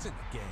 It's in the game.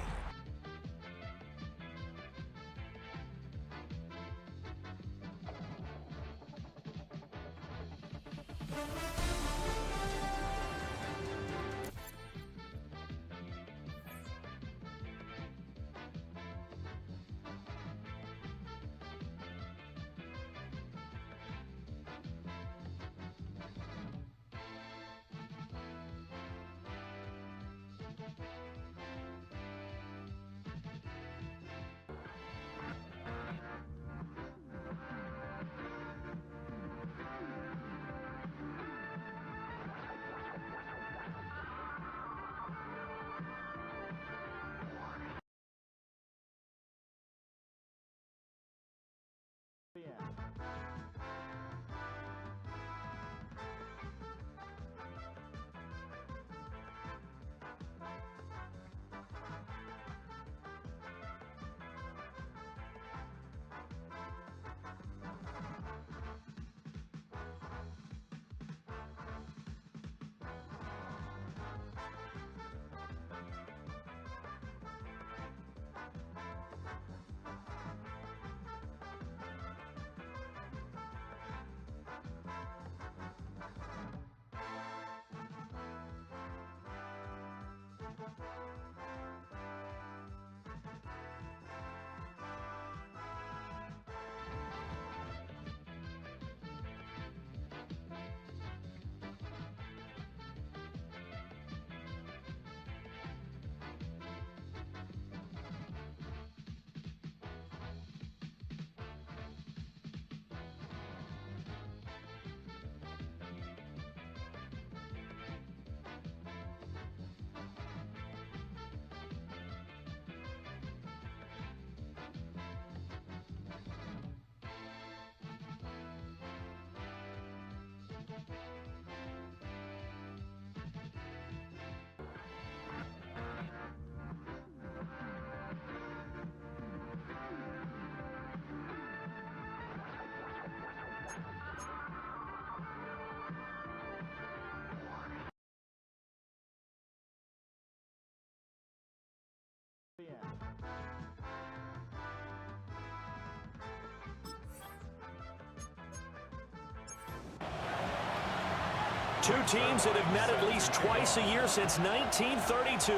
Two teams that have met at least twice a year since 1932.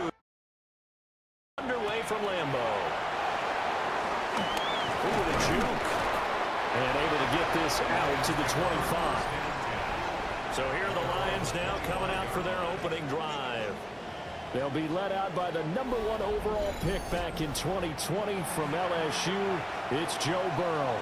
Underway from Lambeau. Ooh, the juke. And able to get this out to the 25. So here are the Lions now coming out for their opening drive. They'll be led out by the #1 overall pick back in 2020 from LSU. It's Joe Burrow.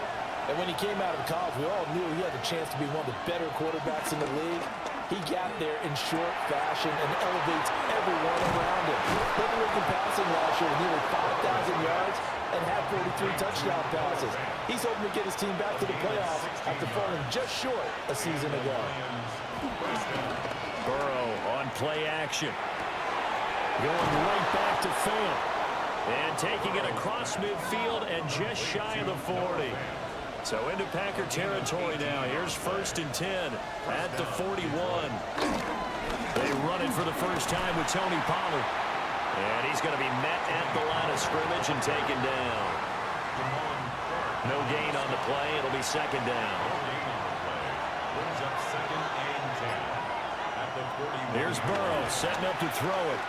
And when he came out of college, we all knew he had the chance to be one of the better quarterbacks in the league. He got there in short fashion and elevates everyone around him. Led the league in passing last year with nearly 5,000 yards and had 43 touchdown passes. He's hoping to get his team back to the playoffs after falling just short a season ago. Burrow on play action. Going right back to Fant. And taking it across midfield and just shy of the 40. So into Packer territory now. Here's 1st and 10 at the 41. They run it for the first time with Tony Pollard. And he's going to be met at the line of scrimmage and taken down. No gain on the play. It'll be 2nd down. Here's Burrow setting up to throw it.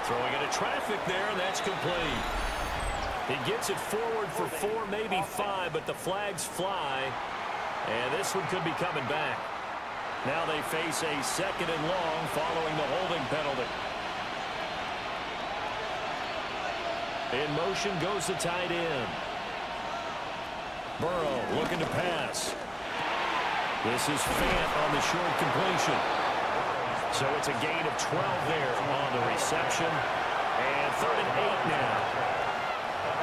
Throwing into traffic there, and that's complete. He gets it forward for 4, maybe 5, but the flags fly. And this one could be coming back. Now they face a 2nd and long following the holding penalty. In motion goes the tight end. Burrow looking to pass. This is Fant on the short completion. So it's a gain of 12 there on the reception. And 3rd and 8 now.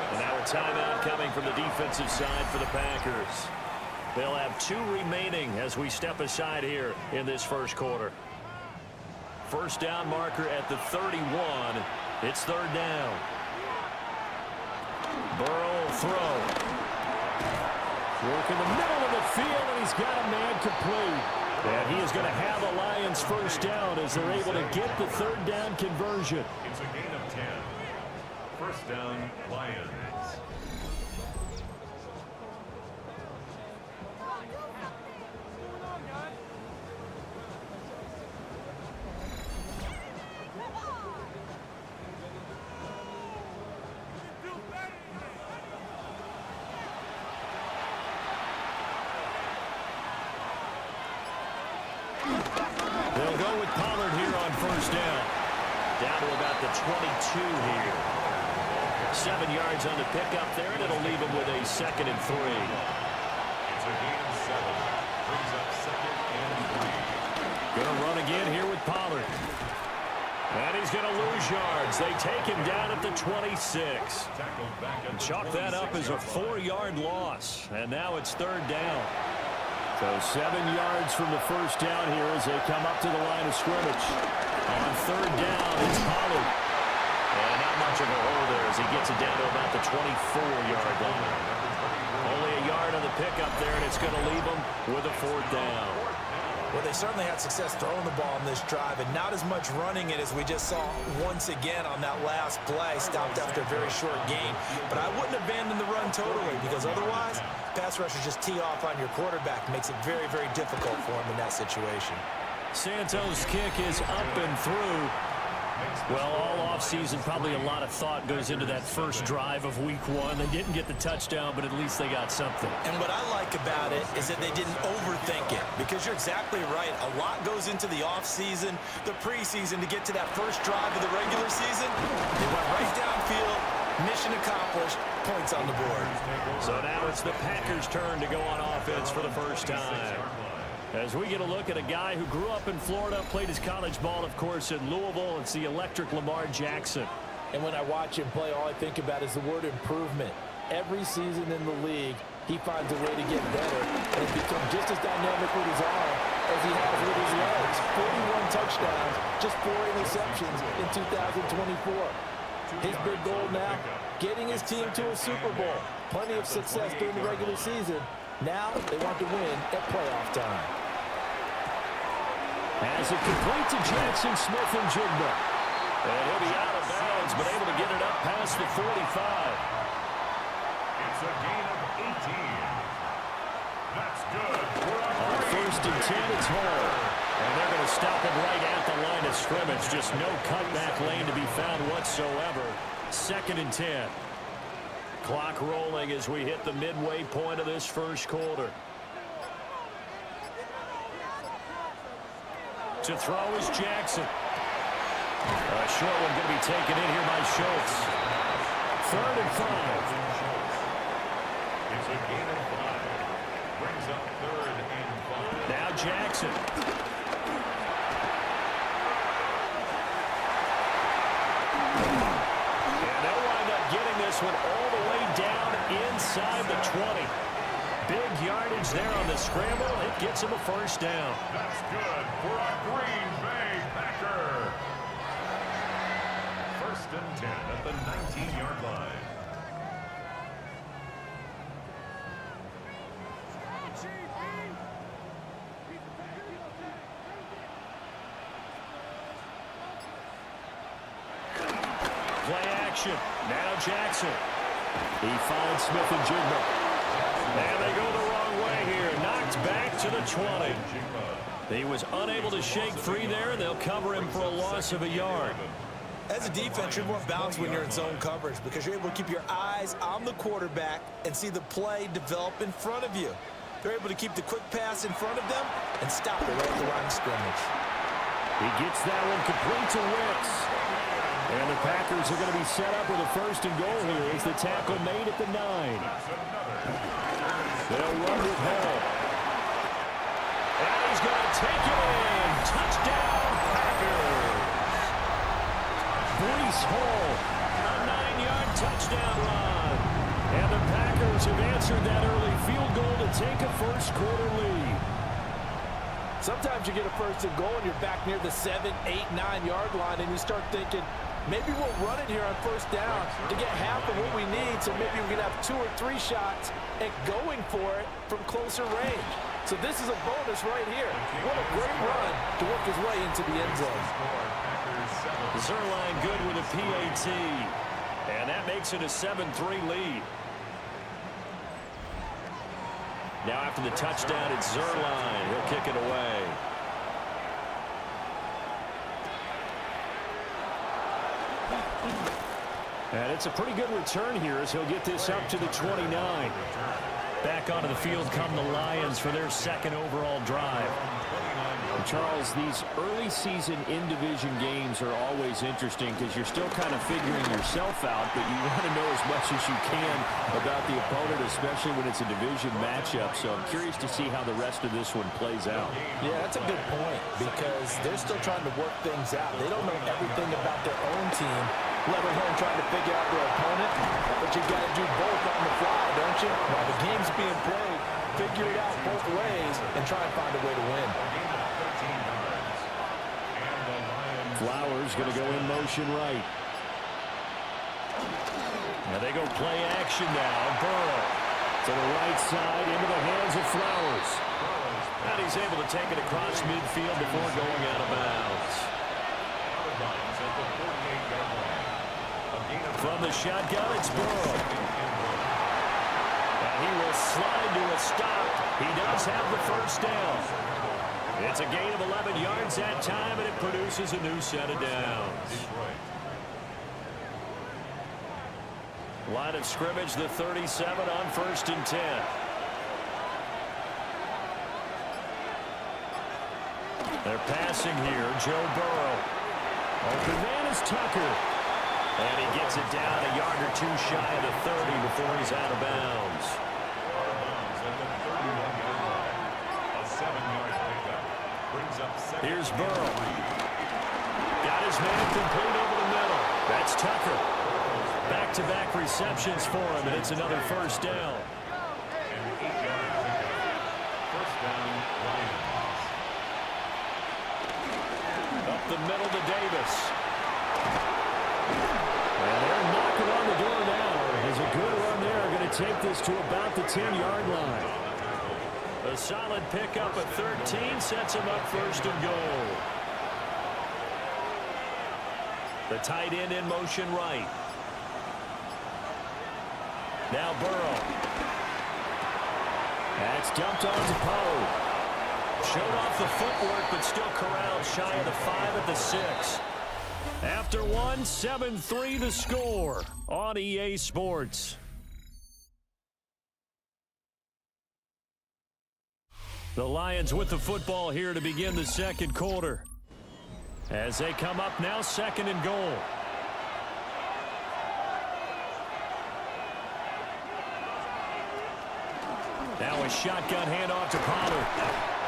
And now a timeout coming from the defensive side for the Packers. They'll have 2 remaining as we step aside here in this first quarter. First down marker at the 31. It's 3rd down. Burrow will throw. Work in the middle of the field, and he's got a man complete. And he is going to have the Lions first down as they're able to get the third down conversion. It's a gain of 10. First down, Lions. They'll go with Pollard here on first down. Down to about the 22 here. 7 yards on the pickup there, and it'll leave him with a 2nd and 3. It's a gain of 7. Brings up 2nd and 3. Going to run again here with Pollard. And he's going to lose yards. They take him down at the 26. Chalk that up as a 4-yard loss. And now it's third down. So 7 yards from the first down here as they come up to the line of scrimmage. On third down, it's Pollard. And not much of a hole there as he gets it down to about the 24-yard line. Only a yard on the pickup there, and it's going to leave him with a 4th down. Well, they certainly had success throwing the ball on this drive, and not as much running it as we just saw once again on that last play. Stopped after a very short gain. But I wouldn't abandon the run totally, because otherwise, pass rushers just tee off on your quarterback. Makes it very, very difficult for him in that situation. Santos' kick is up and through. Well, all offseason, probably a lot of thought goes into that first drive of week 1. They didn't get the touchdown, but at least they got something. And what I like about it is that they didn't overthink it, because you're exactly right. A lot goes into the offseason, the preseason to get to that first drive of the regular season. They went right downfield, mission accomplished, points on the board. So now it's the Packers' turn to go on offense for the first time. As we get a look at a guy who grew up in Florida, played his college ball, of course, in Louisville. It's the electric Lamar Jackson. And when I watch him play, all I think about is the word improvement. Every season in the league, he finds a way to get better and has become just as dynamic with his arm as he has with his legs. 41 touchdowns, just 4 interceptions in 2024. His big goal now, getting his team to a Super Bowl. Plenty of success during the regular season. Now they want to win at playoff time. As it complete to Jackson, Smith, and Jigba. And he'll be out of bounds, but able to get it up past the 45. It's a gain of 18. That's good. On first and 10, it's Hall. And they're going to stop him right at the line of scrimmage. Just no cutback lane to be found whatsoever. 2nd and 10. Clock rolling as we hit the midway point of this first quarter. To throw is Jackson. A short one going to be taken in here by Schultz. 3rd and 5. It's a gain of 5. Brings up 3rd and 5. Now Jackson. And they'll wind up getting this one all the way down inside the 20. Big yardage there on the scramble. It gets him a first down. That's good for a Green Bay Packer. 1st and 10 at the 19-yard line. Play action. Now Jackson. He finds Smith and Jigba. And they go the wrong way here. Knocked back to the 20. He was unable to shake free there. They'll cover him for a loss of a yard. As a defense, you're more balanced when you're in zone coverage because you're able to keep your eyes on the quarterback and see the play develop in front of you. They're able to keep the quick pass in front of them and stop it right at the line of scrimmage. He gets that one complete to Wicks. And the Packers are going to be set up with a 1st and goal here as the tackle made at the 9. They'll run with Hall. And he's going to take it in. Touchdown, Packers. Breece Hall, a 9-yard touchdown run. And the Packers have answered that early field goal to take a first quarter lead. Sometimes you get a 1st and goal and you're back near the 7, 8, 9-yard line and you start thinking, Maybe we'll run it here on first down to get half of what we need, so maybe we can have 2 or 3 shots at going for it from closer range. So this is a bonus right here. What a great run to work his way into the end zone. Zerline good with a PAT. And that makes it a 7-3 lead. Now after the touchdown, it's Zerline. He'll kick it away. And it's a pretty good return here as he'll get this up to the 29. Back onto the field come the Lions for their second overall drive. Charles, these early season in-division games are always interesting because you're still kind of figuring yourself out, but you want to know as much as you can about the opponent, especially when it's a division matchup. So I'm curious to see how the rest of this one plays out. Yeah, that's a good point because they're still trying to work things out. They don't know everything about their own team, let alone trying to figure out their opponent. But you got to do both on the fly, don't you? While the game's being played, figure it out both ways and try and find a way to win. Flowers going to go in motion right. Now they go play action now. Burrow to the right side into the hands of Flowers. And he's able to take it across midfield before going out of bounds. From the shotgun, it's Burrow. And he will slide to a stop. He does have the first down. It's a gain of 11 yards that time, and it produces a new set of downs. Line of scrimmage, the 37 on 1st and 10. They're passing here. Joe Burrow. Open man is Tucker. And he gets it down a yard or 2 shy of the 30 before he's out of bounds. Here's Burrow. Got his man complete over the middle. That's Tucker. Back-to-back receptions for him, and it's another first down. Up the middle to Davis. And they're knocking on the door now. There's a good run there. Going to take this to about the 10-yard line. A solid pickup at 13 sets him up 1st and goal. The tight end in motion right. Now Burrow. That's dumped onto Poe. Showed off the footwork, but still corralled shy of the 5 at the 6. After one, 7-3 the score on EA Sports. The Lions with the football here to begin the second quarter. As they come up now, 2nd and goal. Now a shotgun handoff to Pollard.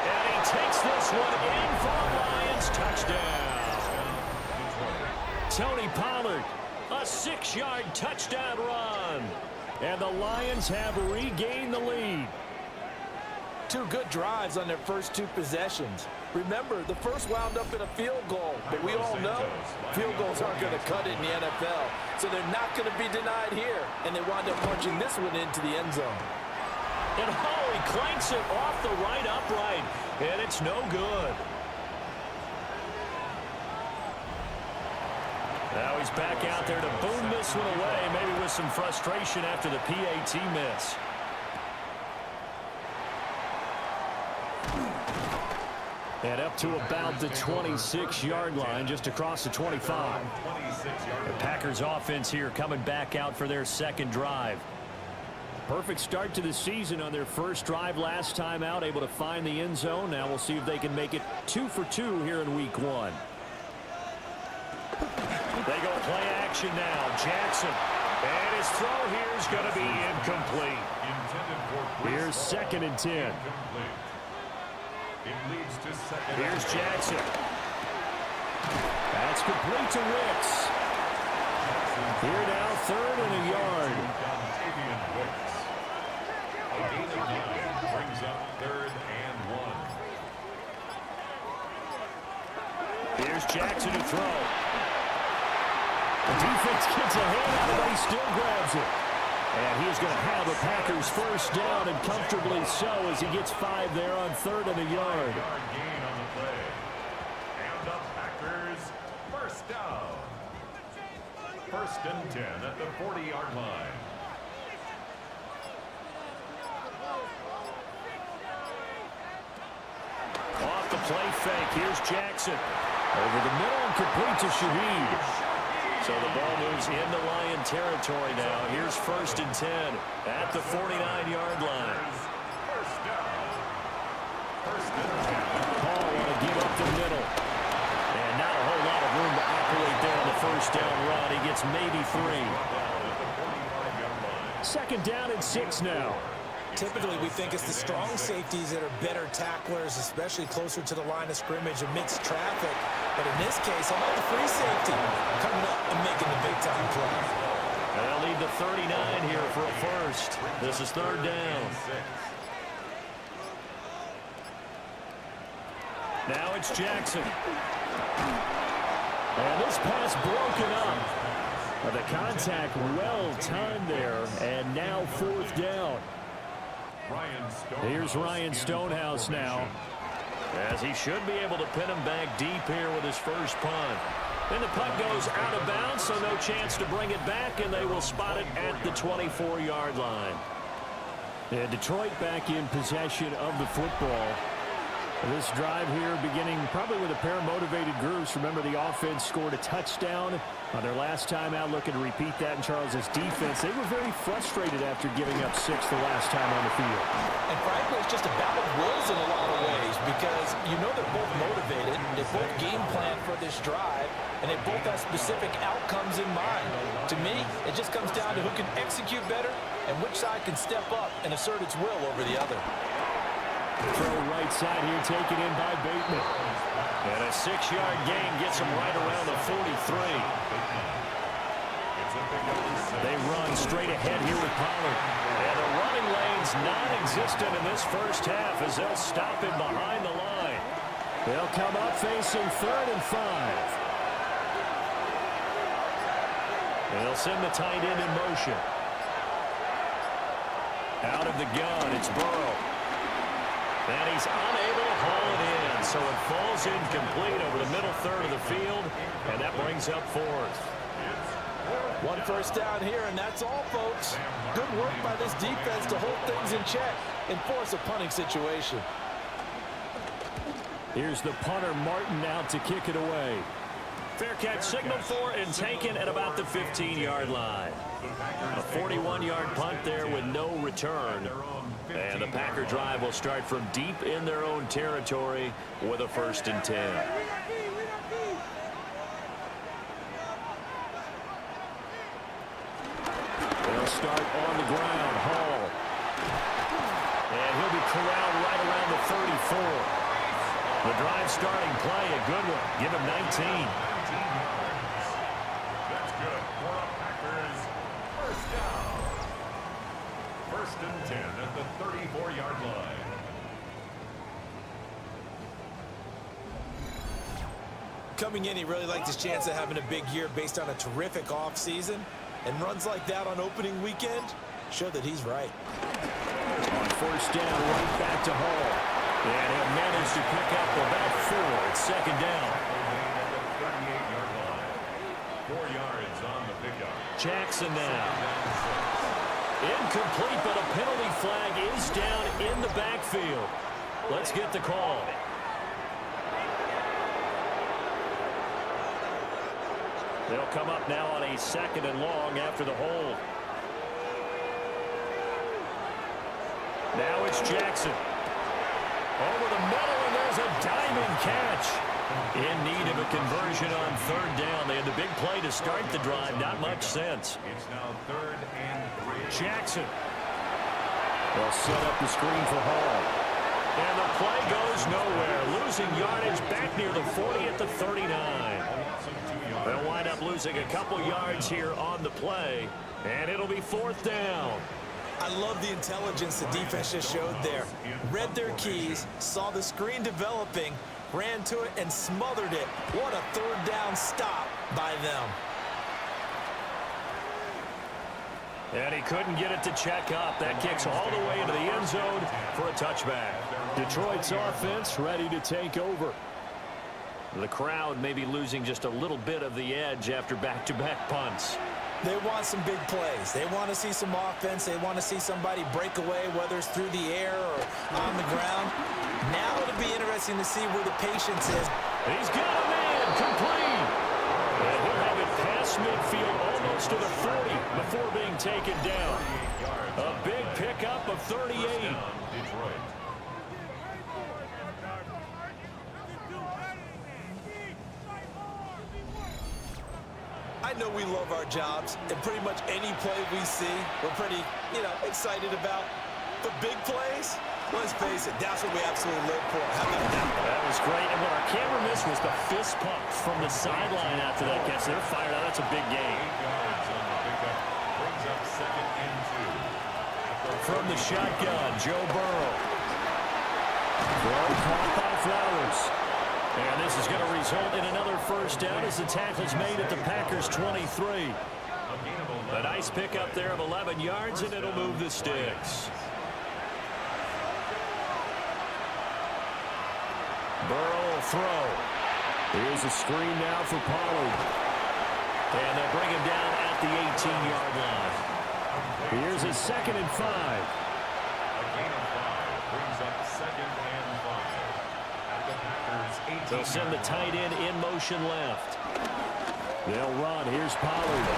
And he takes this one in for a Lions touchdown. Tony Pollard, a 6-yard touchdown run. And the Lions have regained the lead. 2 good drives on their first 2 possessions. Remember, the first wound up in a field goal, but we all know field goals aren't going to cut it in the NFL, so they're not going to be denied here, and they wind up punching this one into the end zone. And he clanks it off the right upright, and it's no good. Now he's back out there to boom this one away, maybe with some frustration after the PAT miss. And up to about the 26-yard line, just across the 25. The Packers offense here coming back out for their second drive. Perfect start to the season on their first drive last time out, able to find the end zone. Now we'll see if they can make it 2 for 2 here in week 1. They go play action now. Jackson. And his throw here is going to be incomplete. Here's 2nd and 10. Here's Jackson. That's complete to Wicks. Here now, 3rd and a yard. A gain of 9 brings up 3rd and 1. Here's Jackson to throw. The defense gets a hand out, but he still grabs it. And he's going to have a Packers first down, and comfortably so, as he gets 5 there on 3rd and a yard. Gain on the play. And the Packers first down. 1st and 10 at the 40-yard line. Off the play fake, here's Jackson. Over the middle and complete to Shaheed. So the ball moves into Lion territory now. Here's 1st and 10 at the 49-yard line. First down. 1st and 10. Paul want to give up the middle. And not a whole lot of room to operate there on the first down run. He gets maybe 3. 2nd down and 6 now. Typically, we think it's the strong safeties that are better tacklers, especially closer to the line of scrimmage amidst traffic. But in this case, how about the free safety coming up and making the big-time play? They'll lead the 39 here for a first. This is 3rd down. Now it's Jackson. And this pass broken up. The contact well timed there, and now 4th down. Here's Ryan Stonehouse now, as he should be able to pin him back deep here with his first punt. Then the punt goes out of bounds, so no chance to bring it back, and they will spot it at the 24-yard line. And Detroit back in possession of the football. This drive here beginning probably with a pair of motivated groups. Remember, the offense scored a touchdown on their last time out. Looking to repeat that in Charles's defense. They were very frustrated after giving up 6 the last time on the field. And frankly, it's just a battle of wills in a lot of ways, because you know they're both motivated, they both game plan for this drive, and they both have specific outcomes in mind. To me, it just comes down to who can execute better and which side can step up and assert its will over the other. Throw right side here, taken in by Bateman. And a 6-yard gain gets him right around the 43. They run straight ahead here with Pollard. And the running lane's non-existent in this first half as they'll stop him behind the line. They'll come up facing 3rd and 5. And they'll send the tight end in motion. Out of the gun, it's Burrow. And he's unable to haul it in, so it falls incomplete over the middle 3rd of the field, and that brings up 4th. 1 first down here, and that's all, folks. Good work by this defense to hold things in check and force a punting situation. Here's the punter, Martin, out to kick it away. Fair catch signaled for and taken at about the 15-yard line. A 41-yard punt there with no return. And the Packer drive will start from deep in their own territory with a 1st and 10. They'll start on the ground. Hall. And he'll be corralled right around the 34. The drive starting play, a good one. Give him 19. That's good for a Packers first down. 1st and 10 at the 34-yard line. Coming in, he really liked his chance of having a big year based on a terrific offseason. And runs like that on opening weekend show that he's right. On 1st down, right back to Hall. And he'll manage to pick up about 4. It's 2nd down. At the 38-yard line. 4 yards on the pickup. Jackson now. Incomplete, but a penalty flag is down in the backfield. Let's get the call. They'll come up now on a 2nd and long after the hold. Now it's Jackson. Over the middle, and there's a diamond catch. In need of a conversion on 3rd down. They had the big play to start the drive. Not much sense. It's now 3rd and 3. Jackson. They'll set up the screen for Hall. And the play goes nowhere. Losing yardage back near the 40 at the 39. They'll wind up losing a couple yards here on the play. And it'll be 4th down. I love the intelligence the defense just showed there. Read their keys, saw the screen developing, ran to it, and smothered it. What a 3rd down stop by them. And he couldn't get it to check up. That kicks all the way into the end zone for a touchback. Detroit's offense ready to take over. The crowd may be losing just a little bit of the edge after back-to-back punts. They want some big plays. They want to see some offense. They want to see somebody break away, whether it's through the air or on the ground. Now it'll be interesting to see where the patience is. He's got a man complete. And he'll have it past midfield almost to the 40 before being taken down. A big pickup of 38. I know we love our jobs, and pretty much any play we see, we're pretty, excited about. The big plays, let's face it, that's what we absolutely live for. How about that? That was great. And what our camera missed was the fist pump from the sideline after that catch. They're fired out. That's a big game. From the shotgun, Joe Burrow. Throw caught by Flowers. And this is going to result in another first down as the tackle's made at the Packers' 23. A nice pickup there of 11 yards, and it'll move the sticks. Burrow will throw. Here's a screen now for Pollard. And they'll bring him down at the 18-yard line. Here's a 2nd and 5. A gain of 5 brings up 2nd and 5. At the Packers' 18. They'll send the tight end in motion left. They'll run. Here's Pollard.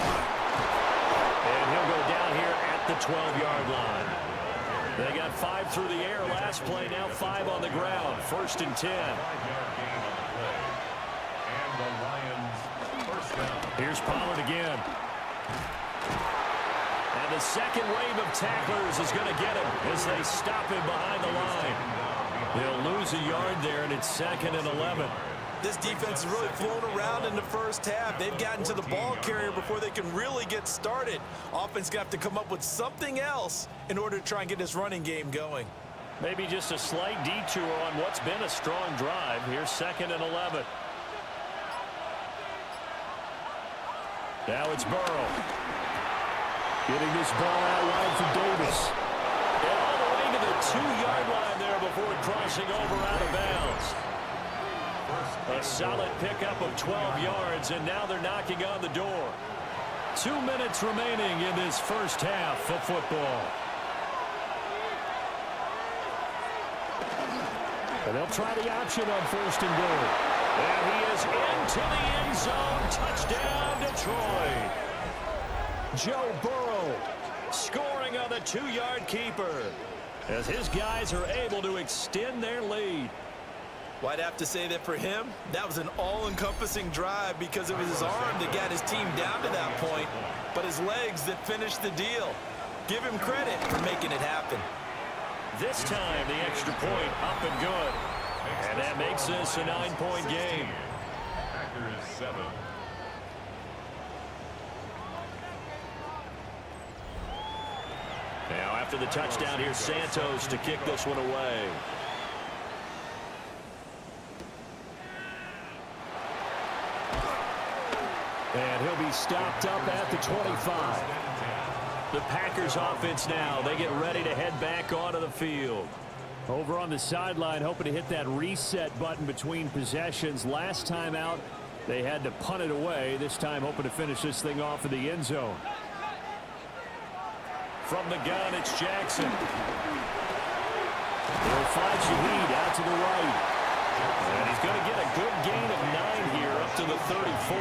And he'll go down here at the 12-yard line. They got 5 through the air last play, now 5 on the ground. 1st and 10. 5-yard gain on the play. And the Lions first down. Here's Pollard again. And the second wave of tacklers is going to get him as they stop him behind the line. They'll lose a yard there, and it's 2nd and 11. This defense has really flown around in the first half. They've gotten to the ball carrier before they can really get started. Offense going to have to come up with something else in order to try and get this running game going. Maybe just a slight detour on what's been a strong drive. Here's 2nd and 11. Now it's Burrow. Getting this ball out wide for Davis. And all the way to the 2-yard line there before crossing over out of bounds. A solid pickup of 12 yards, and now they're knocking on the door. 2 minutes remaining in this first half of football. And they'll try the option on 1st and goal. And he is into the end zone. Touchdown, Detroit. Joe Burrow scoring on the 2-yard keeper as his guys are able to extend their lead. Well, I'd have to say that for him, that was an all-encompassing drive because it was his arm that got his team down to that point, but his legs that finished the deal. Give him credit for making it happen. This time, the extra point up and good. And that makes this a 9-point game. Packers 7. Now, after the touchdown, here's Santos to kick this one away. And he'll be stopped up at the 25. The Packers offense now, they get ready to head back onto the field. Over on the sideline, hoping to hit that reset button between possessions. Last time out, they had to punt it away. This time, hoping to finish this thing off in the end zone. From the gun, it's Jackson. They'll find Shaheed out to the right. And he's going to get a good gain of 9 here up to the 34.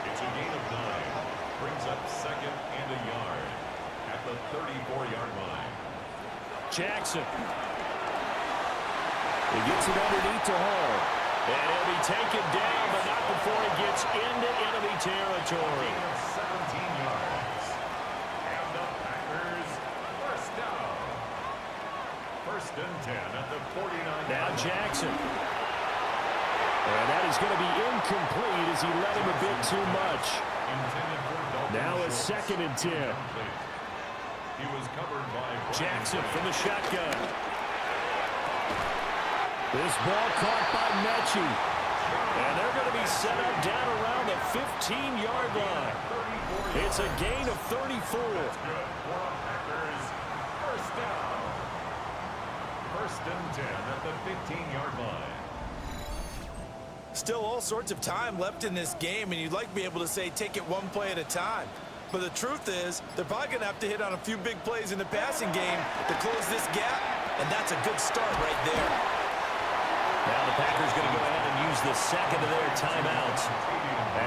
It's a gain of 9. Brings up 2nd and a yard at the 34-yard line. Jackson. He gets it underneath to Hall. And he'll be taken down, but not before he gets into enemy territory. Gain of 17 yards. And the Packers first down. 1st and 10 at the 49. Now Jackson. And that is going to be incomplete as he let him a bit too much. Now it's 2nd and 10. He was covered by Jackson from the shotgun. This ball caught by Mechie. And they're going to be set up down around the 15-yard line. It's a gain of 34. That's good for the Packers. First down. First and 10 at the 15-yard line. Still all sorts of time left in this game, and you'd like to be able to say take it one play at a time. But the truth is, they're probably going to have to hit on a few big plays in the passing game to close this gap, and that's a good start right there. Now the Packers going to go ahead and use the second of their timeouts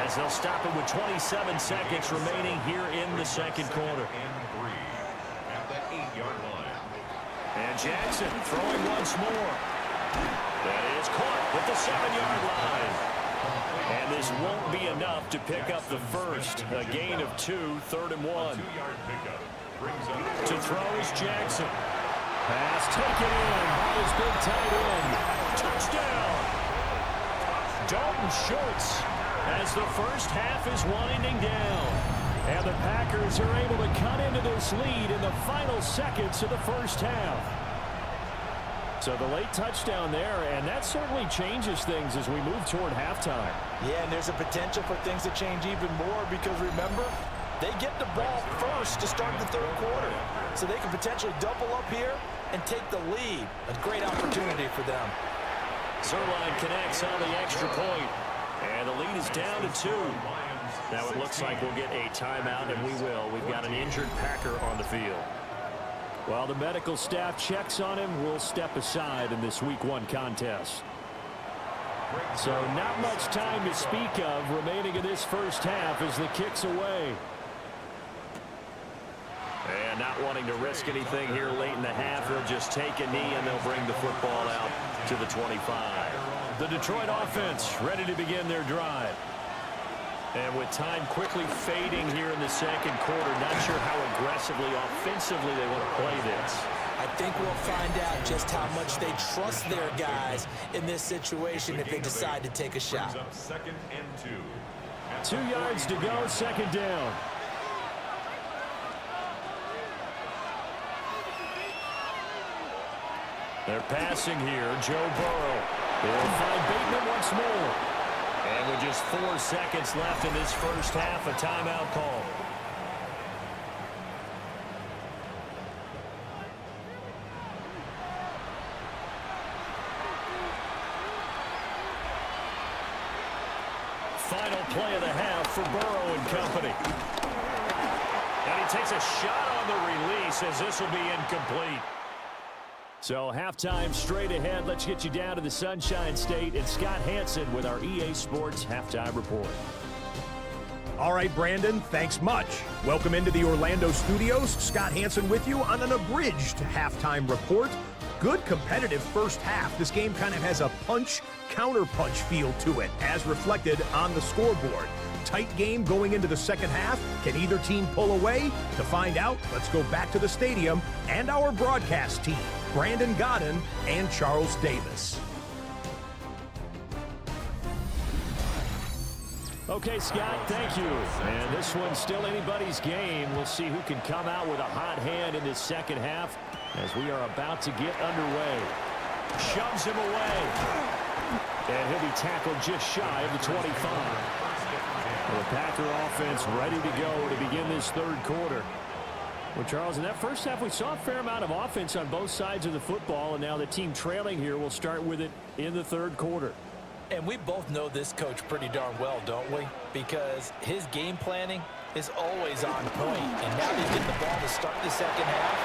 as they'll stop it with 27 seconds remaining here in the second quarter. And 3 at the 8-yard line. And Jackson throwing once more. That is caught at the 7-yard line. And this won't be enough to pick up the first. A gain of 2, 3rd and 1. 2-yard pickup brings up To throw is Jackson. Pass taken in by his big tight end. Touchdown! Dalton Schultz as the first half is winding down. And the Packers are able to cut into this lead in the final seconds of the first half. So the late touchdown there, and that certainly changes things as we move toward halftime. Yeah, and there's a potential for things to change even more because, remember, they get the ball first to start the third quarter. So they can potentially double up here and take the lead. A great opportunity for them. Zerline connects on the extra point, and the lead is down to 2. Now it looks like we'll get a timeout, and we will. We've got an injured Packer on the field. While the medical staff checks on him, we'll step aside in this Week 1 contest. So not much time to speak of remaining in this first half as the kick's away. And not wanting to risk anything here late in the half, they'll just take a knee and they'll bring the football out to the 25. The Detroit offense ready to begin their drive. And with time quickly fading here in the second quarter, not sure how aggressively, offensively they want to play this. I think we'll find out just how much they trust their guys in this situation if they decide to take a shot. Second and 2 2. 2 yards to go, second down. They're passing here, Joe Burrow. They'll find Bateman once more. And with just 4 seconds left in this first half, a timeout call. Final play of the half for Burrow and company. And he takes a shot on the release as this will be incomplete. So halftime straight ahead. Let's get you down to the Sunshine State and Scott Hansen with our EA Sports Halftime Report. All right, Brandon, thanks much. Welcome into the Orlando studios. Scott Hansen with you on an abridged halftime report. Good competitive first half. This game kind of has a punch-counter-punch feel to it, as reflected on the scoreboard. Tight game going into the second half. Can either team pull away? To find out, let's go back to the stadium and our broadcast team, Brandon Godden and Charles Davis. Okay, Scott, thank you. And this one's still anybody's game. We'll see who can come out with a hot hand in this second half as we are about to get underway. Shoves him away. And he'll be tackled just shy of the 25. The Packer offense ready to go to begin this third quarter. Well, Charles, in that first half, we saw a fair amount of offense on both sides of the football, and now the team trailing here will start with it in the third quarter. And we both know this coach pretty darn well, don't we? Because his game planning is always on point. And now he's getting the ball to start the second half.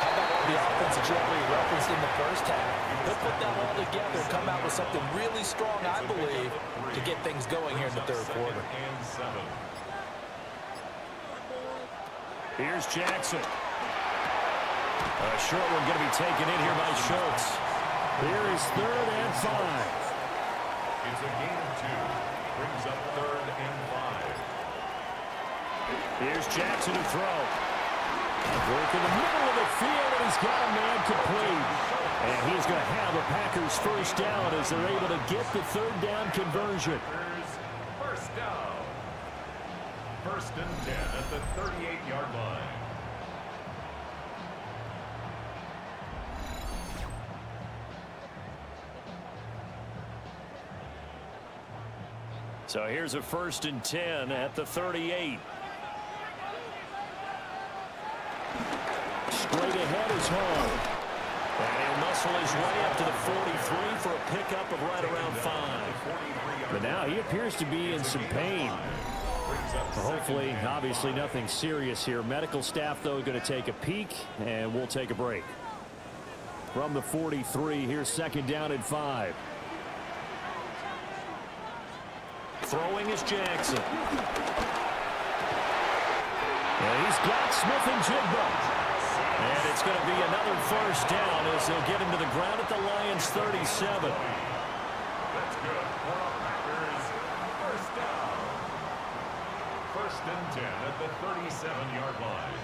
How about all the offense that you already referenced in the first half? He'll put that all together and come out with something really strong, I believe, to get things going here in the third quarter. Here's Jackson. A short one going to be taken in here by Schultz. Here is 3rd and 5. It's a gain of 2. Brings up 3rd and 5. Here's Jackson to throw. Work in the middle of the field, and he's got a man complete. And he's going to have a Packers first down as they're able to get the 3rd down conversion. First down. 1st and 10 at the 38-yard line. So here's a 1st and 10 at the 38. Straight ahead is home. And he'll muscle his way up to the 43 for a pickup of right around 5. But now he appears to be in some pain. Hopefully, obviously nothing serious here. Medical staff, though, going to take a peek, and we'll take a break. From the 43, here's 2nd down and 5. Throwing is Jackson. And he's got Smith-Njigba. And it's going to be another 1st down as they'll get him to the ground at the Lions' 37. That's good. Packers, 1st down. 1st and 10 at the 37-yard line.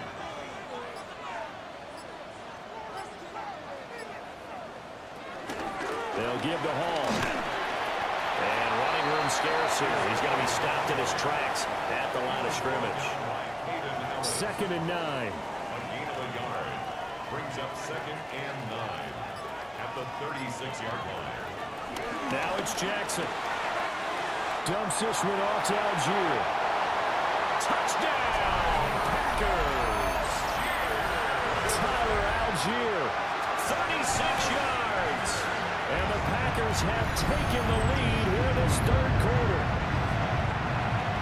They'll give to Hall. And running room scarce here. He's going to be stopped in his tracks at the line of scrimmage. 2nd and 9. A gain of a yard. Brings up 2nd and 9 at the 36-yard line. Now it's Jackson. Dumps this one off to Algier. Touchdown, Packers. Tyler Algier, 36 yards. And the Packers have taken the lead here in this 3rd quarter.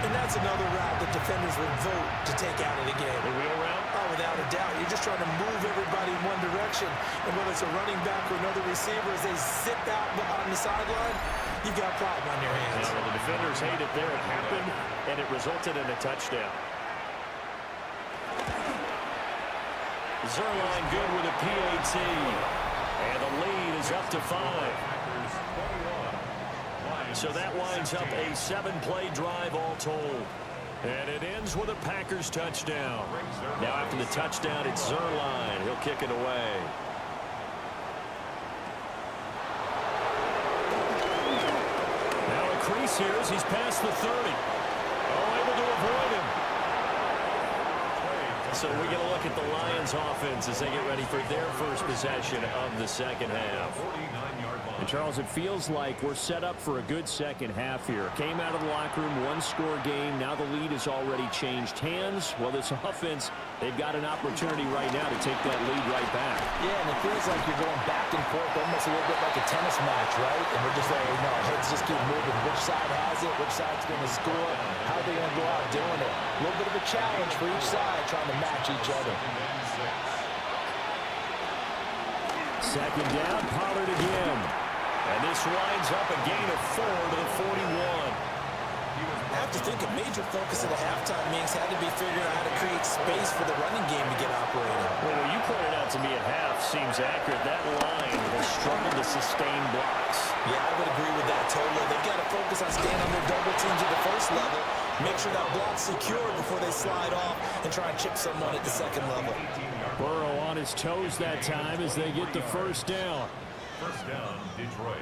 And that's another route that defenders would vote to take out of the game. The wheel route? Oh, without a doubt. You're just trying to move everybody in one direction. And whether it's a running back or another receiver, as they zip out on the sideline, you've got a problem on your hands. Yeah, well, the defenders hate it there. It happened, and it resulted in a touchdown. Zerline good with a PAT. And the lead is up to 5. So that winds up a 7-play drive all told. And it ends with a Packers touchdown. Now after the touchdown, it's Zerline. He'll kick it away. Now a crease here as he's past the 30. Oh, able to avoid him. So we're going to look at the Lions offense as they get ready for their first possession of the 2nd half. And Charles, it feels like we're set up for a good 2nd half here. Came out of the locker room, 1-score game. Now the lead has already changed hands. Well, this offense, they've got an opportunity right now to take that lead right back. Yeah, and it feels like you're going back and forth, almost a little bit like a tennis match, right? And we're just like, no, heads just keep moving. Which side has it? Which side's going to score? How are they going to go out doing it? A little bit of a challenge for each side, trying to match each other. 2nd down, Pollard again. And this winds up a gain of 4 to the 41. I have to think a major focus of the halftime meetings had to be figuring out how to create space for the running game to get operating. Well, what you pointed out to me at half seems accurate. That line has struggled to sustain blocks. Yeah, I would agree with that totally. They've got to focus on staying on their double teams at the 1st level, make sure that block's secure before they slide off and try and chip someone at the 2nd level. Burrow on his toes that time as they get the 1st down. 1st down, Detroit.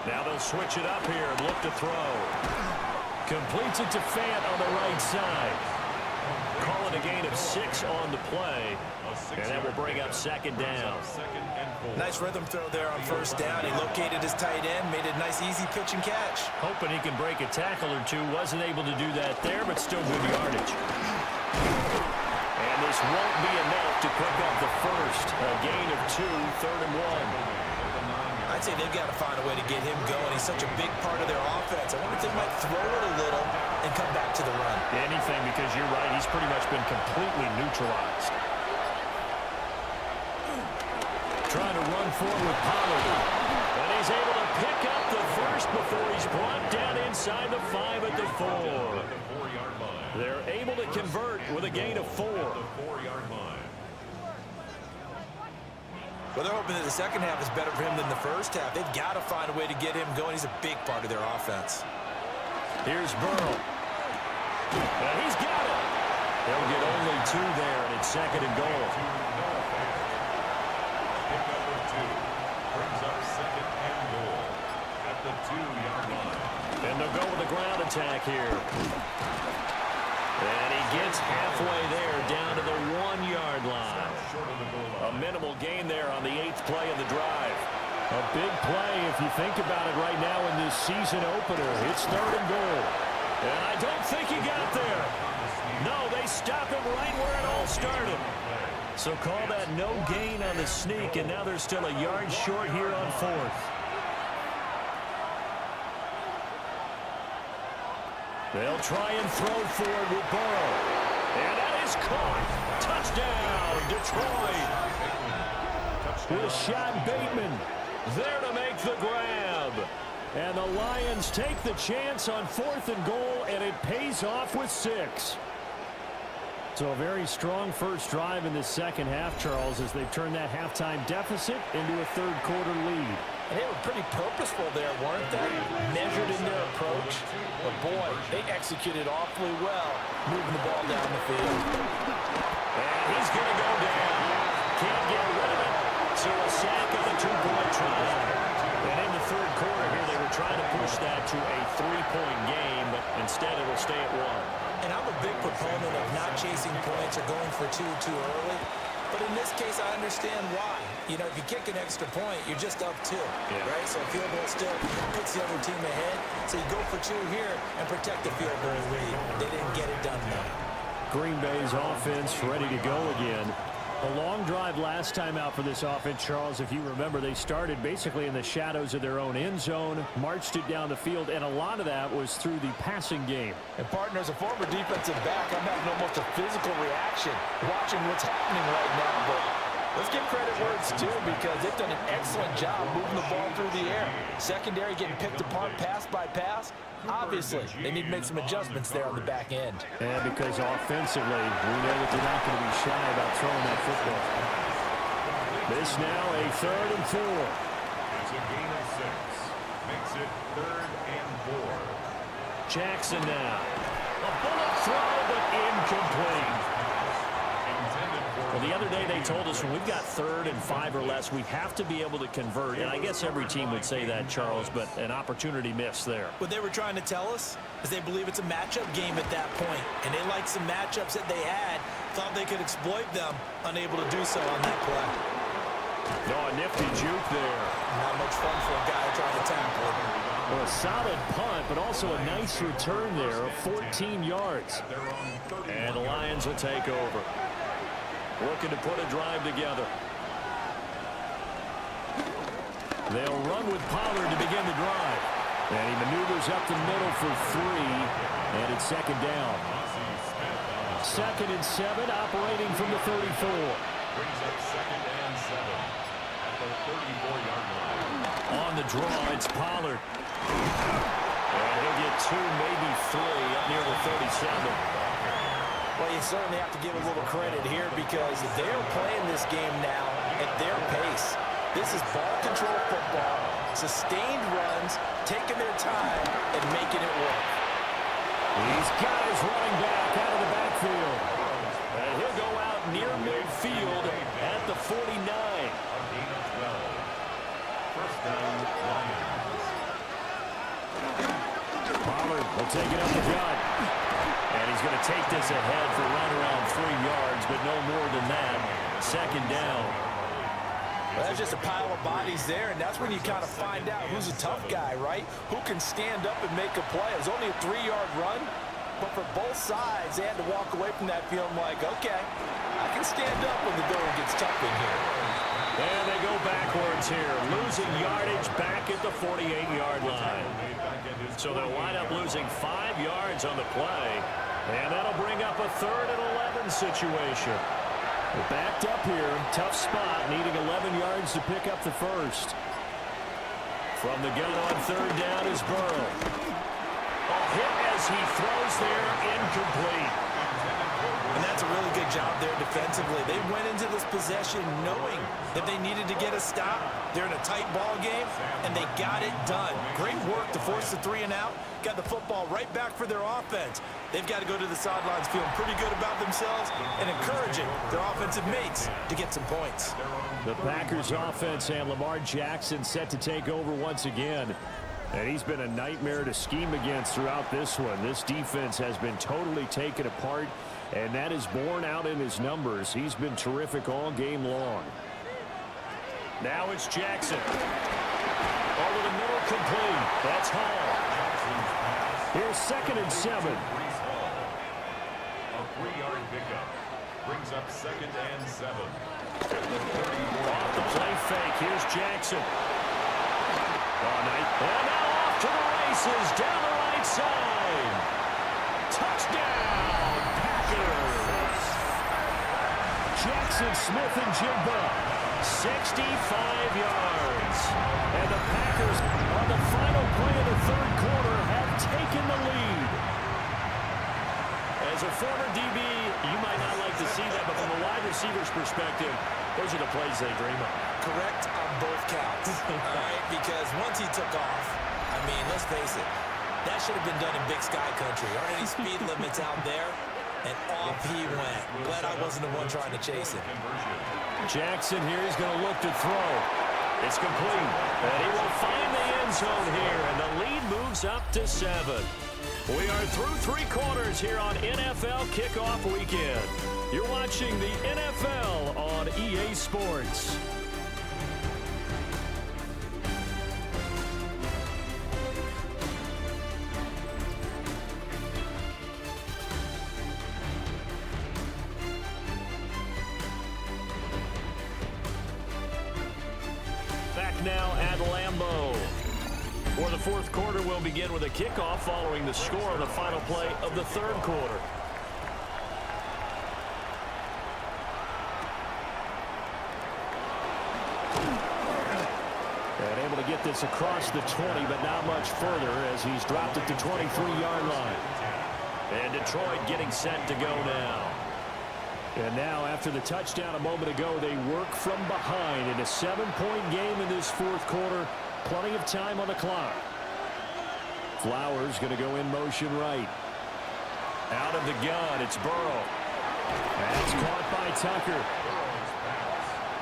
Now they'll switch it up here and look to throw. Completes it to Fant on the right side. Call it a gain of 6 on the play. And that will bring up 2nd down. Nice rhythm throw there on 1st down. He located his tight end, made a nice easy pitch and catch. Hoping he can break a tackle or two. Wasn't able to do that there, but still good yardage. And this won't be enough to pick up the 1st. A gain of 2, 3rd and 1. I'd say they've got to find a way to get him going. He's such a big part of their offense. I wonder if they might throw it a little and come back to the run. Anything, because you're right. He's pretty much been completely neutralized. Trying to run forward with Pollard. And he's able to pick up the 1st before he's brought down inside the 5 at the 4. They're able to convert with a gain of 4. Well, they're hoping that the 2nd half is better for him than the 1st half. They've got to find a way to get him going. He's a big part of their offense. Here's Burrow. And he's got it. They'll get only 2 there, and it's 2nd and goal. Pickup of 2. Brings up 2nd and goal at the 2-yard line. And they'll go with the ground attack here. And he gets halfway there, down to the 1-yard line. A minimal gain there on the 8th play of the drive. A big play if you think about it right now in this season opener. It's 3rd and goal. And I don't think he got there. No, they stop him right where it all started. So call that no gain on the sneak, and now they're still a yard short here on 4th. They'll try and throw forward with Burrow. And that is caught. Touchdown, Detroit. With Sean Bateman there to make the grab. And the Lions take the chance on 4th and goal, and it pays off with 6. So a very strong first drive in the second half, Charles, as they've turned that halftime deficit into a 3rd quarter lead. And they were pretty purposeful there, weren't they? Measured in their approach. But boy, they executed awfully well, moving the ball down the field. And he's going to go down. Can't get rid of it. So a sack on a 2-point try. And in the 3rd quarter here, they were trying to push that to a 3-point game, but instead it'll stay at 1. And I'm a big proponent of not chasing points or going for 2 too early. But in this case, I understand why. You know, if you kick an extra point, you're just up 2, right? So a field goal still puts the other team ahead. So you go for 2 here and protect the field goal lead. They didn't get it done, though. Green Bay's offense ready to go again. A long drive last time out for this offense, Charles. If you remember, they started basically in the shadows of their own end zone, marched it down the field, and a lot of that was through the passing game. And partner, as a former defensive back, I'm having almost a physical reaction watching what's happening right now. But let's give credit where it's due, because they've done an excellent job moving the ball through the air. Secondary getting picked apart pass by pass. Obviously, they need to make some adjustments there on the back end. And because offensively, we know that they're not going to be shy about throwing that football. This now a 3rd and 4. It's a gain of 6. Makes it 3rd and 4. Jackson now. A bullet throw, but incomplete. Well, the other day they told us when we've got 3rd and 5 or less, we have to be able to convert. And I guess every team would say that, Charles, but an opportunity missed there. What they were trying to tell us is they believe it's a matchup game at that point. And they liked some matchups that they had, thought they could exploit them, unable to do so on that play. No, a nifty juke there. Not much fun for a guy trying to tackle. Well, a solid punt, but also a nice return there of 14 yards. And the Lions will take over. Looking to put a drive together. They'll run with Pollard to begin the drive. And he maneuvers up the middle for 3. And it's 2nd down. 2nd and 7, operating from the 34. Brings up 2nd and 7 at the 34-yard line. On the draw, it's Pollard. And he'll get 2, maybe 3 up near the 37. Well, you certainly have to give a little credit here, because they're playing this game now at their pace. This is ball control football, sustained runs, taking their time, and making it work. He's got his running back out of the backfield. And he'll go out near midfield at the 49. A gain of 12. First down, Lions. Pollard will take it up the gut. And he's going to take this ahead for right around 3 yards, but no more than that. 2nd down. Well, that's just a pile of bodies there, and that's when you kind of find out who's a tough guy, right? Who can stand up and make a play. It was only a 3-yard run, but for both sides, they had to walk away from that feeling like, okay, I can stand up when the going gets tough in here. And they go backwards here, losing yardage back at the 48-yard line. So they'll wind up losing 5 yards on the play, and that'll bring up a 3rd and 11 situation. We're backed up here, tough spot, needing 11 yards to pick up the first. From the gun on 3rd down is Burrow. A hit as he throws there, incomplete. And that's a a really good job there defensively. They went into this possession knowing that they needed to get a stop. They're in a tight ball game, and they got it done. Great work to force the 3 and out. Got the football right back for their offense. They've got to go to the sidelines feeling pretty good about themselves and encouraging their offensive mates to get some points. The Packers offense and Lamar Jackson set to take over once again. And he's been a nightmare to scheme against throughout this one. This defense has been totally taken apart, and that is borne out in his numbers. He's been terrific all game long. Now it's Jackson. Over the middle, complete. That's Hall. Here's 2nd and 7. A 3-yard pickup brings up 2nd and 7. Off the play fake. Here's Jackson. And now off to the races down the right side. Touchdown, Packers. Jackson Smith and Jigba, 65 yards. And the Packers, on the final play of the 3rd quarter, have taken the lead. As a former DB, you might not like to see that, but from a wide receiver's perspective, those are the plays they dream of. Correct on both counts. All right, because once he took off, I mean, let's face it, that should have been done in Big Sky Country. Aren't any speed limits out there? And off he went. Glad I wasn't the one trying to chase him. Jackson here is going to look to throw. It's complete. And he will find the end zone here, and the lead moves up to 7. We are through 3 quarters here on NFL Kickoff Weekend. You're watching the NFL on EA Sports. Back now at Lambeau. For the 4th quarter, we'll begin with a kickoff following the score of the final play of the 3rd quarter. And able to get this across the 20, but not much further as he's dropped it to 23-yard line. And Detroit getting set to go now. And now, after the touchdown a moment ago, they work from behind in a 7-point game in this 4th quarter. Plenty of time on the clock. Flowers going to go in motion right. Out of the gun, it's Burrow. That's caught by Tucker.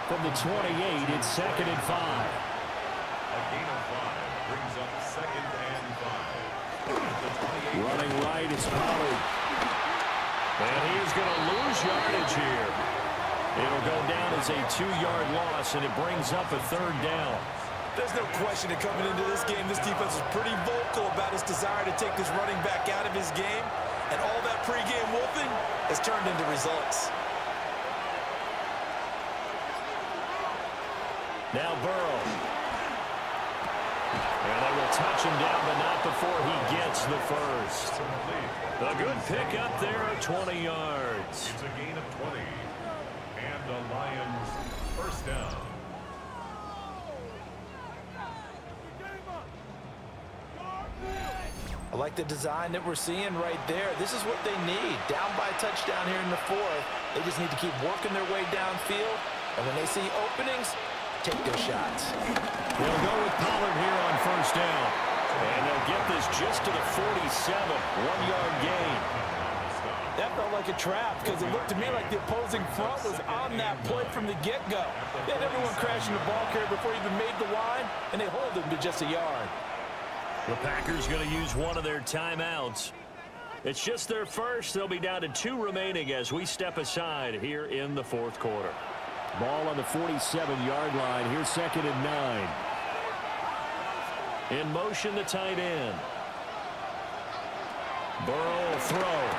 From the 28, it's 2nd and 5. A gain of 5 brings up 2nd and 5. Running right, it's Pollard. And he is going to lose yardage here. It'll go down as a 2-yard loss, and it brings up a 3rd down. There's no question that coming into this game, this defense is pretty vocal about its desire to take this running back out of his game. And all that pregame wolfing has turned into results. Now Burrow. And they will touch him down, but not before he gets the first. A good pick up there at 20 yards. It's a gain of 20. And the Lions first down. I like the design that we're seeing right there. This is what they need. Down by a touchdown here in the 4th. They just need to keep working their way downfield. And when they see openings, take their shots. They'll go with Pollard here on first down. And they'll get this just to the 47. 1-yard gain. That felt like a trap because it looked to me like the opposing front was on that play from the get-go. They had everyone crashing the ball carrier before he even made the line, and they hold him to just a yard. The Packers going to use one of their timeouts. It's just their first. They'll be down to 2 remaining as we step aside here in the 4th quarter. Ball on the 47-yard line. Here's 2nd and 9. In motion, the tight end. Burrow will throw.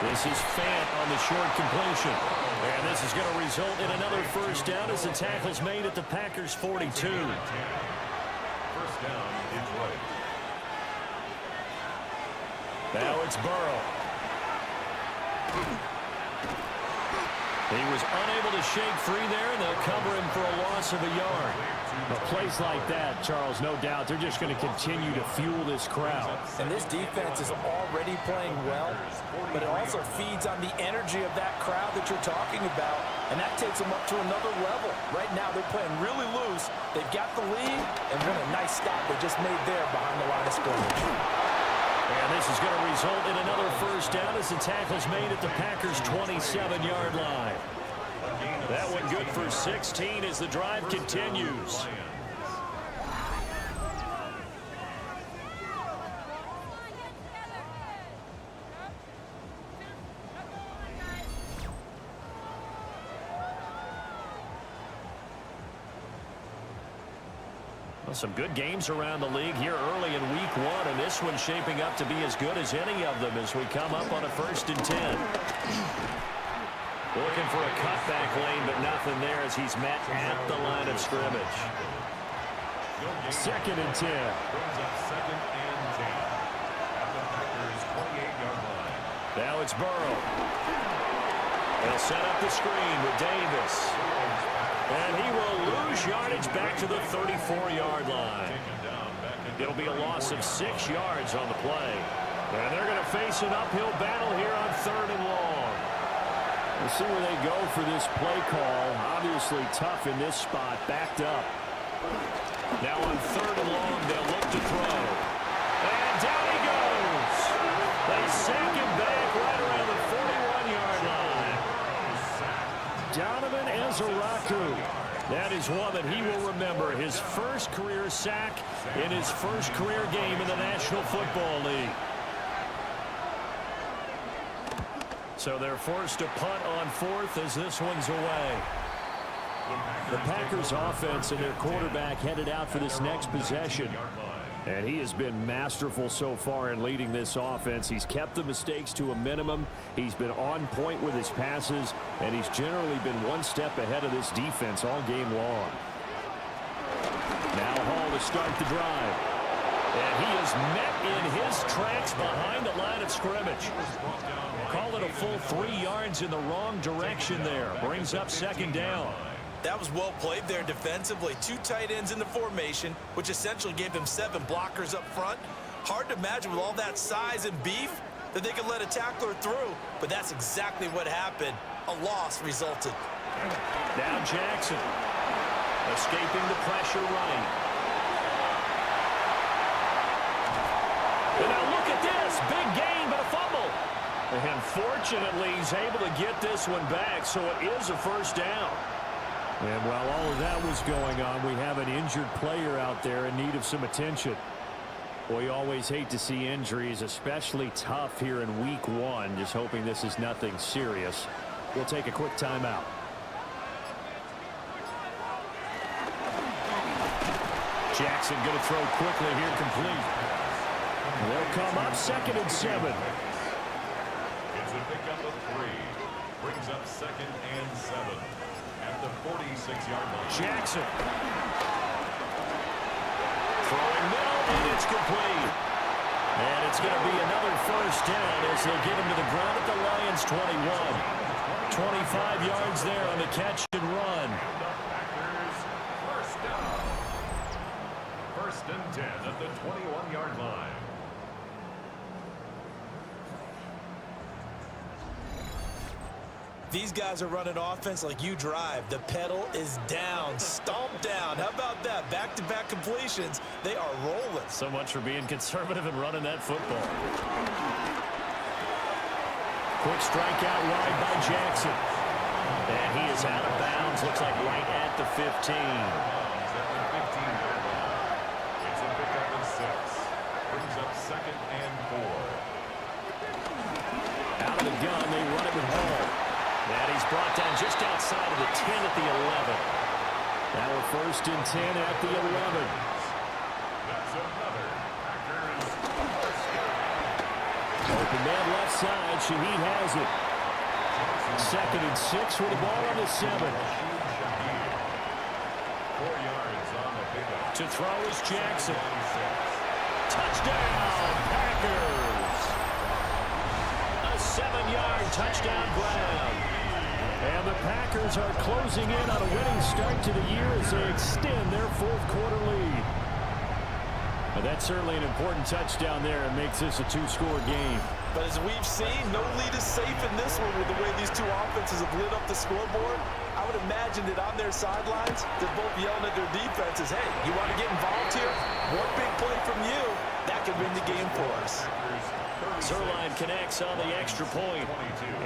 This is Fant on the short completion. And this is going to result in another first down as the tackle's made at the Packers' 42. First down, Detroit. Now it's Burrow. He was unable to shake free there, and they'll cover him for a loss of a yard. But plays like that, Charles, no doubt, they're just going to continue to fuel this crowd. And this defense is already playing well, but it also feeds on the energy of that crowd that you're talking about, and that takes them up to another level. Right now, they're playing really loose. They've got the lead, and what a nice stop they just made there behind the line of scrimmage. And this is going to result in another first down as the tackle's made at the Packers' 27-yard line. That one good for 16 as the drive continues. Well, some good games around the league here early in week one, and this one's shaping up to be as good as any of them as we come up on a 1st and 10. Looking for a cutback lane, but nothing there as he's met at the line of scrimmage. 2nd and 10. Brings up 2nd and 10 at the Packers' 28-yard line. Now it's Burrow. They'll set up the screen with Davis. And he will lose yardage back to the 34-yard line. It'll be a loss of 6 yards on the play. And they're going to face an uphill battle here on 3rd and long. We'll see where they go for this play call. Obviously tough in this spot, backed up. Now on 3rd and long, they'll look to throw. And down he goes. They sack him back right around the 41-yard line. Donovan Ezeraku. That is one that he will remember. His first career sack in his first career game in the National Football League. So they're forced to punt on 4th as this one's away. The Packers offense and their quarterback headed out for this next possession. And he has been masterful so far in leading this offense. He's kept the mistakes to a minimum. He's been on point with his passes, and he's generally been one step ahead of this defense all game long. Now Hall to start the drive. And he is met in his tracks behind the line of scrimmage. Call it a full 3 yards in the wrong direction there. Brings up 2nd down. That was well played there defensively. 2 tight ends in the formation, which essentially gave them 7 blockers up front. Hard to imagine with all that size and beef that they could let a tackler through, but that's exactly what happened. A loss resulted. Now Jackson, escaping the pressure right. And now look at this, big gain, but a fumble. And fortunately, he's able to get this one back, so it is a first down. And while all of that was going on, we have an injured player out there in need of some attention. We always hate to see injuries, especially tough here in week one. Just hoping this is nothing serious. We'll take a quick timeout. Jackson going to throw quickly here, complete. They'll come up 2nd and 7. It's a pickup of 3. Brings up 2nd and 7 at the 46-yard line. Jackson. Throwing middle, and it's complete. And it's going to be another first down as they'll get him to the ground at the Lions' 21. 25 yards there on the catch and run. Packers first down. 1st and 10 at the 21-yard line. These guys are running offense like you drive. The pedal is down, stomped down. How about that? Back-to-back completions. They are rolling. So much for being conservative and running that football. Quick strike out wide by Jackson. And he is out of bounds. Looks like right at the 15. It's a pickup of 6. Brings up 2nd and 4. Out of the gun, they run it with Hall. And he's brought down just outside of the 10 at the 11. Now a 1st and 10 at the 11. That's another Packers first down. Open man left side. Shaheed has it. 2nd and 6 with the ball on the 7. 4 yards on the pickup. To throw is Jackson. Touchdown, Packers. A 7-yard touchdown grab. And the Packers are closing in on a winning start to the year as they extend their fourth-quarter lead. But that's certainly an important touchdown there and makes this a two-score game. But as we've seen, no lead is safe in this one with the way these two offenses have lit up the scoreboard. I would imagine that on their sidelines, they're both yelling at their defenses, hey, you want to get involved here? One big play from you, that could win the game for us. Zuerlein connects on the extra point,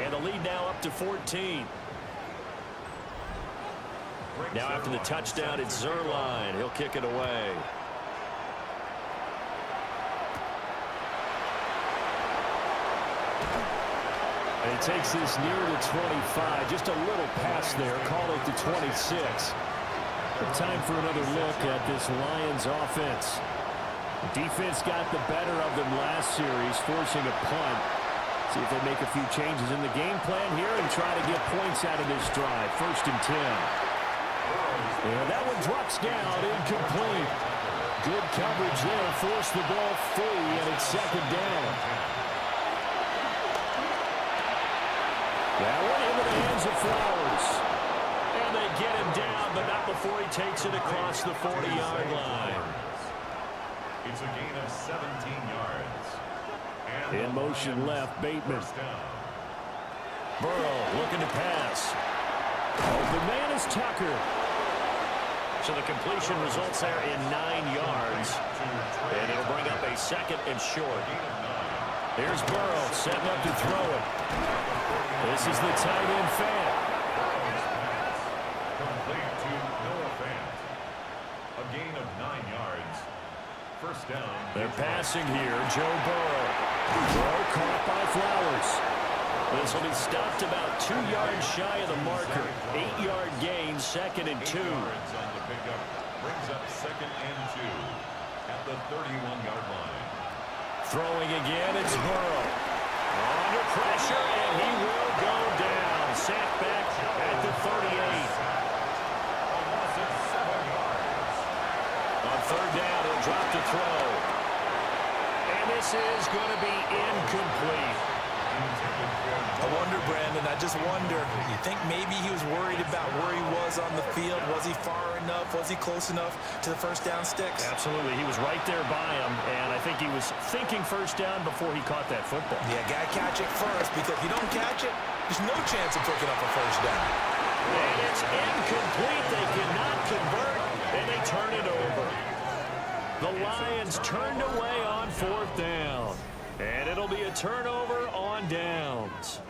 and the lead now up to 14. Now after the touchdown, it's Zuerlein. He'll kick it away. And he takes this near the 25. Just a little pass there. Call it the 26. Time for another look at this Lions offense. The defense got the better of them last series, forcing a punt. See if they make a few changes in the game plan here and try to get points out of this drive. 1st and 10. And that one drops down, incomplete. Good coverage there. Forced the ball free, and it's 2nd down. That one into the hands of Flowers. And they get him down, but not before he takes it across the 40-yard line. It's a gain of 17 yards. And in motion left, Bateman. Burrow looking to pass. The man is Tucker. So the completion results there in 9 yards. And it'll bring up a 2nd and short. Here's Burrow setting up to throw it. This is the tight end Fant. Complete to Noah Fant. A gain of 9 yards. 1st down. They're passing here. Joe Burrow. Throw caught by Flowers. This will be stopped about 2 yards shy of the marker. 8-yard gain, 2nd and 2. Yards on the pickup. Brings up 2nd and 2 at the 31-yard line. Throwing again, it's Burrow. Under pressure, and he will go down. Sacked back at the 38. A loss of 7 yards. On 3rd down, he'll drop to throw. And this is going to be incomplete. I wonder, Brandon, I just wonder, you think maybe he was worried about where he was on the field? Was he far enough? Was he close enough to the 1st down sticks? Absolutely. He was right there by him, and I think he was thinking 1st down before he caught that football. Yeah, got to catch it first, because if you don't catch it, there's no chance of picking up a 1st down. And it's incomplete. They cannot convert, and they turn it over. The Lions turned away on 4th down. And it'll be a turnover on downs.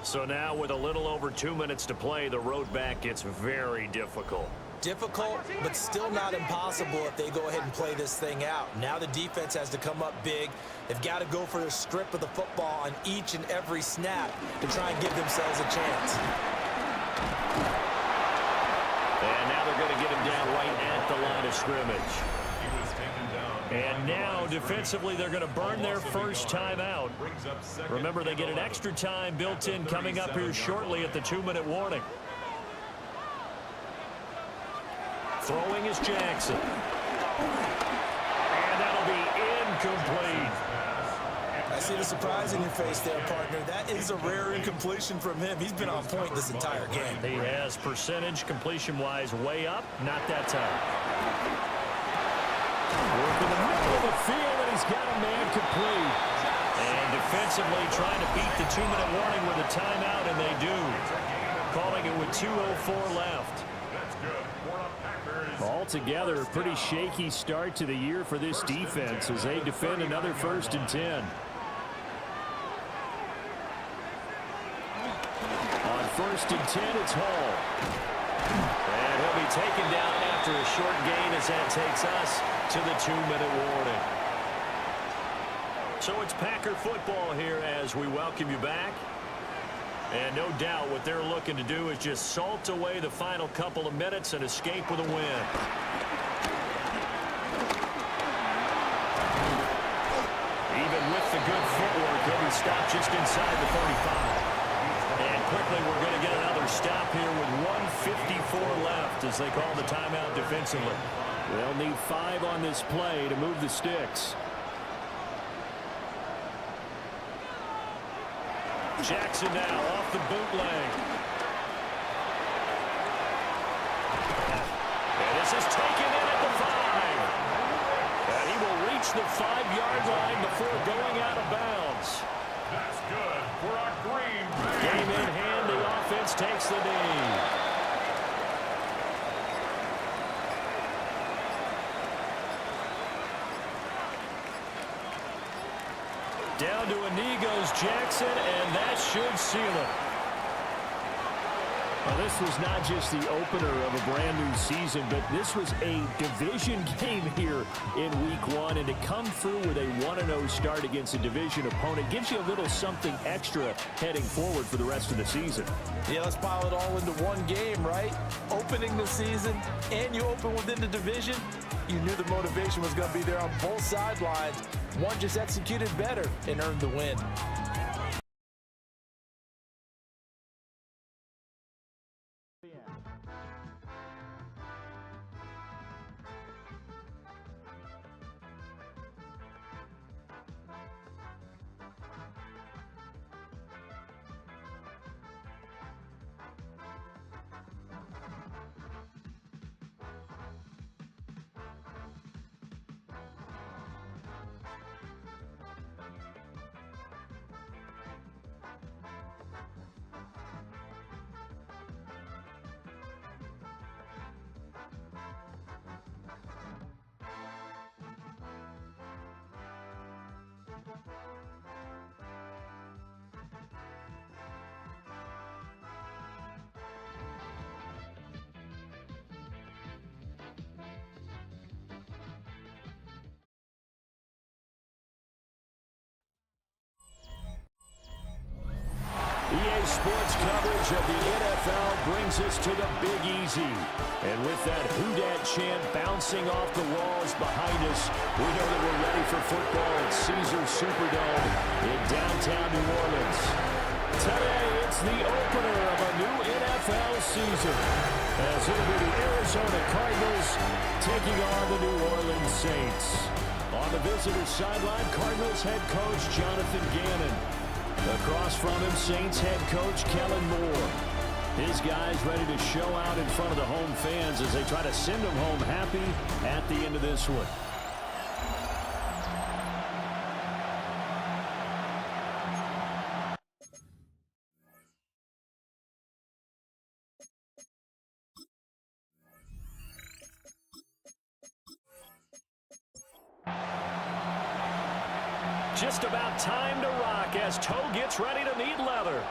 So now with a little over 2 minutes to play, the road back gets very difficult. Difficult, but still not impossible if they go ahead and play this thing out. Now the defense has to come up big. They've got to go for a strip of the football on each and every snap to try and give themselves a chance. And now they're going to get him down right at the line of scrimmage. And now, defensively, they're going to burn their 1st time out. Remember, they get an extra time built in coming up here shortly at the 2-minute warning. Throwing is Jackson. And that'll be incomplete. I see the surprise in your face there, partner. That is a rare incompletion from him. He's been on point this entire game. He has percentage completion-wise way up, not that time. Work in the middle of the field, and he's got a man complete. And defensively trying to beat the 2-minute warning with a timeout, and they do. Calling it with 2:04 left. That's good. Altogether, a pretty shaky start to the year for this defense as they defend another 1st and 10. On 1st and 10, it's Hall. And he'll be taken down after a short gain as that takes us to the 2-minute warning. So it's Packer football here as we welcome you back. And no doubt what they're looking to do is just salt away the final couple of minutes and escape with a win. Even with the good footwork, he'll be stopped just inside the 35. And quickly we're going to get another stop here with 1:54 left as they call the timeout defensively. They'll need 5 on this play to move the sticks. Jackson now off the bootleg. This is taken in at the 5. And he will reach the 5-yard line before going out of bounds. That's good for our Green Bay. Game in hand, the offense takes the knee. Down to a knee goes Jackson, and that should seal it. Well, this was not just the opener of a brand new season, but this was a division game here in week 1. And to come through with a 1-0 start against a division opponent gives you a little something extra heading forward for the rest of the season. Yeah, let's pile it all into one game, right? Opening the season, and you open within the division. You knew the motivation was going to be there on both sidelines. One just executed better and earned the win. EA Sports coverage of the NFL brings us to the Big Easy. And with that Who Dat chant bouncing off the walls behind us, we know that we're ready for football at Caesars Superdome in downtown New Orleans. Today, it's the opener of a new NFL season, as it'll be the Arizona Cardinals taking on the New Orleans Saints. On the visitor's sideline, Cardinals head coach Jonathan Gannon. Across from him, Saints head coach Kellen Moore. His guys ready to show out in front of the home fans as they try to send them home happy at the end of this one. Just about time to rock as Toe gets ready to meet leather.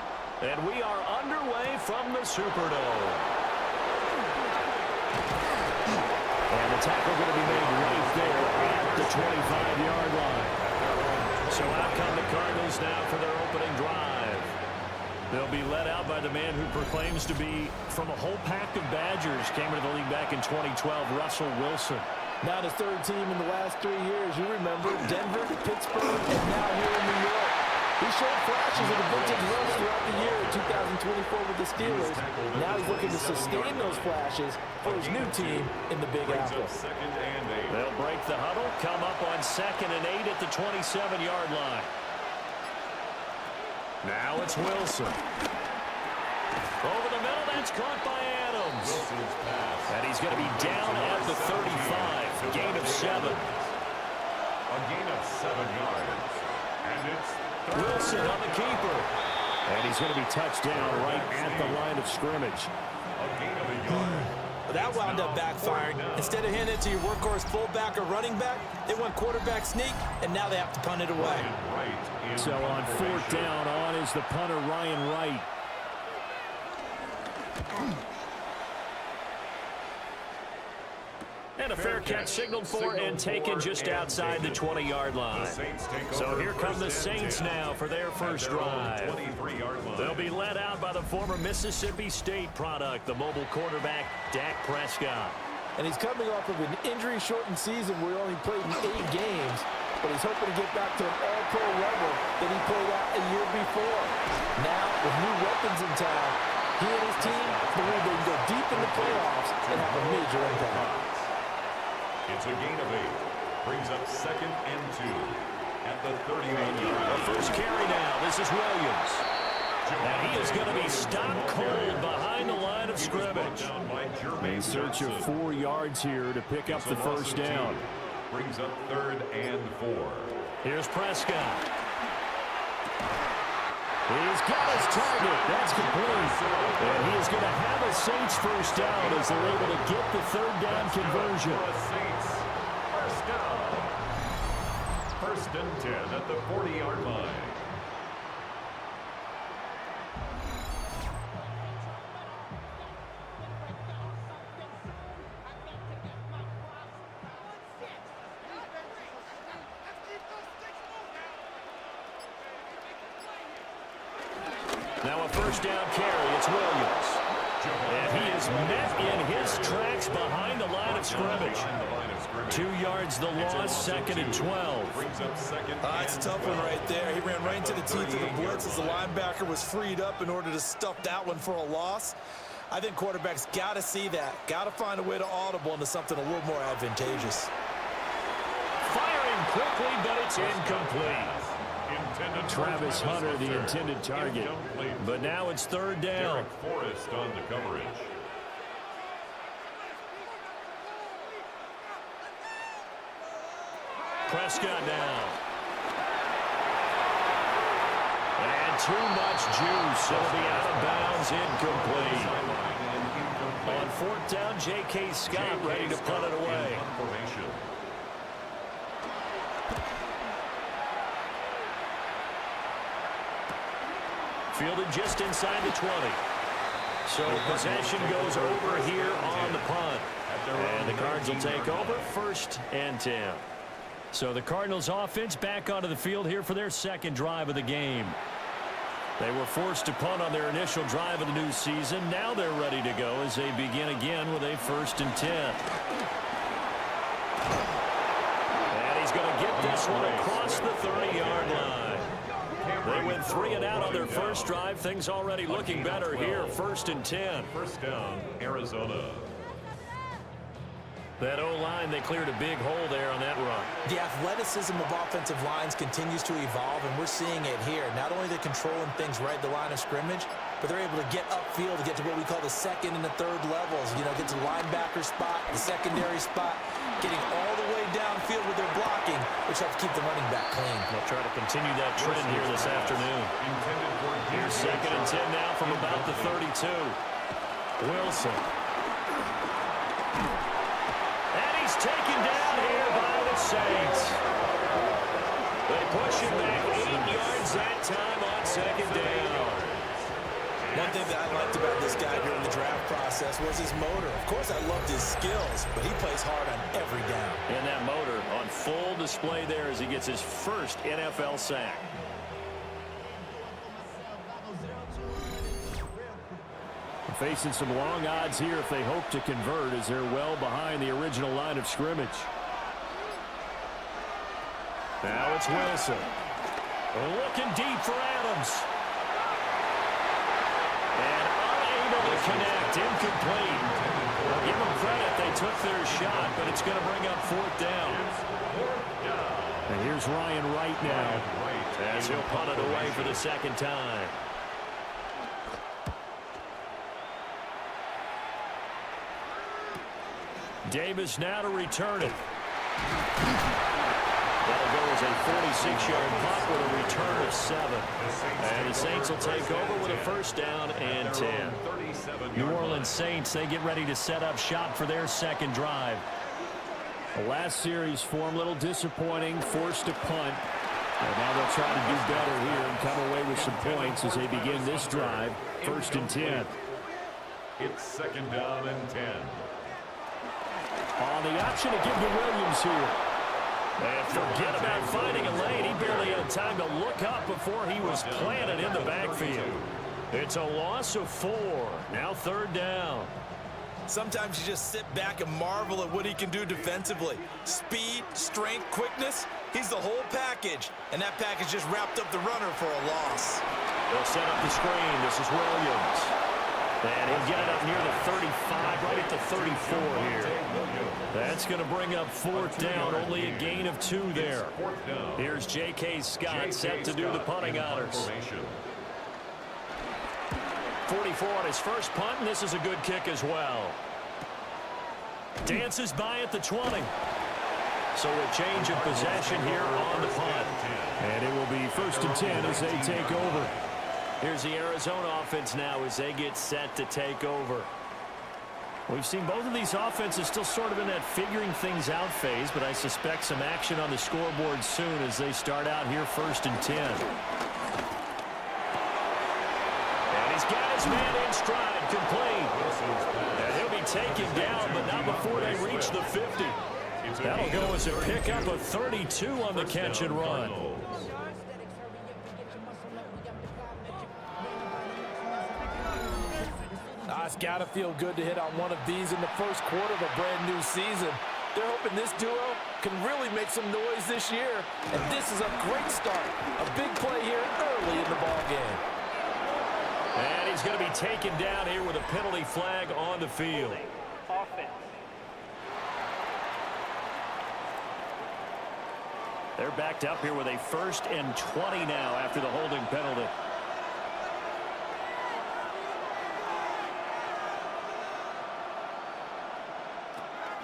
And we are underway from the Superdome. And the tackle going to be made right there at the 25-yard line. So out come the Cardinals now for their opening drive. They'll be led out by the man who proclaims to be from a whole pack of Badgers. Came into the league back in 2012, Russell Wilson. Now the third team in the last 3 years. You remember Denver, Pittsburgh, and now here in New York. He showed flashes of the vintage runs throughout the year in 2024 with the Steelers. Now he's looking to sustain those flashes for his new team in the Big Apple. They'll break the huddle, come up on 2nd and 8 at the 27-yard line. Now it's Wilson. Over the middle, that's caught by Adams. And he's going to be down at the 35. Gain of 7. A gain of 7 yards. And it's Wilson on the keeper. And he's going to be touched down right at the line of scrimmage. a gain of a yard. That wound up backfiring. Instead of handing it to your workhorse fullback or running back, they went quarterback sneak, and now they have to punt it away. So on 4th down, on is the punter, Ryan Wright. And a fair catch signaled for and taken just outside the 20-yard line. So here come the Saints now for their first drive. They'll be led out by the former Mississippi State product, the mobile quarterback, Dak Prescott. And he's coming off of an injury-shortened season where he only played in 8 games, but he's hoping to get back to an all-pro level that he played at a year before. Now, with new weapons in town, he and his team believe they can go deep in the playoffs and have a major impact. It's a gain of 8. Brings up 2nd and 2 at the 38-yard line. The first carry now. This is Williams. And he is going to be stopped cold behind the line of scrimmage. In search of 4 yards here to pick up the first down. Brings up 3rd and 4. Here's Prescott. He's got his target. That's complete. And he is going to have a Saints first down as they're able to get the 3rd down conversion. First down. 1st and 10 at the 40-yard line. Now a first down carry. It's Williams. And he is met in his tracks behind the line of scrimmage. 2 yards the loss, 2nd and 12. It's a tough one right there. He ran right into the teeth of the blitz as the linebacker was freed up in order to stuff that one for a loss. I think quarterbacks got to see that. Got to find a way to audible into something a little more advantageous. Firing quickly, but it's incomplete. Travis Hunter, the intended target. But now it's 3rd down. Forrest on the coverage. Prescott down. And too much juice. It'll be out of bounds, incomplete. On 4th down, J.K. Scott ready to punt it away. Fielded just inside the 20. So possession goes over here on the punt. And the Cards will take over 1st and 10. So the Cardinals offense back onto the field here for their 2nd drive of the game. They were forced to punt on their initial drive of the new season. Now they're ready to go as they begin again with a 1st and 10. And he's going to get this one across the 30-yard line. They went 3 and out on their first drive. Things already looking better here. 1st and 10. First down, Arizona. That O-line, they cleared a big hole there on that run. The athleticism of offensive lines continues to evolve, and we're seeing it here. Not only are they controlling things right at the line of scrimmage, but they're able to get upfield to get to what we call the 2nd and the 3rd levels. You know, get to the linebacker spot, the secondary spot, getting all the way downfield with their blocking, which helps keep the running back clean. They'll try to continue that trend here this afternoon. Here's 2nd and 10 now from about the 32. Wilson. Taken down here by the Saints. They push him back 8 yards that time on 2nd down. One thing that I liked about this guy during the draft process was his motor. Of course, I loved his skills, but he plays hard on every down. And that motor on full display there as he gets his first NFL sack. Facing some long odds here if they hope to convert as they're well behind the original line of scrimmage. Now it's Wilson. Looking deep for Adams. And unable to connect. Incomplete. I'll give them credit. They took their shot, but it's going to bring up 4th down. And here's Ryan Wright now. As he'll punt it away for the 2nd time. Davis now to return it. That'll go as a 46-yard punt with a return of 7. And the Saints will take over with a 1st down and 10. New Orleans Saints, they get ready to set up shop for their 2nd drive. The last series form a little disappointing, forced to punt. And now they'll try to do better here and come away with some points as they begin this drive. 1st and 10. It's 2nd down and 10. On the option to give to Williams here. And forget about finding a lane. He barely had time to look up before he was planted in the backfield. It's a loss of 4. Now 3rd down. Sometimes you just sit back and marvel at what he can do defensively. Speed, strength, quickness. He's the whole package. And that package just wrapped up the runner for a loss. They'll set up the screen. This is Williams. And he'll get it up near the 35, right at the 34 here. That's going to bring up 4th down, only a gain of 2 there. Here's J.K. Scott set to do the punting honors. 44 on his first punt, and this is a good kick as well. Dances by at the 20. So a change of possession here on the punt. And it will be 1st and 10 as they take over. Here's the Arizona offense now as they get set to take over. We've seen both of these offenses still sort of in that figuring things out phase, but I suspect some action on the scoreboard soon as they start out here 1st and 10. And he's got his man in stride, complete. And he'll be taken down, but not before they reach the 50. That'll go as a pickup of 32 on the catch and run. It's got to feel good to hit on one of these in the first quarter of a brand new season. They're hoping this duo can really make some noise this year. And this is a great start. A big play here early in the ball game. And he's going to be taken down here with a penalty flag on the field. They're backed up here with a 1st and 20 now after the holding penalty.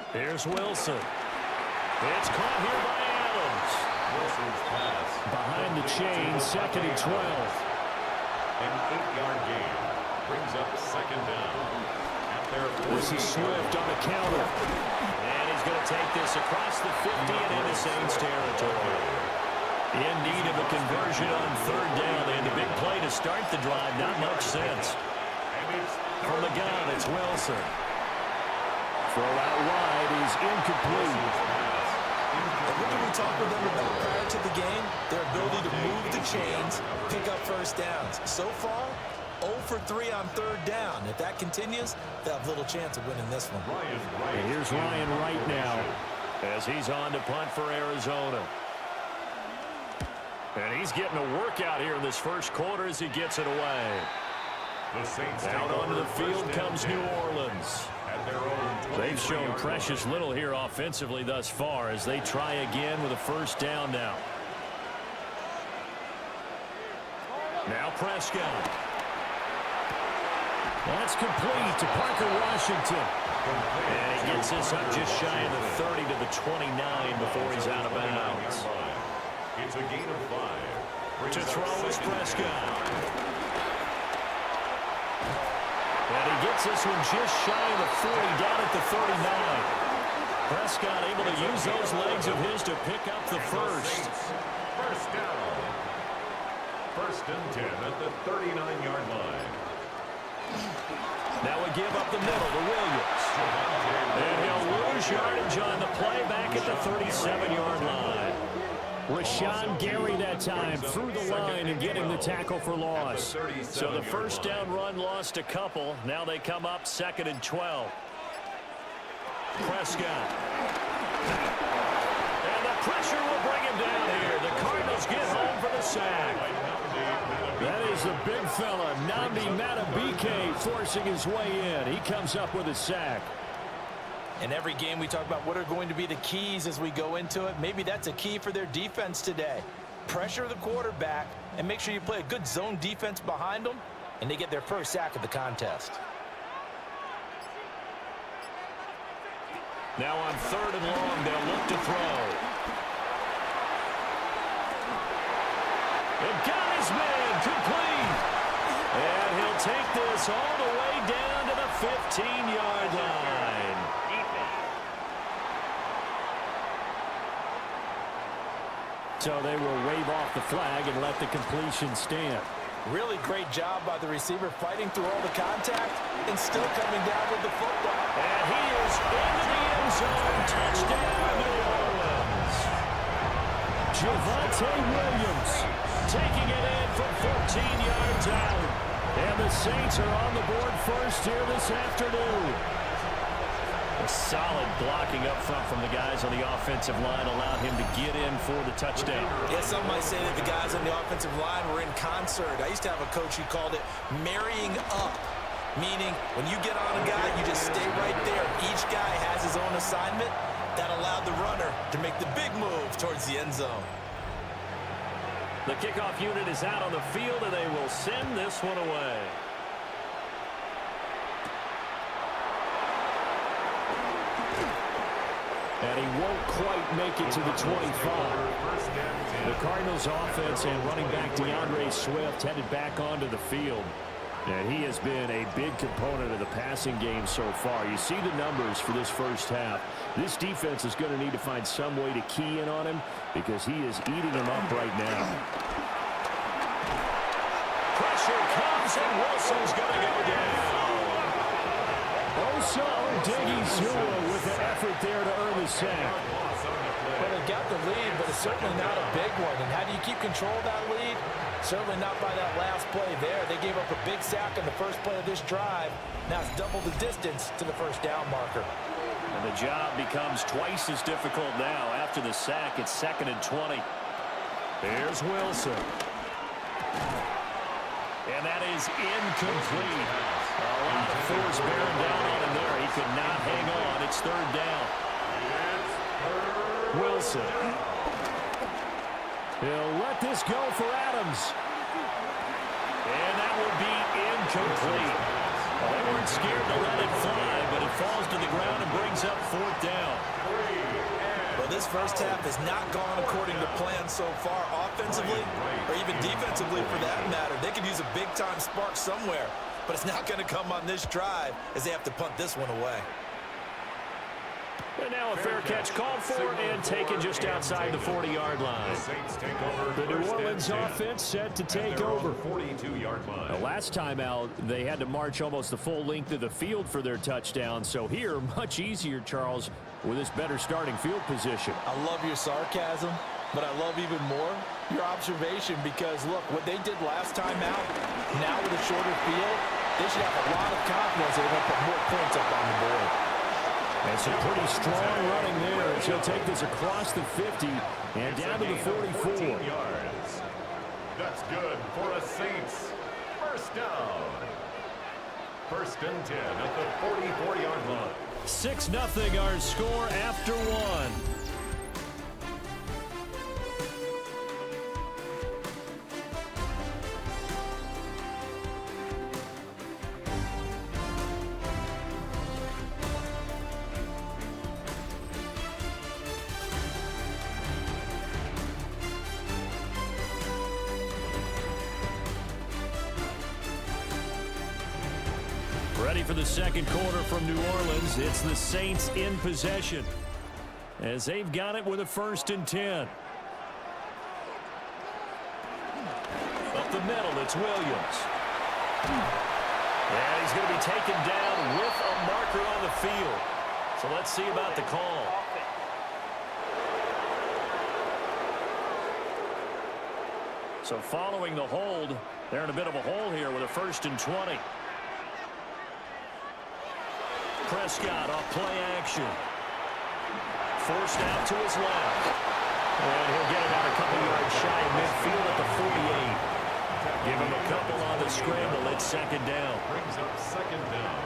Here's Wilson. It's caught here by Adams. Wilson's pass. Behind the chain, 2nd and 12. An 8-yard gain brings up 2nd down. This is Swift on the counter. And he's going to take this across the 50 and into Saints territory. In need of a conversion on 3rd down. They had the big play to start the drive. Not much sense. From the gun, it's Wilson. Throw out wide is incomplete. What did we talk with them about prior to the game? Their ability to move the chains, pick up 1st downs. So far, 0 for 3 on 3rd down. If that continues, they'll have little chance of winning this one. And here's Ryan Wright now as he's on to punt for Arizona. And he's getting a workout here in this first quarter as he gets it away. Out onto the field comes New Orleans. They've shown precious little here offensively thus far as they try again with a 1st down now. Now Prescott. That's complete to Parker Washington. And he gets this up just shy of the 30 to the 29 before he's out of bounds. It's a gain of 5. To throw is Prescott. And he gets this one just shy of the 40, down at the 39. Prescott able to use those legs of his to pick up the 1st. 1st down. 1st and 10 at the 39-yard line. Now we give up the middle to Williams. And he'll lose yardage on the play back at the 37-yard line. Rashawn Gary that time through the line and getting the tackle for loss. So the 1st down run lost a couple. Now they come up 2nd and 12. Prescott. And the pressure will bring him down here. The Cardinals get home for the sack. That is the big fella, Nnamdi Madubuike, forcing his way in. He comes up with a sack. In every game, we talk about what are going to be the keys as we go into it. Maybe that's a key for their defense today. Pressure the quarterback and make sure you play a good zone defense behind them, and they get their 1st sack of the contest. Now on 3rd and long, they'll look to throw. And got his man complete. And he'll take this all the way down to the 15-yard line. So they will wave off the flag and let the completion stand. Really great job by the receiver fighting through all the contact and still coming down with the football. And he is into the end zone. Touchdown, New Orleans. Javonte Williams taking it in from 14 yards out. And the Saints are on the board 1st here this afternoon. A solid blocking up front from the guys on the offensive line allowed him to get in for the touchdown. Yeah, some might say that the guys on the offensive line were in concert. I used to have a coach who called it marrying up, meaning when you get on a guy, you just stay right there. Each guy has his own assignment. That allowed the runner to make the big move towards the end zone. The kickoff unit is out on the field, and they will send this one away. And he won't quite make it to the 25. The Cardinals offense and running back DeAndre Swift headed back onto the field. And he has been a big component of the passing game so far. You see the numbers for this first half. This defense is going to need to find some way to key in on him because he is eating them up right now. Pressure comes and Wilson's going to go down. Osa Odighizuwa with the effort there to earn the sack. Well, they got the lead, but it's certainly not a big one. And how do you keep control of that lead? Certainly not by that last play there. They gave up a big sack on the first play of this drive. Now it's double the distance to the first down marker. And the job becomes twice as difficult now. After the sack, it's 2nd and 20. Here's Wilson. And that is incomplete. A lot of force bearing down on him there. He could not hang on. It's 3rd down. Wilson. He'll let this go for Adams. And that will be incomplete. Well, they weren't scared to let it fly, but it falls to the ground and brings up 4th down. Well, this first half has not gone according to plan so far, offensively or even defensively for that matter. They could use a big-time spark somewhere, but it's not going to come on this drive as they have to punt this one away. And now a fair catch called for and taken just outside the 40-yard line. The New Orleans offense set to take over. 42-yard line. The last time out, they had to march almost the full length of the field for their touchdown. So here, much easier, Charles, with this better starting field position. I love your sarcasm, but I love even more your observation because, look, what they did last time out, now with a shorter field, they should have a lot of confidence that they're going to put more points up on the board. And some pretty strong running there as he'll take this across the 50 and down to the 44. 14 yards. That's good for a Saints. First down. 1st and 10 at the 44-yard line. 6-0 our score after 1. Ready for the second quarter from New Orleans. It's the Saints in possession as they've got it with a 1st and 10. Up the middle, it's Williams. And he's going to be taken down with a marker on the field. So let's see about the call. So following the hold, they're in a bit of a hole here with a 1st and 20. Prescott off play action. Forced out to his left. And he'll get it out a couple yards shy of midfield at the 48. Give him a couple on the scramble. It's 2nd down. Brings up 2nd down.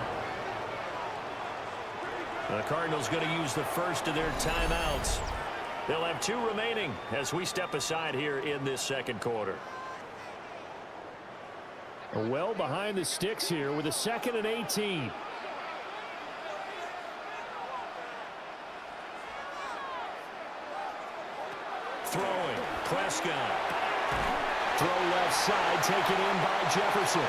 The Cardinals going to use the first of their timeouts. They'll have 2 remaining as we step aside here in this second quarter. Well behind the sticks here with a 2nd and 18. Throwing, Prescott. Throw left side, taken in by Jefferson.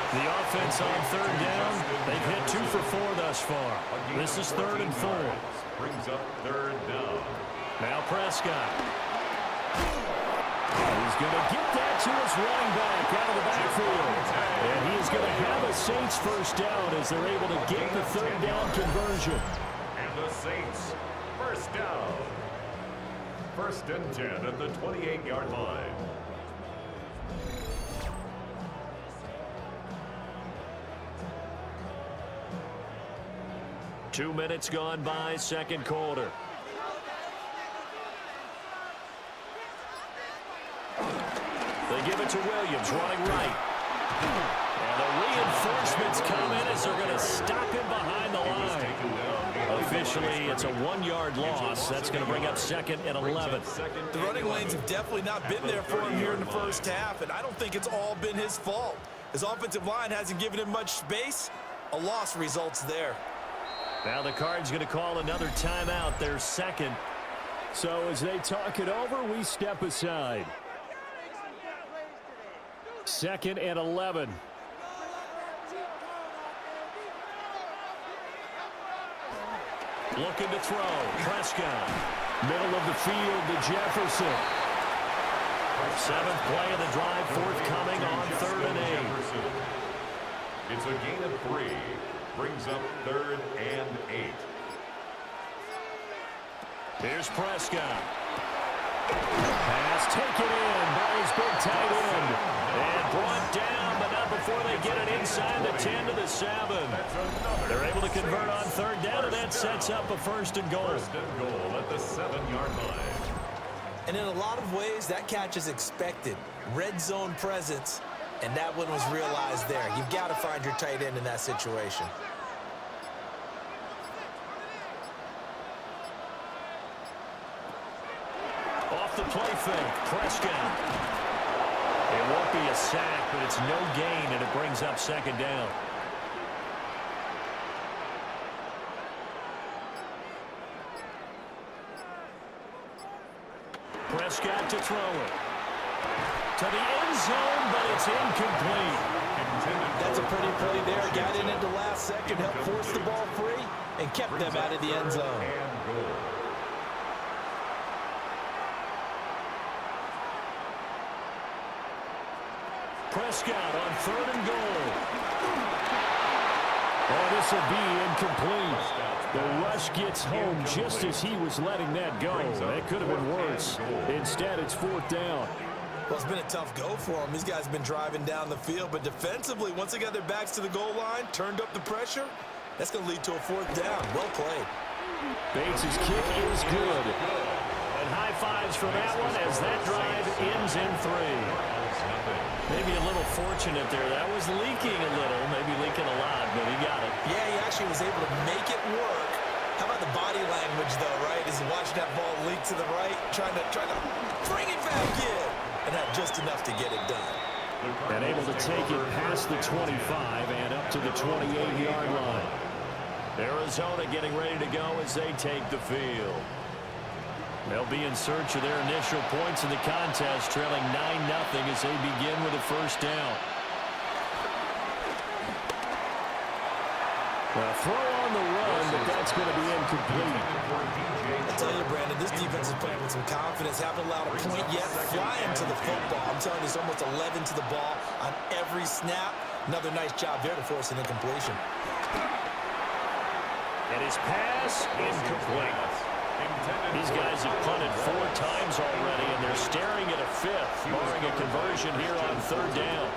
The offense on 3rd down. They've hit 2 for 4 thus far. This is 3rd and 4. Brings up 3rd down. Now Prescott. He's going to get that to his running back out of the backfield. And he is going to have a Saints first down as they're able to get the 3rd down conversion. And the Saints first down. 1st and 10 at the 28-yard line. Two minutes gone by, second quarter. They give it to Williams, running right. And the reinforcements come in as they're going to stop him behind the line. Officially, it's a 1-yard loss. That's going to bring up 2nd and 11. The running lanes have definitely not been there for him here in the first half, and I don't think it's all been his fault. His offensive line hasn't given him much space. A loss results there. Now the Cards going to call another timeout, their second. So as they talk it over, we step aside. 2nd and 11. Looking to throw. Prescott. Middle of the field to Jefferson. 7th play of the drive forthcoming on 3rd and 8. It's a gain of 3. Brings up 3rd and 8. Here's Prescott. Pass taken in by his big tight end. And brought down, but not before they get it inside the 10 to the 7. They're able to convert on 3rd down, and that sets up a 1st and goal. 1st and goal at the 7-yard line. And in a lot of ways, that catch is expected. Red zone presence, and that one was realized there. You've got to find your tight end in that situation. Off the play fake, Prescott. It won't be a sack, but it's no gain, and it brings up 2nd down. Prescott to throw it. To the end zone, but it's incomplete. That's a pretty play there. Got in at the last second, helped force the ball free, and kept them out of the end zone. Prescott on 3rd and goal. Oh, this will be incomplete. The rush gets home just as he was letting that go. That could have been worse. Instead, it's 4th down. Well, it's been a tough go for them. These guys have been driving down the field, but defensively, once they got their backs to the goal line, turned up the pressure, that's going to lead to a 4th down. Well played. Bates' kick is good. And high fives for that one as that drive ends in 3. Maybe a little fortunate there. That was leaking a little, maybe leaking a lot, but he got it. Yeah, he actually was able to make it work. How about the body language, though, right? As he watched that ball leak to the right, trying to bring it back in, and had just enough to get it done. And able to take it past the 25 and up to the 28-yard line. Arizona getting ready to go as they take the field. They'll be in search of their initial points in the contest, trailing 9-0 as they begin with a 1st down. Well, throw on the run, but that's going to be incomplete. I tell you, Brandon, this defense is playing with some confidence. Haven't allowed a point yet. Flying to the football. I'm telling you, it's almost 11 to the ball on every snap. Another nice job there to force an incompletion. And his pass, incomplete. These guys have punted 4 times already, and they're staring at a 5th, barring a conversion here on 3rd down.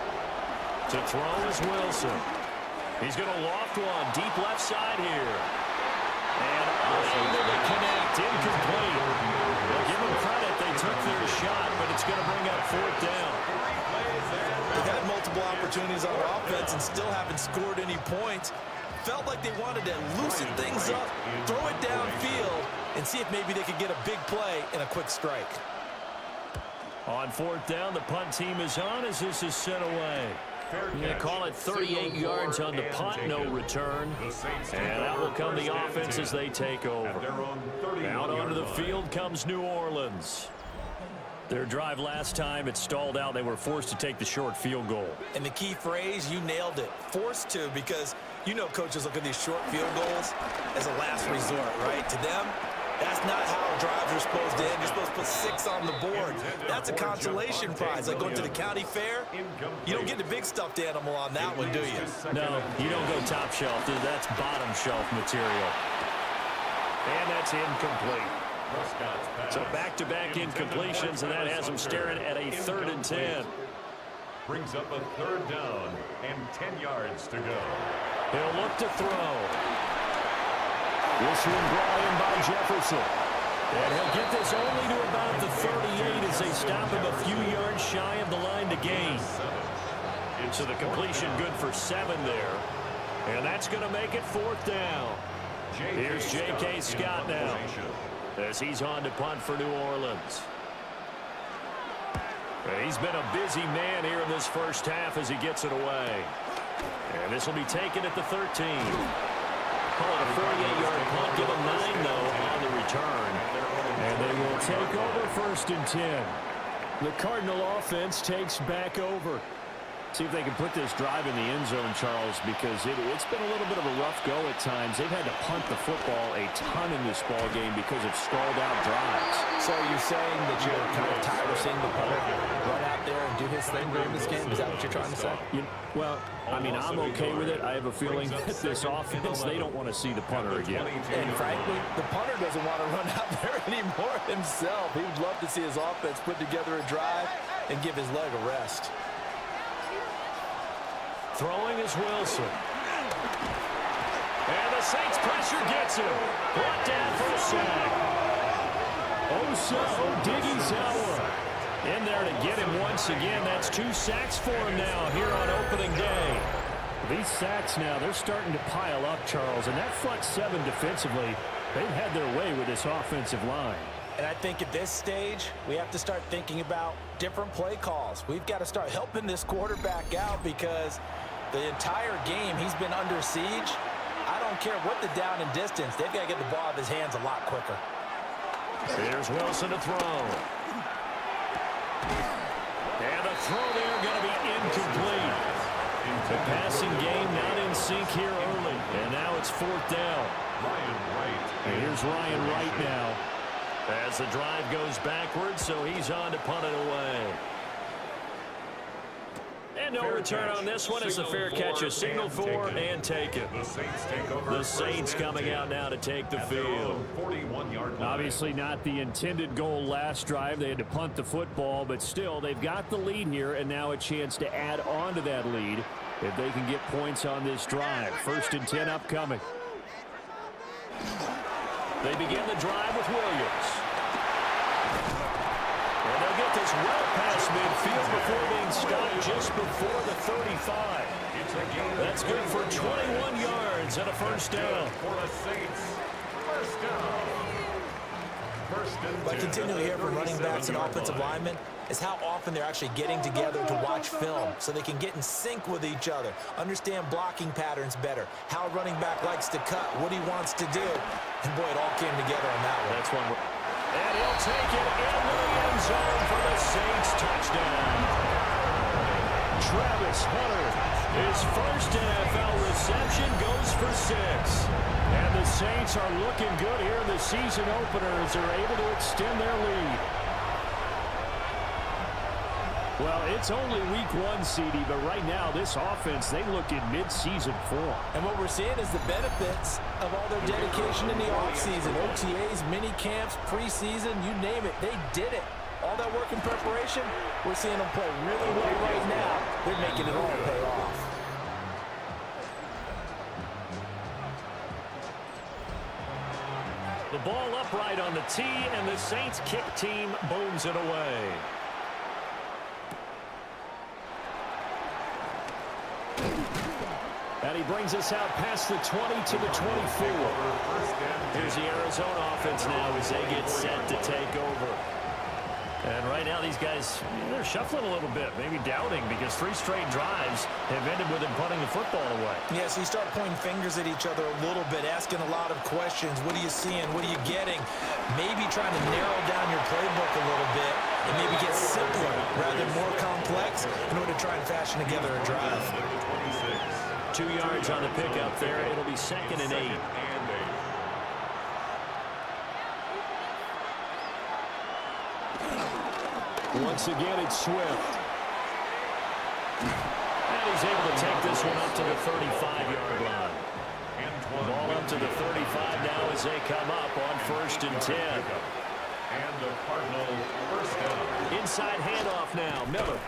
To throw is Wilson. He's going to loft one deep left side here. And unable to connect, incomplete. Well, give them credit, they took their shot, but it's going to bring up 4th down. They've had multiple opportunities on offense and still haven't scored any points. Felt like they wanted to loosen things up, throw it downfield, and see if maybe they could get a big play and a quick strike. On 4th down, the punt team is on as this is sent away. They call it 38 yards on the punt, no return. And out will come the offense as they take over. Out onto the field comes New Orleans. Their drive last time, it stalled out. They were forced to take the short field goal. And the key phrase, you nailed it, forced to, because you know coaches look at these short field goals as a last resort, right? To them, that's not how drives are supposed to end. You're supposed to put 6 on the board. That's a consolation prize. Like going to the county fair, you don't get the big stuffed animal on that one, do you? No, you don't go top shelf, dude. That's bottom shelf material. And that's incomplete. So back-to-back incompletions, and that has them staring at a 3rd and 10. Brings up a 3rd down and 10 yards to go. He'll look to throw. This one brought in by Jefferson. And he'll get this only to about the 38 as they stop him a few yards shy of the line to gain. So the completion good for 7 there. And that's going to make it 4th down. Here's J.K. Scott now as he's on to punt for New Orleans. He's been a busy man here in this first half as he gets it away. And this will be taken at the 13. Call it a 48-yard punt. Give them 9, though, on the return. And they will take over 1st and 10. The Cardinal offense takes back over. See if they can put this drive in the end zone, Charles, because it's been a little bit of a rough go at times. They've had to punt the football a ton in this ball game because of stalled-out drives. So you're saying that you're kind of tired of seeing the punter run out there and do his thing during this game? Is that what you're trying to say? Well, I mean, I'm okay with it. I have a feeling that this offense, they don't want to see the punter again. And frankly, the punter doesn't want to run out there anymore himself. He would love to see his offense put together a drive and give his leg a rest. Throwing is Wilson. And the Saints pressure gets him. Brought down for a sack. Odighizuwa in there to get him once again. That's 2 sacks for him now here on opening day. These sacks now, they're starting to pile up, Charles. And that front 7 defensively, they've had their way with this offensive line. And I think at this stage, we have to start thinking about different play calls. We've got to start helping this quarterback out because the entire game he's been under siege. I don't care what the down and distance. They've got to get the ball out of his hands a lot quicker. Here's Wilson to throw. And the throw there going to be incomplete. The passing game not in sync here early. And now it's 4th down. And here's Ryan Wright now. As the drive goes backwards, so he's on to punt it away. And no return on this one. It's a fair catch, a signal for, and take it. The Saints coming out now to take the field. Obviously not the intended goal last drive. They had to punt the football, but still, they've got the lead here, and now a chance to add on to that lead if they can get points on this drive. 1st and 10 upcoming. They begin the drive with Williams. And they'll get this well past midfield before being stopped just before the 35. That's good for 21 yards and a 1st down. For the Saints, 1st down. What I continually hear from running backs and offensive linemen is how often they're actually getting together to watch film so they can get in sync with each other, understand blocking patterns better, how a running back likes to cut, what he wants to do. And, boy, it all came together on that one. That's one. And he'll take it into the end zone for the Saints touchdown. Travis Hunter, his first NFL reception, goes for 6. And the Saints are looking good here in the season opener as they're able to extend their lead. Well, it's only week 1, CD, but right now this offense, they look in mid-season form. And what we're seeing is the benefits of all their dedication in the offseason. OTAs, mini camps, preseason, you name it, they did it. All that work in preparation, we're seeing them play really well right now. They're making it all pay off. The ball upright on the tee, and the Saints kick team booms it away. And he brings us out past the 20 to the 24. Here's the Arizona offense now as they get set to take over. And right now these guys, they're shuffling a little bit, maybe doubting, because 3 straight drives have ended with them punting the football away. Yeah, so you start pointing fingers at each other a little bit, asking a lot of questions. What are you seeing? What are you getting? Maybe trying to narrow down your playbook a little bit and maybe get simpler rather than more complex in order to try and fashion together a drive. 2 yards on the pickup there. It'll be 2nd and 8. Once again, it's Swift. And he's able to take this one up to the 35-yard line. Ball up to the 35 now as they come up on 1st and 10. And the Cardinal 1st down. Inside handoff now. Miller.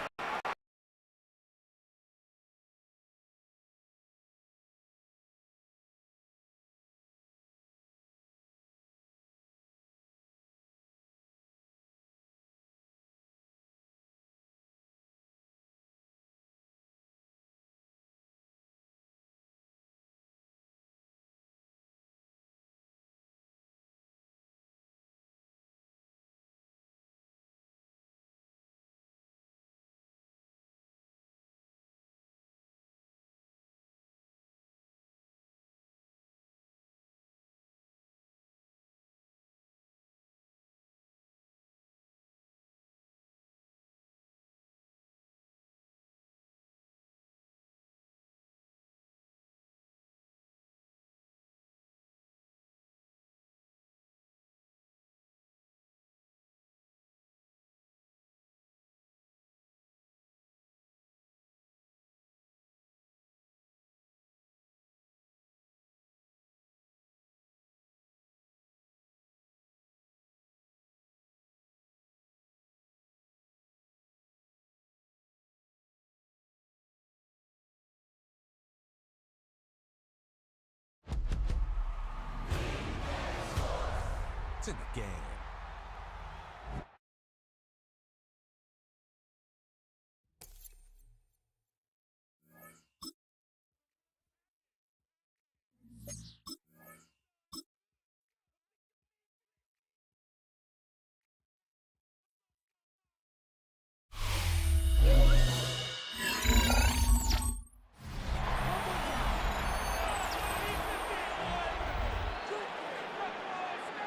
It's in the game.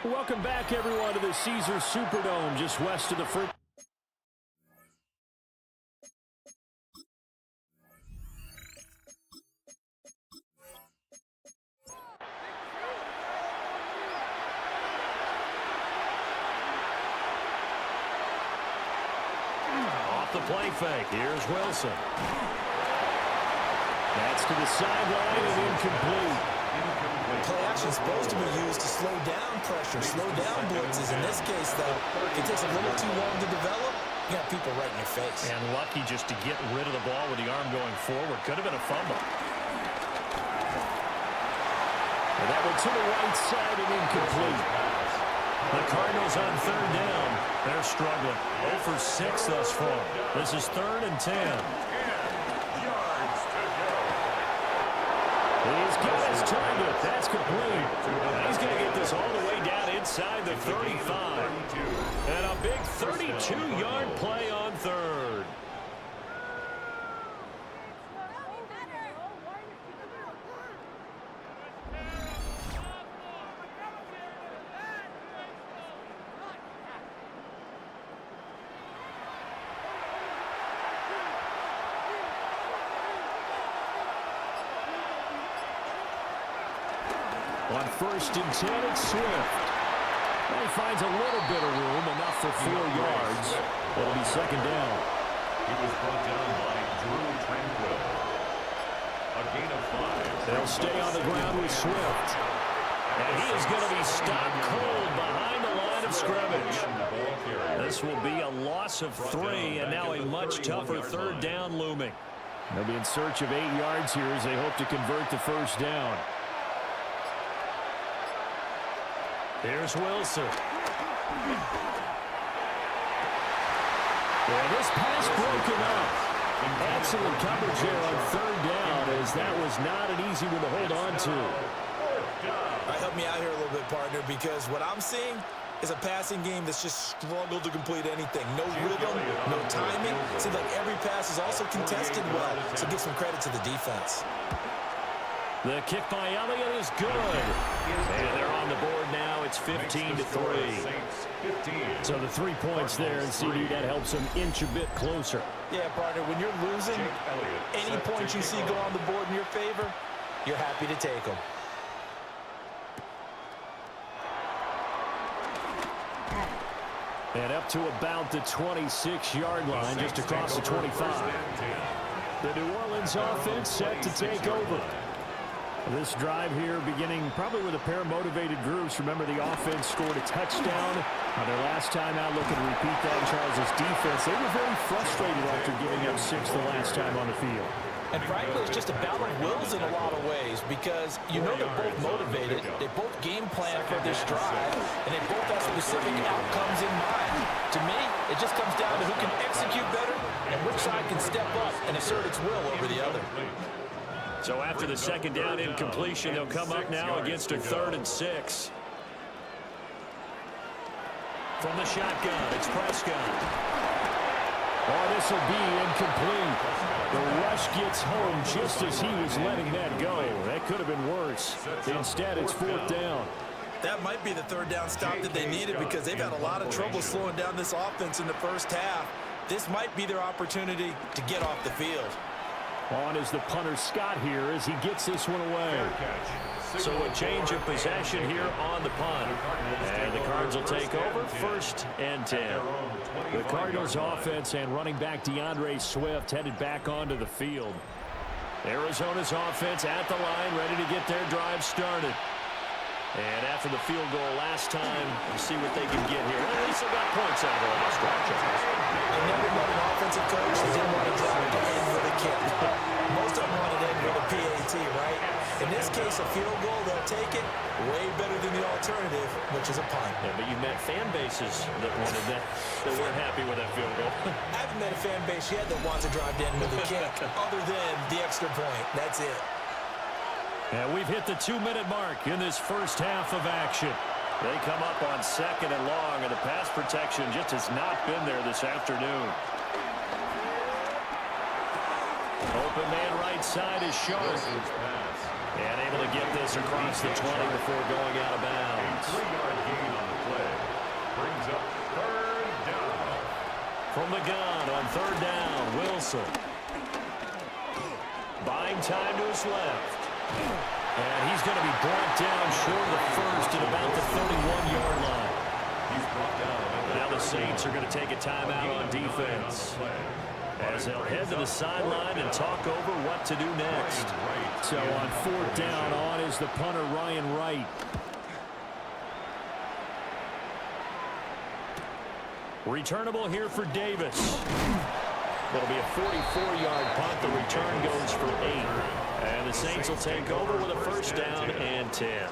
Welcome back, everyone, to the Caesars Superdome, just west of the front. Off the play fake. Here's Wilson. That's to the sideline and incomplete. Play action is supposed to be used to slow down pressure, slow down blitzes. In this case, though, if it takes a little too long to develop, you got people right in your face. And lucky just to get rid of the ball with the arm going forward. Could have been a fumble. And that went to the right side and incomplete. The Cardinals on third down. They're struggling. 0 for 6 thus far. This is 3rd and 10. He's got his target. That's complete. He's going to get this all the way down inside the 35. And a big 32-yard play on third. On 1st and 10, it's Swift. Well, he finds a little bit of room, enough for 4 yards. It'll be 2nd down. He was brought down by Drew Tranquil. A gain of 5. They'll stay on the ground with Swift. And he is going to be stopped cold behind the line of scrimmage. This will be a loss of 3, and now a much tougher 3rd down looming. They'll be in search of 8 yards here as they hope to convert the 1st down. Here's Wilson. Yeah, this pass broken up. Excellent coverage here on 3rd down, as that was not an easy one to hold on to. All right, help me out here a little bit, partner, because what I'm seeing is a passing game that's just struggled to complete anything. No rhythm, no timing. Seems like every pass is also contested well, so give some credit to the defense. The kick by Elliott is good. And they're on the board now. It's 15-3. So the 3 points there, and CD, that helps them inch a bit closer. Yeah, partner, when you're losing, any points you see go on the board in your favor, you're happy to take them. And up to about the 26-yard line, just across the 25. The New Orleans offense set to take over. This drive here beginning probably with a pair of motivated groups. Remember, the offense scored a touchdown. Their last time out, looking to repeat that in Charles' defense. They were very frustrated after giving up 6 the last time on the field. And frankly, it's just a battle of wills in a lot of ways, because you know they're both motivated, they both game plan for this drive, and they both have specific outcomes in mind. To me, it just comes down to who can execute better and which side can step up and assert its will over the other. So after the 2nd down incompletion, they'll come up now against a 3rd and 6. From the shotgun, it's Prescott. Oh, this will be incomplete. The rush gets home just as he was letting that go. That could have been worse. Instead, it's 4th down. That might be the 3rd down stop that they needed, because they've had a lot of trouble slowing down this offense in the first half. This might be their opportunity to get off the field. On is the punter Scott here as he gets this one away. So a change of possession here on the punt. And the Cards will take over 1st and 10. The Cardinals offense and running back DeAndre Swift headed back onto the field. Arizona's offense at the line, ready to get their drive started. And after the field goal last time, we'll see what they can get here. At least they got points out of the last drive. I never met an offensive coach that didn't want to drive to end with a kick. Most of them wanted to end with a PAT, right? In this case, a field goal, they'll take it. Way better than the alternative, which is a punt. Yeah, but you've met fan bases that wanted that weren't happy with that field goal. I haven't met a fan base yet that wants to drive down with a kick other than the extra point. That's it. And we've hit the 2-minute mark in this first half of action. They come up on 2nd and long, and the pass protection just has not been there this afternoon. Open man right side is Sharp. And able to get this across the 20 before going out of bounds. 3-yard gain on the play. Brings up 3rd down. From the gun on 3rd down, Wilson. Buying time to his left. And he's going to be brought down short of the first at about the 31-yard line. He's brought down. Now the Saints are going to take a timeout on defense, as they'll head to the sideline and talk over what to do next. So on 4th down, on is the punter, Ryan Wright. Returnable here for Davis. It'll be a 44-yard punt. The return goes for 8. And the Saints will take over with a 1st down and 10.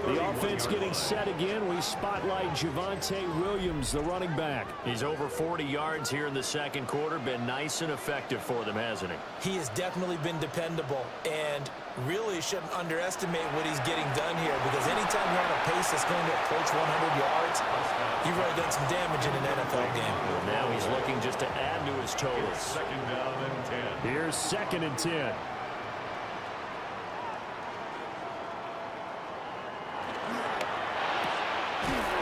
The offense getting set again. We spotlight Javonte Williams, the running back. He's over 40 yards here in the second quarter. Been nice and effective for them, hasn't he? He has definitely been dependable, and really shouldn't underestimate what he's getting done here, because anytime you're on a pace that's going to approach 100 yards, you've really done some damage in an NFL game. Now he's looking just to add to his totals. 2nd down and 10. Here's 2nd and 10.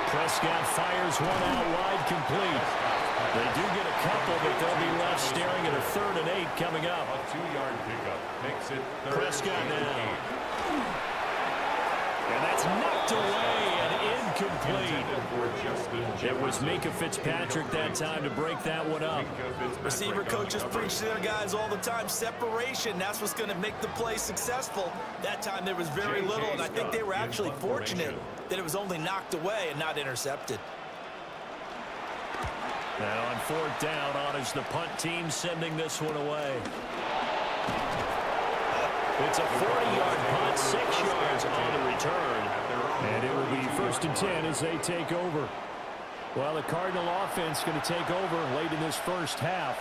Prescott fires one out wide, complete. They do get a couple, but they'll be left staring at a 3rd and 8 coming up. A 2-yard pickup makes it 3rd Prescott and now. 8. And that's knocked away and incomplete. It was Minka Fitzpatrick that time to break that one up. Receiver coaches preach to their guys all the time. Separation, that's what's going to make the play successful. That time there was very little, and I think they were actually fortunate that it was only knocked away and not intercepted. Now on 4th down, on is the punt team sending this one away. It's a 40-yard punt, 6 yards on the return. And it will be 1st and 10 as they take over. Well, the Cardinal offense going to take over late in this first half.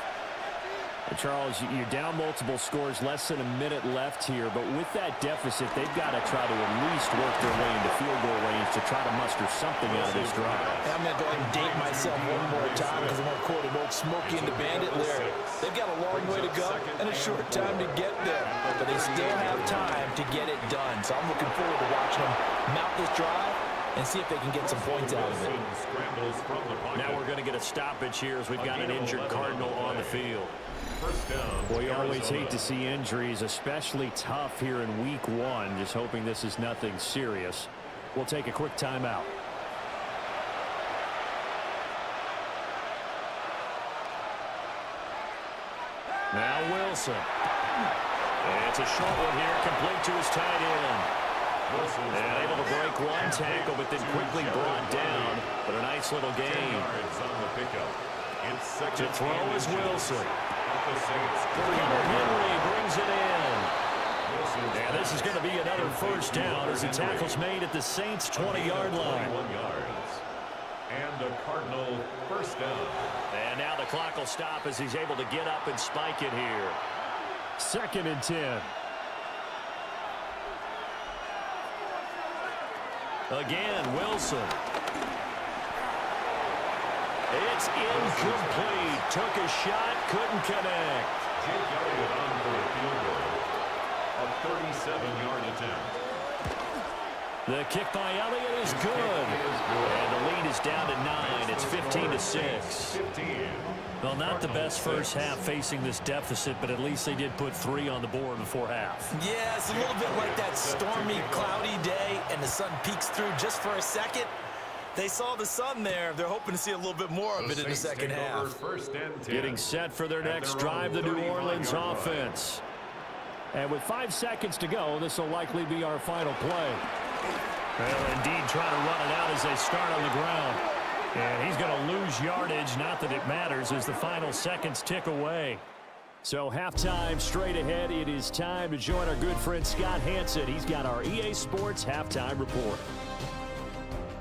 And Charles, you're down multiple scores, less than a minute left here. But with that deficit, they've got to try to at least work their way into field goal range to try to muster something out of this drive. I'm going to go ahead and date myself one more time because I'm going to quote an old Smokey and the Bandit lyric. They've got a long way to go and a short time to get there. But they still have time to get it done. So I'm looking forward to watching them mount this drive and see if they can get some points out of it. Now we're going to get a stoppage here as we've got an injured Cardinal on the field. Well, you always hate to see injuries, especially tough here in week 1. Just hoping this is nothing serious. We'll take a quick timeout. Now Wilson. And it's a short one here, complete to his tight end. And able to break one tackle, but then quickly brought down. But a nice little gain. To throw is Wilson. Henry brings it in. And this is going to be another 1st down as the tackle's made at the Saints' 20-yard line. And a Cardinal 1st down. And now the clock will stop as he's able to get up and spike it here. 2nd and 10. Again, Wilson. It's incomplete. Took a shot, couldn't connect. Jake Elliott on for a field goal. A 37-yard attempt. The kick by Elliott is good. And the lead is down to 9. It's 15-6. Well, not the best first half facing this deficit, but at least they did put 3 on the board before half. Yeah, it's a little bit like that stormy, cloudy day, and the sun peeks through just for a second. They saw the sun there. They're hoping to see a little bit more of it in the second half. Getting set for their next drive, the New Orleans offense. And with 5 seconds to go, this will likely be our final play. Well, indeed, trying to run it out as they start on the ground. And he's going to lose yardage, not that it matters, as the final seconds tick away. So halftime straight ahead. It is time to join our good friend Scott Hansen. He's got our EA Sports halftime report.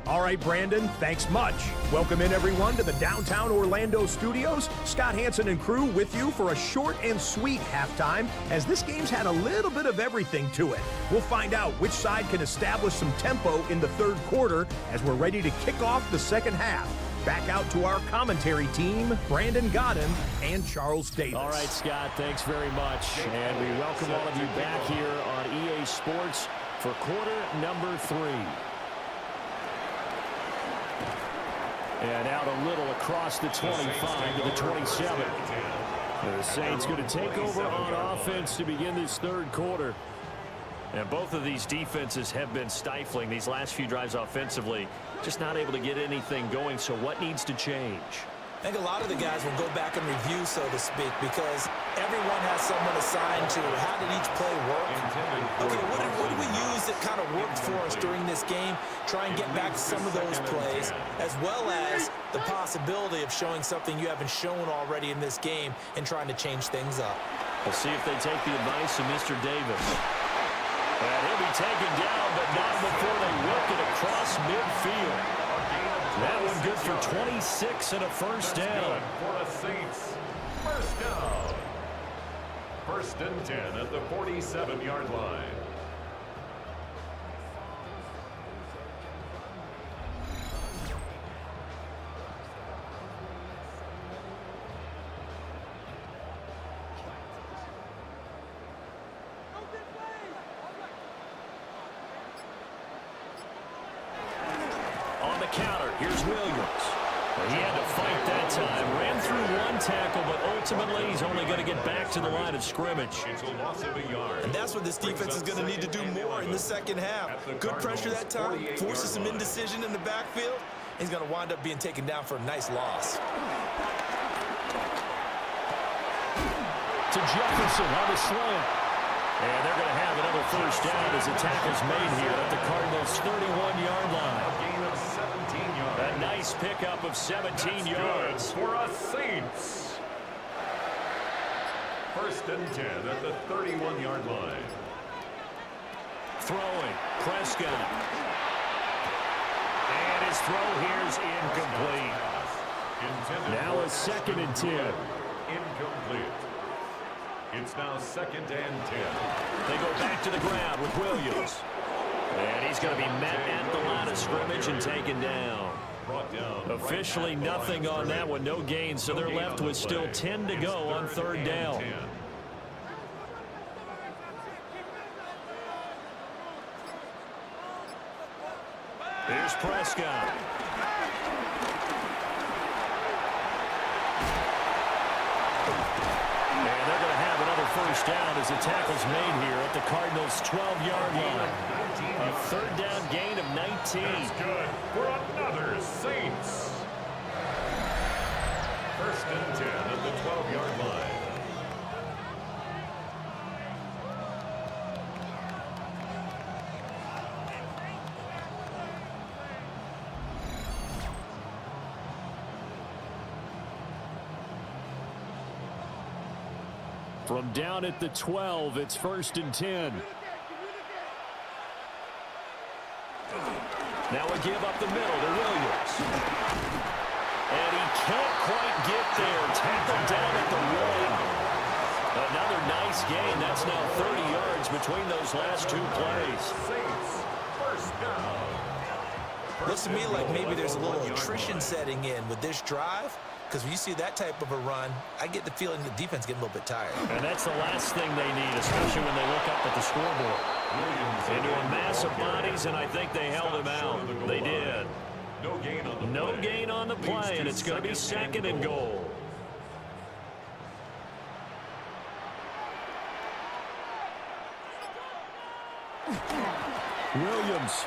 All right, Brandon, thanks much. Welcome in, everyone, to the downtown Orlando studios. Scott Hansen and crew with you for a short and sweet halftime, as this game's had a little bit of everything to it. We'll find out which side can establish some tempo in the third quarter as we're ready to kick off the second half. Back out to our commentary team, Brandon Godden and Charles Davis. All right, Scott, thanks very much. And we welcome all of you back here on EA Sports for quarter number 3. And out a little across the 25 to the 27. The Saints going to take over on offense to begin this third quarter. And both of these defenses have been stifling these last few drives offensively. Just not able to get anything going. So what needs to change? I think a lot of the guys will go back and review, so to speak, because everyone has someone assigned to how did each play work. Okay, what did we use that kind of worked for us during this game? Try and get back to some of those plays, as well as the possibility of showing something you haven't shown already in this game and trying to change things up. We'll see if they take the advice of Mr. Davis. And he'll be taken down, but not before they work it across midfield. That one good for 26 and a first down. For the Saints, first down. First and 10 at the 47-yard line. On the counter, here's Williams. He had to fight that time. Ran through one tackle, but ultimately he's only going to get back to the line of scrimmage. It's a loss of a yard. And that's what this defense is going to need to do more in the second half. Good pressure that time, forces some indecision in the backfield. He's going to wind up being taken down for a nice loss. To Jefferson on the slant. And they're going to have another first down as the tackle's made here at the Cardinals' 31-yard line. A gain of 17 yards. A nice pickup of 17 yards. For us Saints. First and 10 at the 31-yard line. Throwing, Prescott. And his throw here's incomplete. Now a second and 10. Incomplete. It's now second and 10. They go back to the ground with Williams. And he's going to be met at the line of scrimmage and taken down. Officially nothing on that one, no gain, so they're left with still 10 to go on third down. Here's Prescott. First down as the tackle's made here at the Cardinals' 12-yard line. A third down gain of 19. That's good for another Saints. First and 10 at the 12-yard line. From down at the 12, it's first and 10. Now a give up the middle to Williams. And he can't quite get there. Tackled down at the 1. Another nice gain. That's now 30 yards between those last two plays. Saints, first down. Looks to me like maybe there's a little attrition setting in with this drive. Because when you see that type of a run, I get the feeling the defense getting a little bit tired. And that's the last thing they need, especially when they look up at the scoreboard. Into a mass of bodies, and I think they held him out. They did. No gain on the play, and it's going to be second and goal. Williams.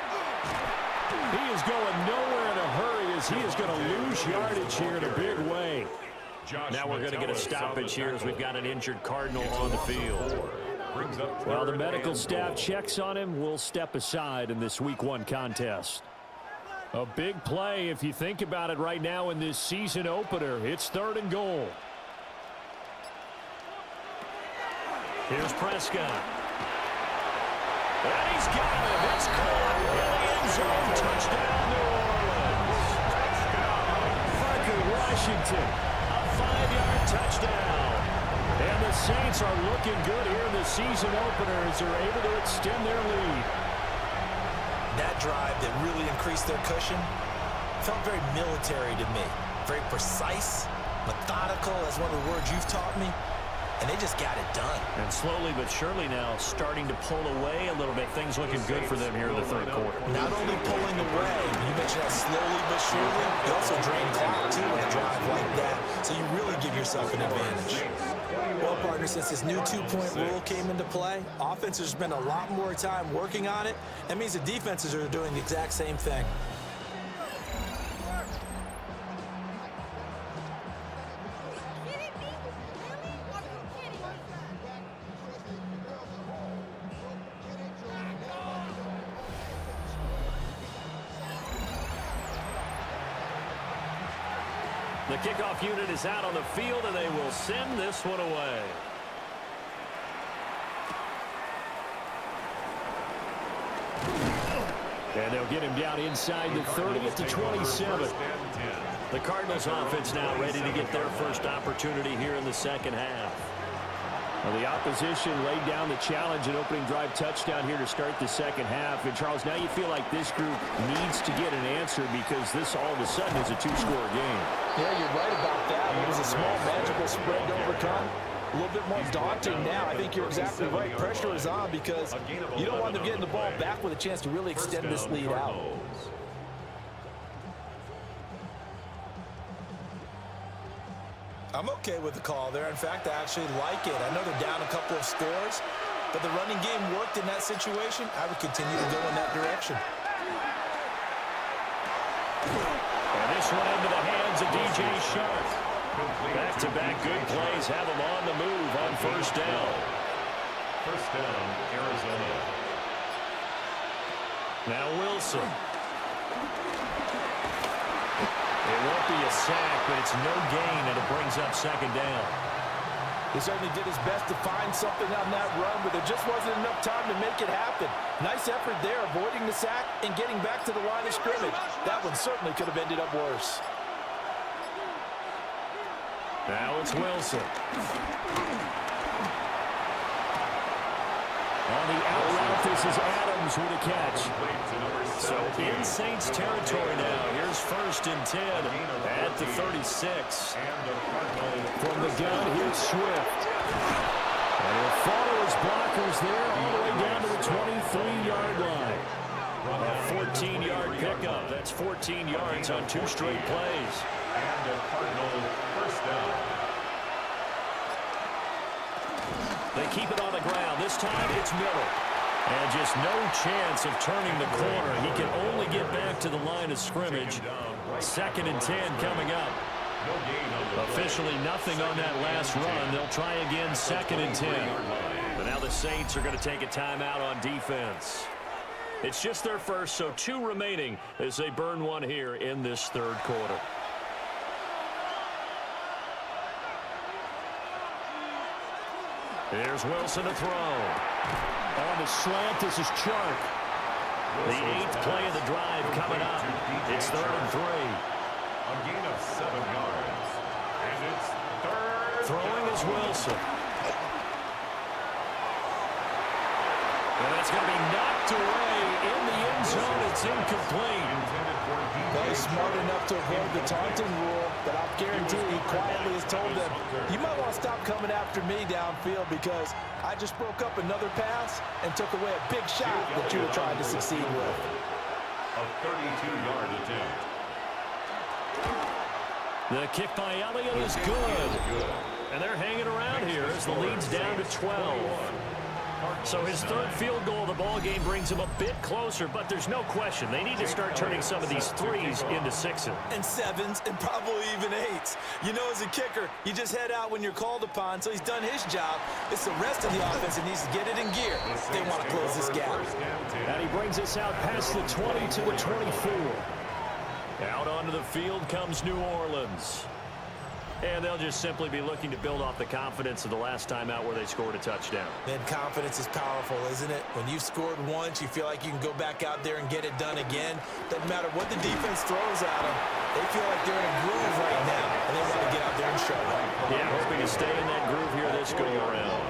He is going nowhere in a hurry as he is going to lose yardage here in a big way. Now we're going to get a stoppage here as we've got an injured Cardinal on the field. While the medical staff checks on him, we'll step aside in this Week 1 contest. A big play if you think about it right now in this season opener. It's third and goal. Here's Prescott. And he's got it. It's caught in the end zone. Touchdown, New Orleans. Parker Washington, a 5-yard touchdown. And the Saints are looking good here in the season opener as they're able to extend their lead. That drive that really increased their cushion felt very military to me. Very precise, methodical. That's one of the words you've taught me. And they just got it done. And slowly but surely now starting to pull away a little bit. Things looking good for them here in the third quarter. Not only pulling away, you mentioned that slowly but surely, you also drain clock too with a drive like that. So you really give yourself an advantage. Well, partner, since this new 2-point rule came into play, offenses spend a lot more time working on it. That means the defenses are doing the exact same thing. The kickoff unit is out on the field, and they will send this one away. And they'll get him down inside the 30 at the 27. The Cardinals offense now ready to get their first opportunity here in the second half. Well, the opposition laid down the challenge and opening drive touchdown here to start the second half. And, Charles, now you feel like this group needs to get an answer because this all of a sudden is a 2-score game. Yeah, you're right about that. It was a small magical spread to overcome. A little bit more daunting now. I think you're exactly right. Pressure is on because you don't want them getting the ball back with a chance to really extend this lead out. I'm okay with the call there. In fact, I actually like it. I know they're down a couple of scores, but the running game worked in that situation. I would continue to go in that direction. And this one into the hands of DJ Shark. Back-to-back good plays have him on the move on first down. First down, Arizona. Now Wilson. It won't be a sack, but it's no gain, and it brings up second down. He certainly did his best to find something on that run, but there just wasn't enough time to make it happen. Nice effort there, avoiding the sack and getting back to the line of scrimmage. That one certainly could have ended up worse. Now it's Wilson. On the out route, this is Adams with a catch. So in Saints territory now. Here's first and 10 at the 36. From the gun, here's Swift. And he'll follow his blockers there all the way down to the 23-yard line. A 14-yard pickup. That's 14 yards on 2 straight plays. And a Cardinal first down. They keep it on the ground. This time it's Miller. And just no chance of turning the corner. He can only get back to the line of scrimmage. Second and 10 coming up. Officially nothing on that last run. They'll try again second and 10. But now the Saints are going to take a timeout on defense. It's just their first, so 2 remaining as they burn one here in this third quarter. Here's Wilson to throw. On the slant, this is Chark. The 8th play of the drive coming up. It's third and 3. A gain of 7 yards. And it's third. Throwing is Wilson. And that's going to be knocked away in the end zone. It's incomplete. Well, he's smart enough to avoid the taunting rule, but I'll guarantee he quietly has told them, you might want to stop coming after me downfield because I just broke up another pass and took away a big shot that you were trying to succeed with. A 32-yard attempt. The kick by Elliott is good. And they're hanging around here as the lead's down to 12. So his third field goal of the ball game brings him a bit closer, but there's no question they need to start turning some of these threes into sixes. And 7s and probably even 8s. You know, as a kicker, you just head out when you're called upon, so he's done his job. It's the rest of the offense that needs to get it in gear. They want to close this gap. And he brings us out past the 20 to the 24. Out onto the field comes New Orleans. And they'll just simply be looking to build off the confidence of the last time out where they scored a touchdown. Then confidence is powerful, isn't it? When you've scored once, you feel like you can go back out there and get it done again. Doesn't matter what the defense throws at them. They feel like they're in a groove right now, and they want to get out there and show it. Yeah, hoping to stay in that groove here this go-around.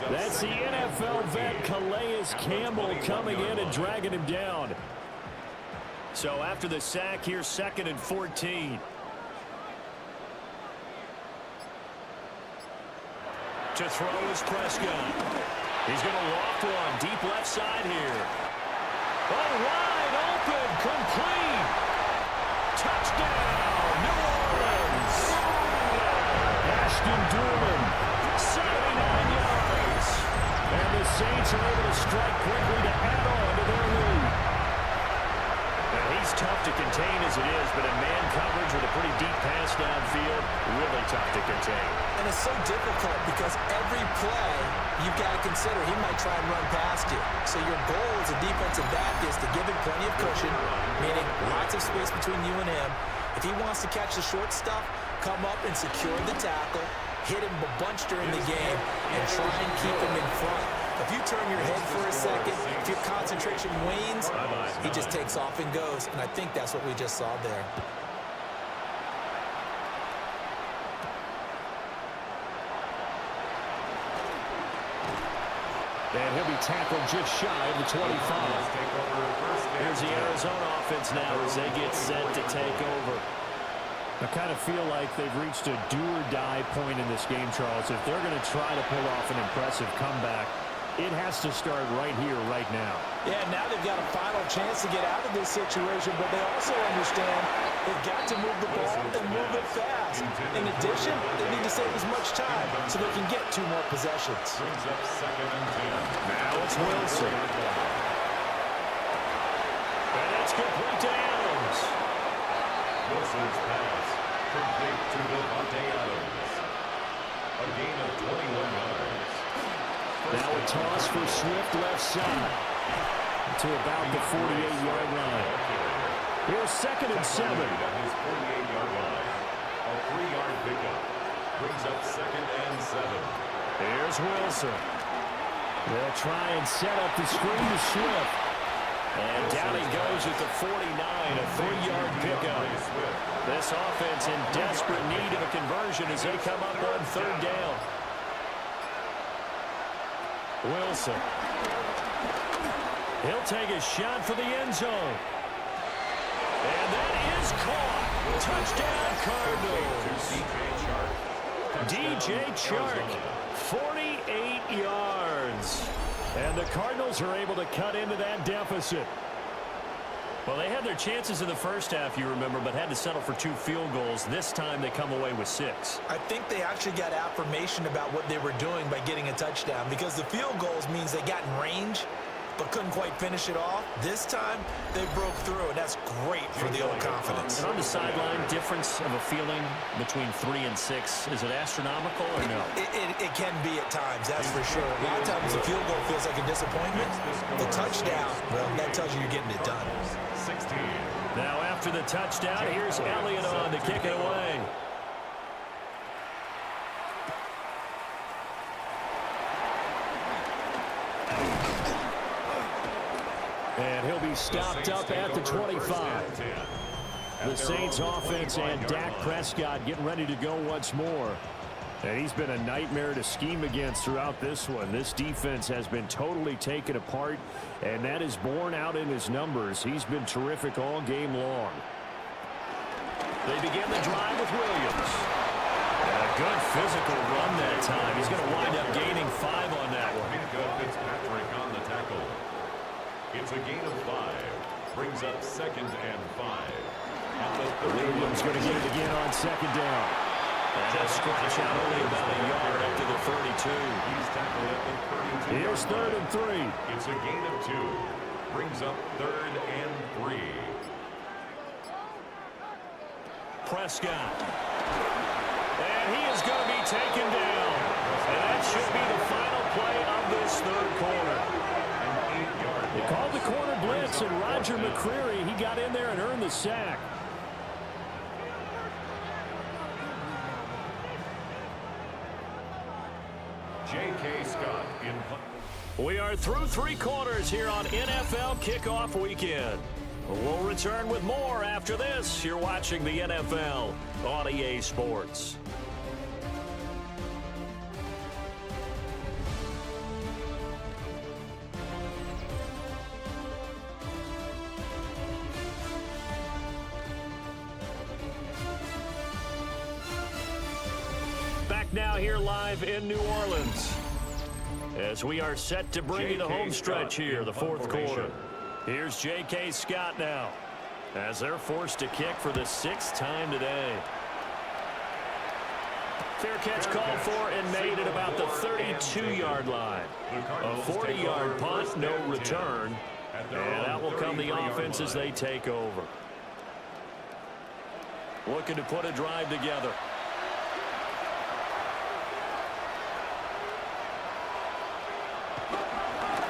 That's the NFL vet Calais Campbell coming in and dragging him down. So after the sack, here's 2nd and 14. To throw is Prescott. He's going to loft one deep left side here. Oh, wide open, complete. Touchdown, New Orleans. Ashton Dulin, 79 yards. And the Saints are able to strike quickly to add on to their lead. And he's tough to contain as it is, but in man coverage with a pretty deep pass downfield, really tough to contain. And it's so difficult because every play you've got to consider he might try and run past you. So your goal as a defensive back is to give him plenty of cushion, meaning lots of space between you and him. If he wants to catch the short stuff, come up and secure the tackle, hit him a bunch during the game, and try and keep him in front. If you turn your head for a second, if your concentration wanes, he just takes off and goes. And I think that's what we just saw there. And he'll be tackled just shy of the 25. Here's the Arizona offense now as they get set to take over. I kind of feel like they've reached a do-or-die point in this game, Charles. If they're going to try to pull off an impressive comeback, it has to start right here, right now. Yeah, now they've got a final chance to get out of this situation, but they also understand they've got to move the ball and move it fast. In addition, they need to save as much time so they can get 2 more possessions. Now it's Wilson. And it's complete to Adams. Wilson's pass complete to Devontae Adams. A gain of 21 yards. Now a toss for Swift left side to about the 48-yard line. Here's 2nd and 7. At his 48-yard line. A 3-yard pickup brings up 2nd and 7. Here's Wilson. They'll try and set up the screen to Swift. And down he goes at the 49, a 3-yard pickup. This offense in desperate need of a conversion as they come up on 3rd down. Wilson. He'll take a shot for the end zone. And that is caught. Touchdown, Cardinals. DJ Chark, 48 yards. And the Cardinals are able to cut into that deficit. Well, they had their chances in the first half, you remember, but had to settle for 2 field goals. This time they come away with 6. I think they actually got affirmation about what they were doing by getting a touchdown because the field goals means they got in range but couldn't quite finish it off. This time, they broke through, and that's great for the old confidence. And on the sideline, difference of a feeling between 3 and 6, is it astronomical or no? It can be at times, that's for sure. A lot of times the field goal feels like a disappointment. The touchdown, well, that tells you you're getting it done. 16. Now after the touchdown, here's Elliott on to kick it away. And he'll be stopped up at the 25. The Saints offense and Dak Prescott getting ready to go once more. And he's been a nightmare to scheme against throughout this one. This defense has been totally taken apart, and that is borne out in his numbers. He's been terrific all game long. They begin the drive with Williams. And a good physical run that time. He's going to wind up gaining 5 on that one. Fitzpatrick on the tackle. It's a gain of 5. Brings up 2nd and 5. Williams going to get it again on 2nd down. And a scratch out only about a yard up to the 32. He's tackled at the 32. Here's 3rd and 3. It's a gain of 2. Brings up 3rd and 3. Prescott. And he is going to be taken down. And that should be the final play of this 3rd quarter. They called the corner blitz, and Roger McCreary, he got in there and earned the sack. J.K. Scott in punt. We are through 3 quarters here on NFL Kickoff Weekend. We'll return with more after this. You're watching the NFL on EA Sports. Back now here live in New Orleans as we are set to bring you the home stretch here, the 4th quarter. Here's J.K. Scott now as they're forced to kick for the 6th time today. Fair catch called for and made at about the 32-yard line. A 40-yard punt, no return. And that will come the offense as they take over. Looking to put a drive together.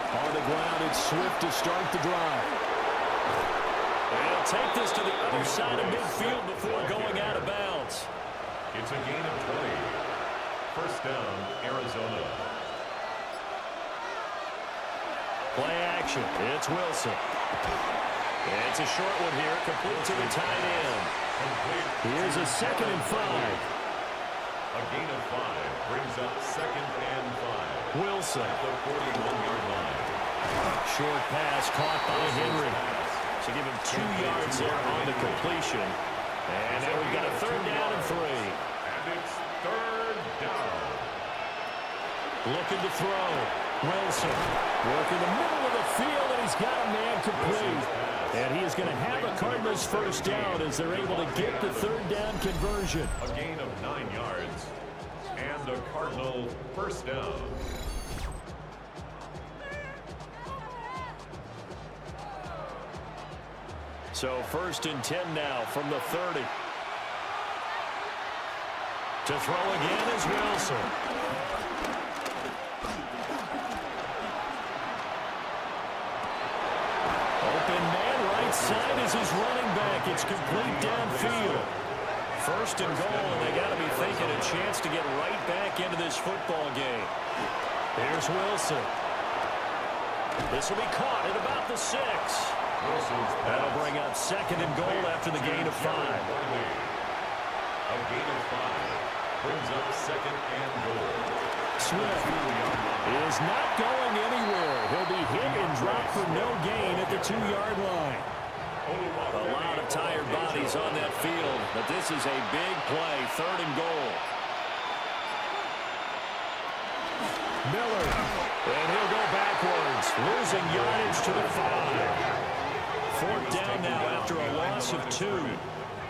On the ground, it's Swift to start the drive. They'll take this to the other side of midfield before going out of bounds. It's a gain of 20. First down, Arizona. Play action. It's Wilson. It's a short one here, complete to the tight end. Here's a 2nd and 5. A gain of 5 brings up 2nd and 5. Wilson. At the 41-yard line. Short pass caught by Henry. So give him 2 yards there on the completion. And now we've got a 3rd down and 3. And it's 3rd down. Looking to throw. Wilson. Working the middle of the field, and he's got a man complete. And he is going to have a Cardinals 1st down as they're able to get the 3rd down conversion. A gain of 9 yards. And a Cardinal 1st down. So 1st and 10 now from the 30. To throw again is Wilson. Open man right side is his running back. It's complete downfield. 1st and goal, and they got to be thinking a chance to get right back into this football game. Here's Wilson. This will be caught at about the 6. That'll bring up 2nd and goal after the gain of 5. A gain of 5 brings up 2nd and goal. Swift is not going anywhere. He'll be hit and dropped for no gain at the 2-yard line. A lot of tired bodies on that field, but this is a big play, 3rd and goal. Miller, and he'll go backwards, losing yardage to the 5. 4th down now after a loss of 2.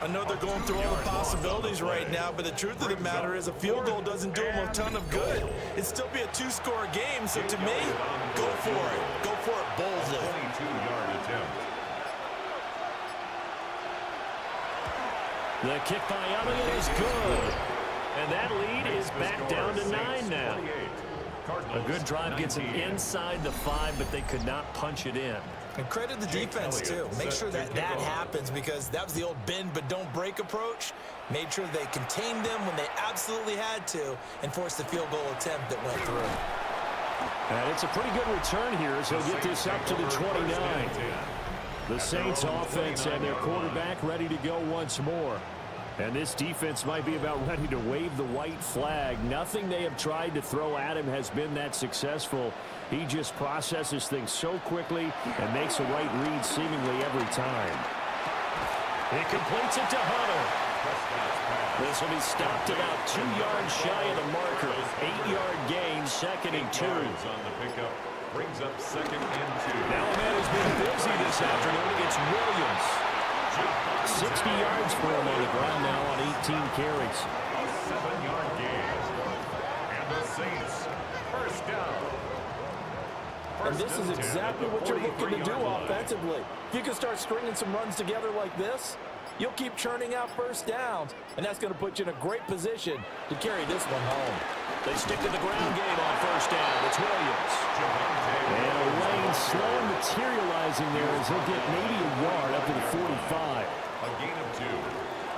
I know they're going through all the possibilities right now, but the truth of the matter is a field goal doesn't do them a ton of good. It'd still be a 2-score game, so to me, go for it. Go for it boldly. 22-yard attempt. The kick by Elliott is good. And that lead is back down to 9 now. A good drive gets him inside the 5, but they could not punch it in. And credit the defense, too. Make sure that happens, because that was the old bend but don't break approach. Made sure they contained them when they absolutely had to and forced the field goal attempt that went through. And it's a pretty good return here as he'll get this up to the 29. The Saints offense and their quarterback ready to go once more. And this defense might be about ready to wave the white flag. Nothing they have tried to throw at him has been that successful. He just processes things so quickly and makes the right read seemingly every time. He completes it to Hunter. This will be stopped about 2 yards shy of the marker. 8-yard gain, 2nd and 2. On the pickup brings up 2nd and 2. Now a man who's been busy this afternoon. It's Williams. 60 yards for him on the ground now on 18 carries. A 7-yard gain. And the Saints 1st down. And this is exactly what you're looking to do offensively. If you can start stringing some runs together like this, you'll keep churning out 1st downs, and that's going to put you in a great position to carry this one home. They stick to the ground game on 1st down. It's Williams. And a lane slow materializing there as he'll get maybe a yard up to the 45. A gain of 2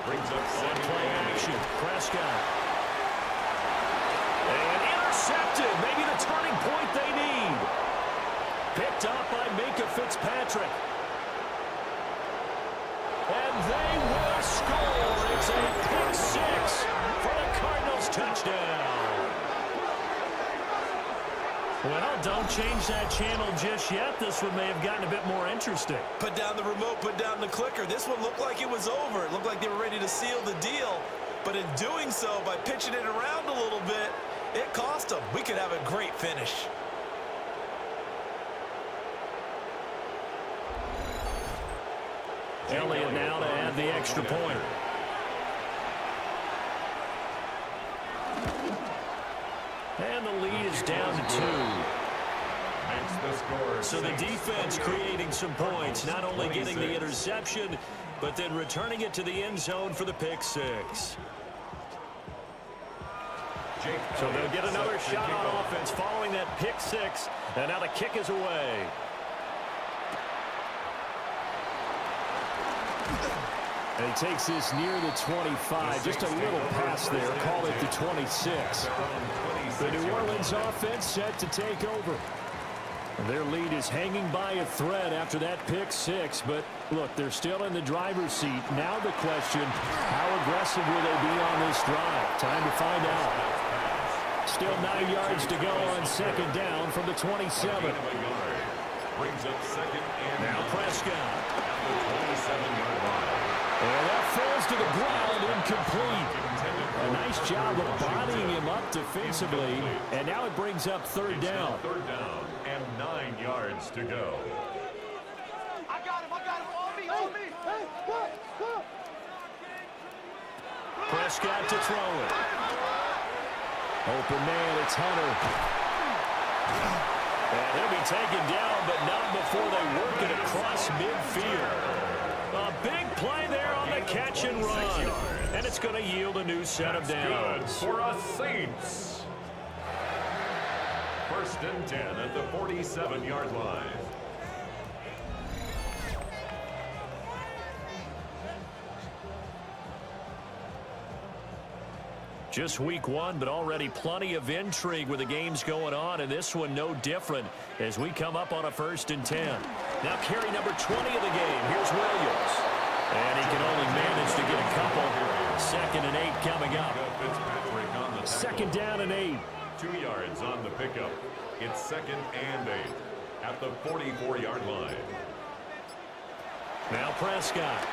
brings up 2nd play action. Prescott. And intercepted. turning point they need. Picked up by Minka Fitzpatrick. And they will score. It's a pick six for the Cardinals touchdown. Well, don't change that channel just yet. This one may have gotten a bit more interesting. Put down the remote, put down the clicker. This one looked like it was over. It looked like they were ready to seal the deal. But in doing so, by pitching it around a little bit, it cost them. We could have a great finish. Elliott now to add the extra point. And the lead is down to 2. So the defense creating some points, not only getting the interception, but then returning it to the end zone for the pick six. So they'll get another shot on offense following that pick six, and now the kick is away. And he takes this near the 25. Just a little pass there. Call it the 26. The New Orleans offense set to take over. Their lead is hanging by a thread after that pick six. But, look, they're still in the driver's seat. Now the question, how aggressive will they be on this drive? Time to find out. Still 9 yards to go on second down from the 27. Now Prescott. And that falls to the ground, incomplete. A nice job of bodying him up defensively. And now it brings up third down. Third down and 9 yards to go. I got him, on me. Hey, what? Prescott to throw it. Open man, it's Hunter. And he'll be taken down, but not before they work it across midfield. A big play there on the catch and run. And it's going to yield a new set of downs. For us Saints. First and 10 at the 47-yard line. Just week one, but already plenty of intrigue with the games going on, and this one no different as we come up on a first and 10. Now carry number 20 of the game. Here's Williams. And he can only manage to get a couple. Second and 8 coming up. Second down and 8. 2 yards on the pickup. It's second and 8 at the 44-yard line. Now Prescott.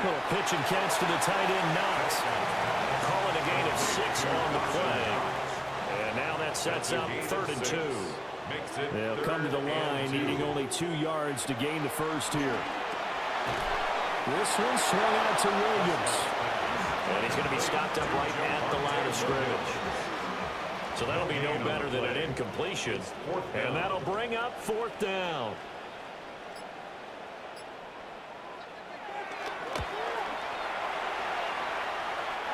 Little pitch and catch to the tight end, Knox. Calling a gain of 6 on the play. And now that sets up third and 2. They'll come to the line, needing only 2 yards to gain the first here. This one swung out to Williams. And he's going to be stopped up right at the line of scrimmage. So that'll be no better than an incompletion. And that'll bring up fourth down.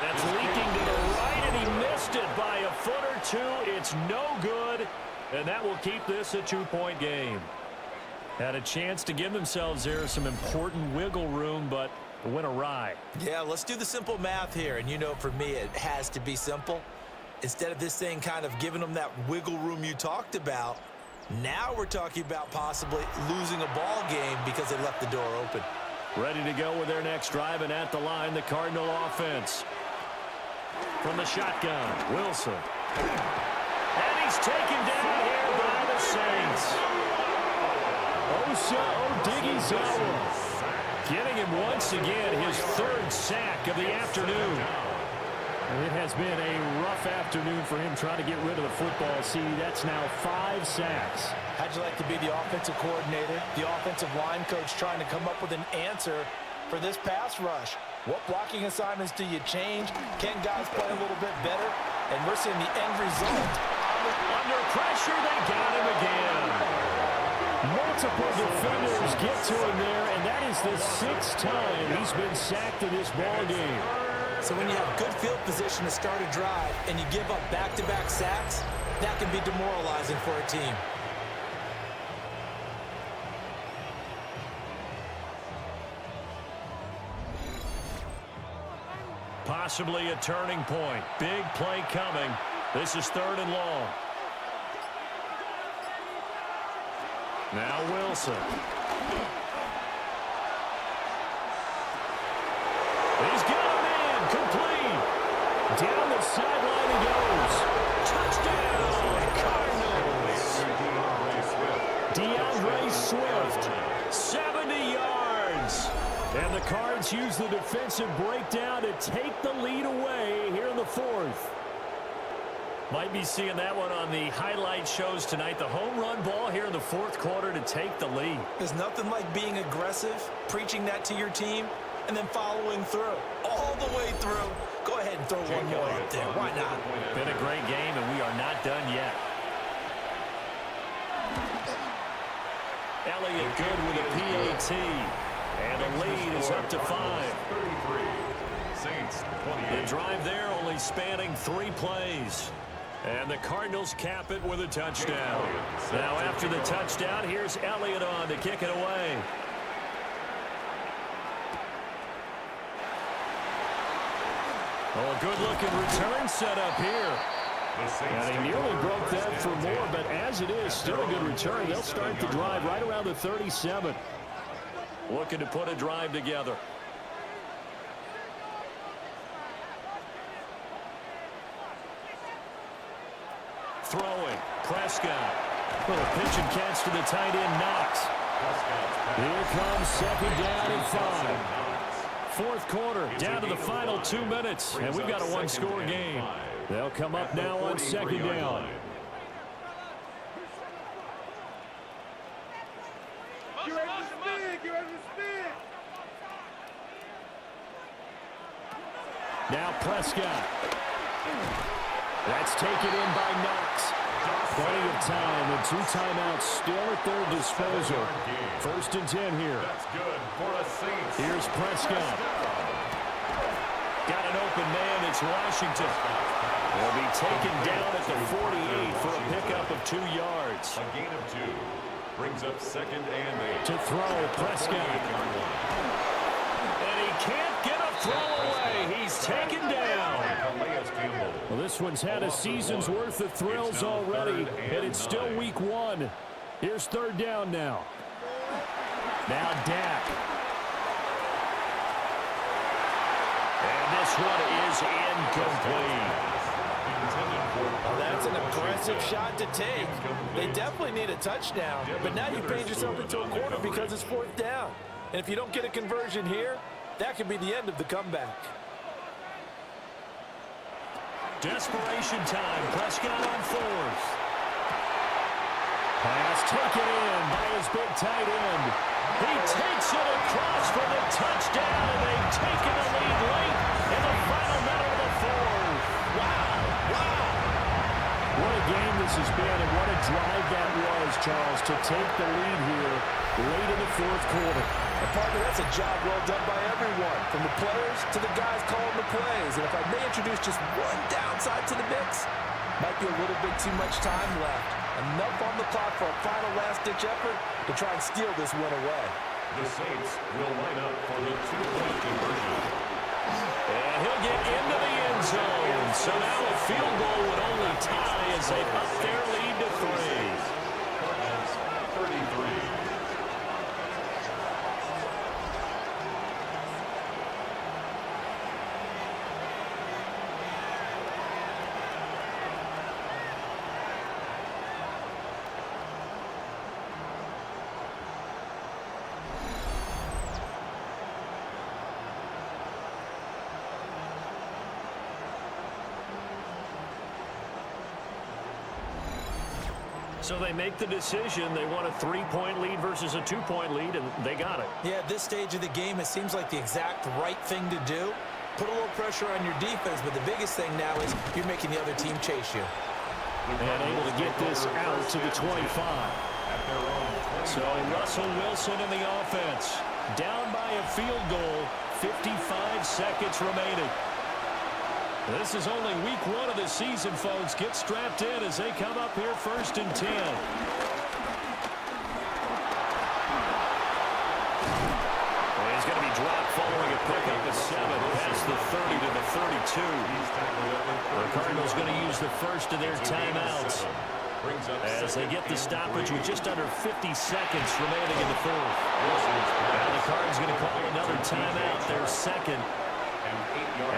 That's leaking to the right, and he missed it by a foot or two. It's no good, and that will keep this a 2-point game. Had a chance to give themselves there some important wiggle room, but it went awry. Yeah, let's do the simple math here. And you know, for me, it has to be simple. Instead of this thing kind of giving them that wiggle room you talked about, now we're talking about possibly losing a ball game because they left the door open. Ready to go with their next drive, and at the line, the Cardinal offense. From the shotgun, Wilson. And he's taken down here by the Saints. Osa Odighizuwa getting him once again his third sack of the afternoon. It has been a rough afternoon for him trying to get rid of the football. See, that's now 5 sacks. How'd you like to be the offensive coordinator, the offensive line coach trying to come up with an answer for this pass rush? What blocking assignments do you change? Can guys play a little bit better? And we're seeing the end result. Under pressure, they got him again. Multiple defenders get to him there, and that is the 6th time he's been sacked in this ball game. So when you have good field position to start a drive and you give up back-to-back sacks, that can be demoralizing for a team. Possibly a turning point. Big play coming. This is 3rd and long. Now Wilson. He's got a man. Complete. Down the sideline he goes. Touchdown, Cardinals. DeAndre Swift, 70 yards. And the Cards use the defensive breakdown to take the lead away here in the 4th. Might be seeing that one on the highlight shows tonight. The home run ball here in the 4th quarter to take the lead. There's nothing like being aggressive, preaching that to your team, and then following through. All the way through. Go ahead and throw one more up there. Why not? Been a great game, and we are not done yet. Elliott good with a PAT. And the lead is up to 5. The drive there only spanning 3 plays. And the Cardinals cap it with a touchdown. Now after the touchdown, here's Elliott on to kick it away. Oh, a good-looking return set up here. And he nearly broke that for more, but as it is, still a good return. They'll start the drive right around the 37. Looking to put a drive together. Throwing. Prescott. Little pitch and catch to the tight end, Knox. Here comes 2nd down and 5. 4th quarter, down to the final 2 minutes, and we've got a 1-score game. They'll come up now on 2nd down. Now Prescott. That's taken in by Knox. Plenty of time and 2 timeouts still at their disposal. 1st and 10 here. Here's Prescott. Got an open man. It's Washington. Will be taken down at the 48 for a pickup of 2 yards. A gain of 2. Brings up 2nd and 8. To throw, Prescott. And he can't get a throw away. He's taken down. Well, this one's had a season's worth of thrills already, and it's still week 1. Here's 3rd down now. Now Dak. And this one is incomplete. Well, that's an aggressive shot to take. They definitely need a touchdown, but now you paid yourself into a corner because it's 4th down. And if you don't get a conversion here, that could be the end of the comeback. Desperation time. Prescott on 4th. Pass taken in by his big tight end. He takes it across for the touchdown, and they've taken the lead late in the final minute of the 4th. Wow, wow. What a game this has been, and what a drive that was, Charles, to take the lead here late in the 4th quarter. And partner, that's a job well done by everyone, from the players to the guys calling the plays. And if I may introduce just one downside to the mix, might be a little bit too much time left. Enough on the clock for a final last-ditch effort to try and steal this win away. The Saints will line up for the 2-point conversion. And he'll get into the end zone. So now a field goal would only tie as they up their lead to 3. Cardinals 33. So they make the decision. They want a 3-point lead versus a 2-point lead, and they got it. Yeah, at this stage of the game, it seems like the exact right thing to do. Put a little pressure on your defense, but the biggest thing now is you're making the other team chase you. And able to get this out to the 25. So Russell Wilson in the offense. Down by a field goal, 55 seconds remaining. This is only week 1 of the season, folks. Get strapped in as they come up here 1st and 10. And he's going to be dropped following a pickup of 7 past the 30 to the 32. He's tackled at the The Cardinals going to use the first of their timeouts as they get the stoppage with just under 50 seconds remaining in the fourth. Now the Cards going to call another timeout, their second,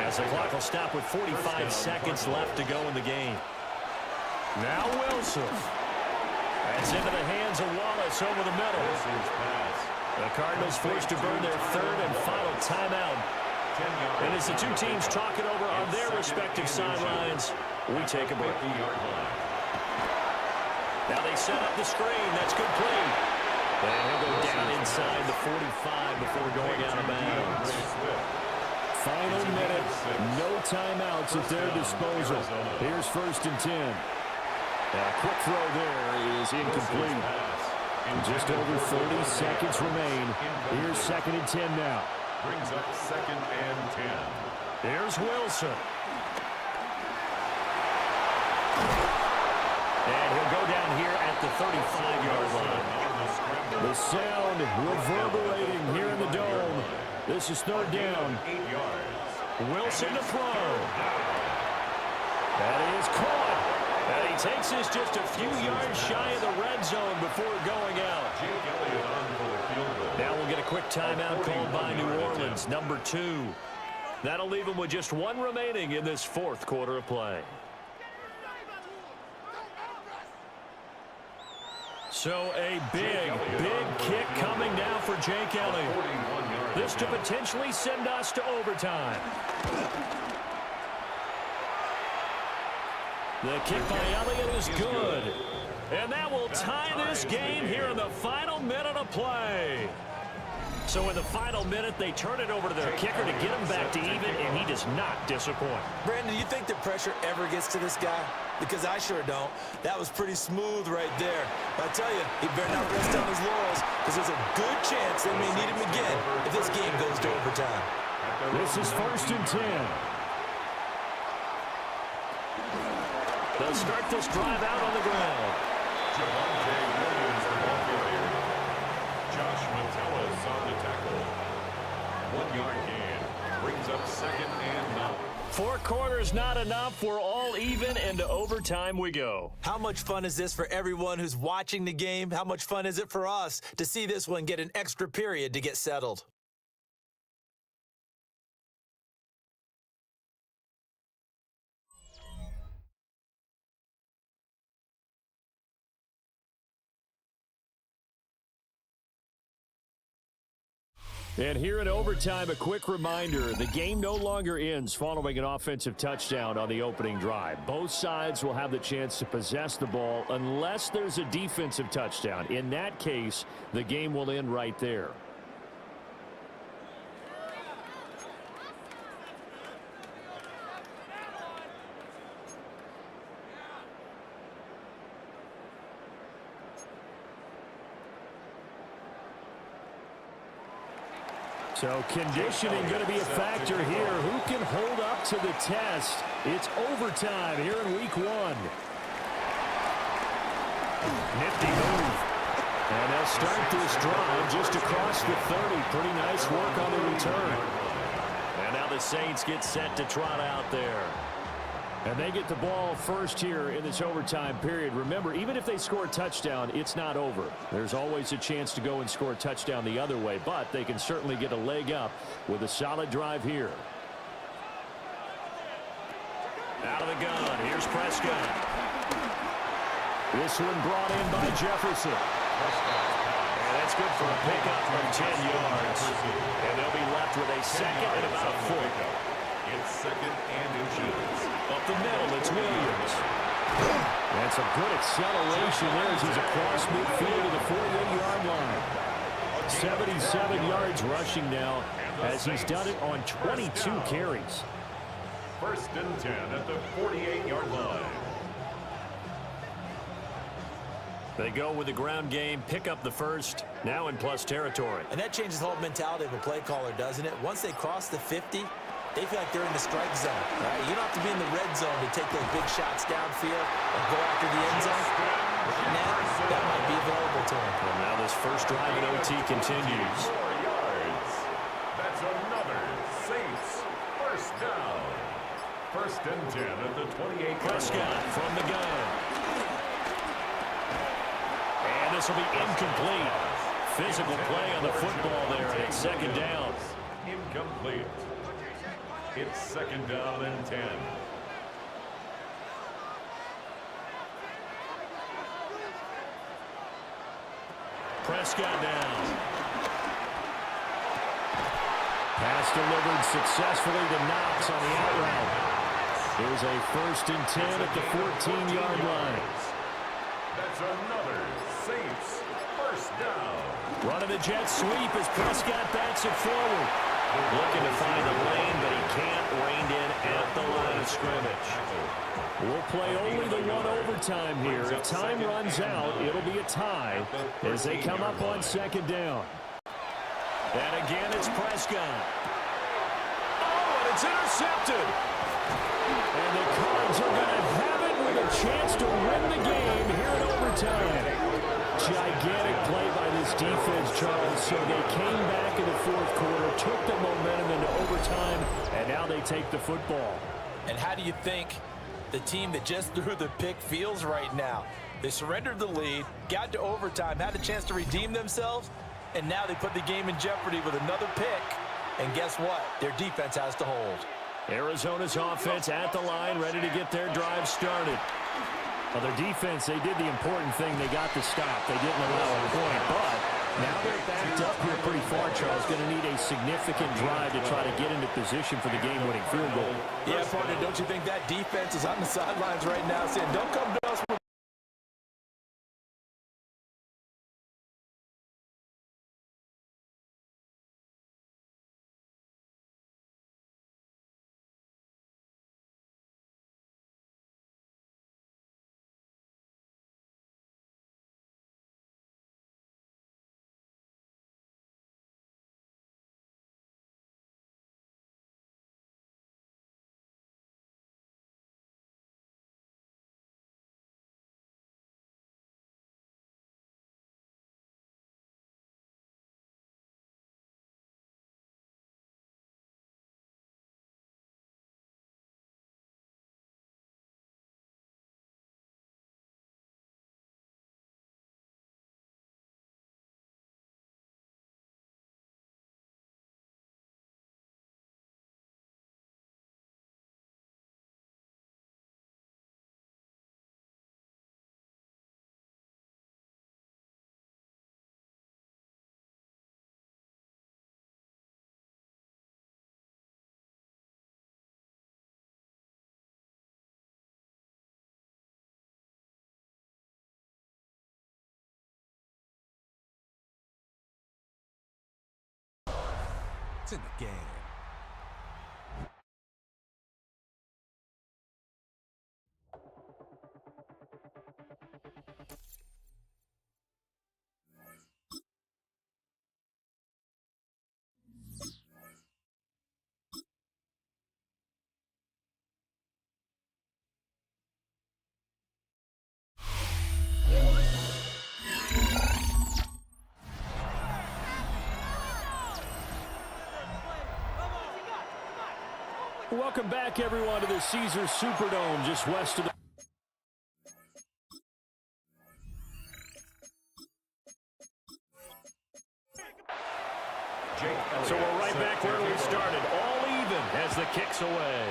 as the clock will stop with 45 seconds left to go in the game. Now Wilson. That's into the hands of Wallace over the middle. The Cardinals forced to burn their third and final timeout. And as the two teams talk it over on their respective sidelines, we take a break. Now they set up the screen. That's complete. And he'll go down inside the 45 before going out of bounds. Final minute. No timeouts at their disposal. Here's 1st and 10. A quick throw there is incomplete. Just over 30 seconds remain. Here's 2nd and 10 now. Brings up 2nd and 10. Here's Wilson. And he'll go down here at the 35-yard line. The sound reverberating here in the dome. This is 3rd down. 8 yards. Wilson to throw. That is caught. And he takes this just a few yards shy of the red zone before going out. Now we'll get a quick timeout called by New Orleans, number 2. That'll leave them with just 1 remaining in this 4th quarter of play. So a big kick coming now for Jake Elliott. This to potentially send us to overtime. The kick by Elliott is good. And that will tie this game here in the final minute of play. So in the final minute, they turn it over to their kicker to get him back to even, and he does not disappoint. Brandon, do you think the pressure ever gets to this guy? Because I sure don't. That was pretty smooth right there. But I tell you, he better not rest on his laurels, because there's a good chance they may need him again if this game goes to overtime. This is 1st and 10. They'll start this drive out on the ground. Javonte Williams, the ball carrier. Josh Metellus on the tackle. 1-yard gain. Brings up 2nd and 9. 4 quarters not enough. We're all even, and to overtime we go. How much fun is this for everyone who's watching the game? How much fun is it for us to see this one get an extra period to get settled? And here in overtime, a quick reminder, the game no longer ends following an offensive touchdown on the opening drive. Both sides will have the chance to possess the ball unless there's a defensive touchdown. In that case, the game will end right there. So conditioning going to be a factor here. Who can hold up to the test? It's overtime here in week 1. Nifty move. And they'll start this drive just across the 30. Pretty nice work on the return. And now the Saints get set to trot out there. And they get the ball first here in this overtime period. Remember, even if they score a touchdown, it's not over. There's always a chance to go and score a touchdown the other way, but they can certainly get a leg up with a solid drive here. Out of the gun, here's Prescott. This one brought in by Jefferson. And that's good for a pickup of 10 yards. And they'll be left with a second and about a foot. It's 2nd and inches. Up the middle, it's Williams. That's a good acceleration there as he's across midfield to the 48-yard line. 77 yards rushing now as he's done it on 22 carries. 1st and 10 at the 48-yard line. They go with the ground game, pick up the first, now in plus territory. And that changes the whole mentality of a play caller, doesn't it? Once they cross the 50, they feel like they're in the strike zone. Right? You don't have to be in the red zone to take those big shots downfield or go after the end zone. Right now, that might be available to them. And now this first drive in OT continues. 4 yards. That's another Saints 1st down. First and 10 at the 28. Prescott from the gun. And this will be incomplete. Physical play on the football there, and it's second down. Incomplete. It's second down and 10. Prescott down. Pass delivered successfully to Knox on the out route. Here's a first and 10 at the 14-yard line. That's another Saints first down. Running the jet sweep as Prescott backs it forward. Looking to find the lane, but he can't rein in at the line of scrimmage. We'll play only the one overtime here. If time runs out, it'll be a tie as they come up on second down. And again, it's Prescott. Oh, and it's intercepted. And the Cards are going to have it with a chance to win the game here in overtime. Gigantic play by this defense, Charles. So they came back in the fourth quarter, took the momentum into overtime, and now they take the football. And how do you think the team that just threw the pick feels right now? They surrendered the lead, got to overtime, had a chance to redeem themselves, and now they put the game in jeopardy with another pick. And guess what? Their defense has to hold. Arizona's offense at the line, ready to get their drive started. Well, their defense, they did the important thing. They got the stop. They didn't allow a point, but now they're backed up here pretty far, Charles. Going to need a significant drive to try to get into position for the game-winning field goal. Yeah, partner, don't you think that defense is on the sidelines right now saying, don't come to us with in the game. Welcome back, everyone, to the Caesars Superdome just west of the... So we're right back where we started, all even as the kick's away.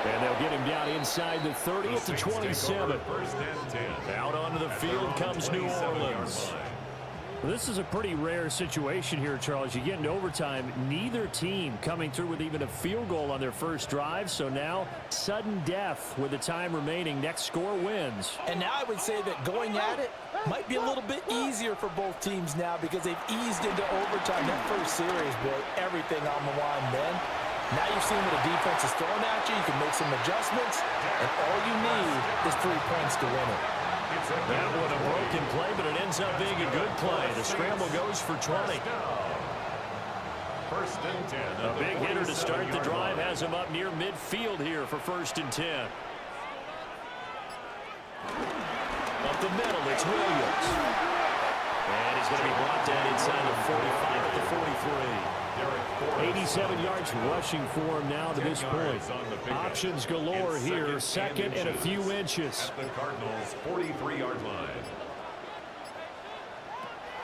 And they'll get him down inside the 30 at the 27. Out onto the field comes New Orleans. Well, this is a pretty rare situation here, Charles. You get into overtime, neither team coming through with even a field goal on their first drive. So now, sudden death with the time remaining. Next score wins. And now I would say that going at it might be a little bit easier for both teams now because they've eased into overtime. That first series, boy, everything on the line then. Now you've seen what the defense is throwing at you. You can make some adjustments, and all you need is 3 points to win it. That was a broken play, but it ends up being a good play. The scramble goes for 20. First and 10. A big hitter to start the drive has him up near midfield here for first and 10. Up the middle, it's Williams. And he's going to be brought down inside the 45 at the 43. 87 yards rushing for him now to this point. Options galore here. Second and a few inches. At the Cardinals' 43-yard line.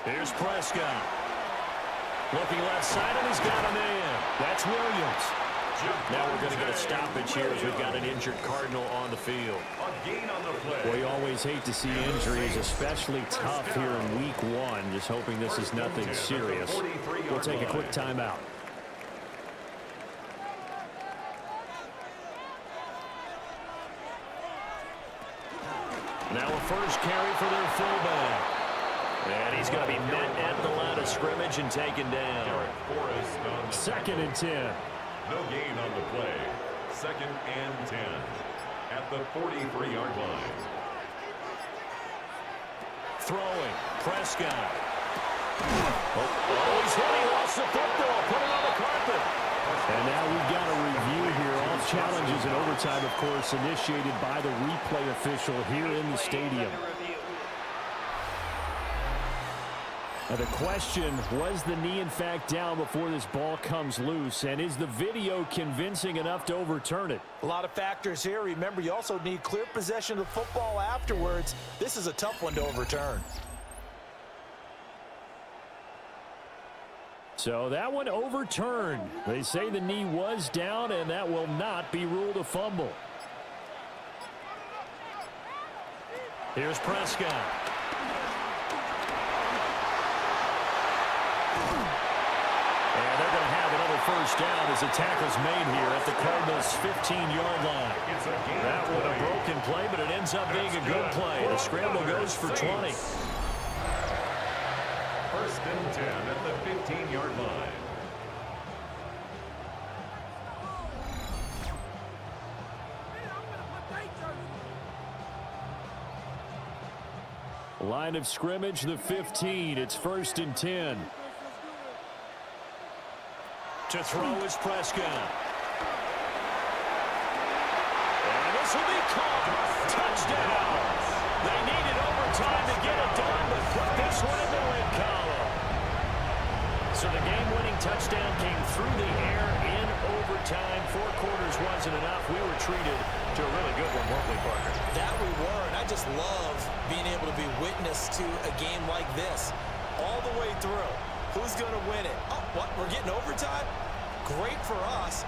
Here's Prescott. Looking left side, and he's got a man. That's Williams. Now we're going to get a stoppage here as we've got an injured Cardinal on the field. A gain on the play. We always hate to see injuries, especially tough here in week one. Just hoping this is nothing serious. We'll take a quick timeout. Now a first carry for their fullback. And he's going to be met at the line of scrimmage and taken down. Second and 10. No gain on the play. Second and 10 at the 43-yard line. Throwing. Prescott. Oh, he's hit. He lost the football. Put it on the carpet. And now we've got a review here. All challenges in overtime, of course, initiated by the replay official here in the stadium. Now the question, was the knee in fact down before this ball comes loose? And is the video convincing enough to overturn it? A lot of factors here. Remember, you also need clear possession of the football afterwards. This is a tough one to overturn. So that one overturned. They say the knee was down, and that will not be ruled a fumble. Here's Prescott. And they're going to have another first down as the tackle's made here at the Cardinals' 15-yard line. That one a broken play, but it ends up being a good play. The scramble goes for 20. First and 10 at the 15-yard line. Line of scrimmage, the 15. It's first and 10. To throw is Prescott. And this will be caught. Touchdown. They needed overtime to get it done, but put this one in the win column. So the game-winning touchdown came through the air in overtime. 4 quarters wasn't enough. We were treated to a really good one, weren't we, Parker? That we were, and I just love being able to be witness to a game like this all the way through. Who's going to win it? Oh, what? We're getting overtime? Great for us.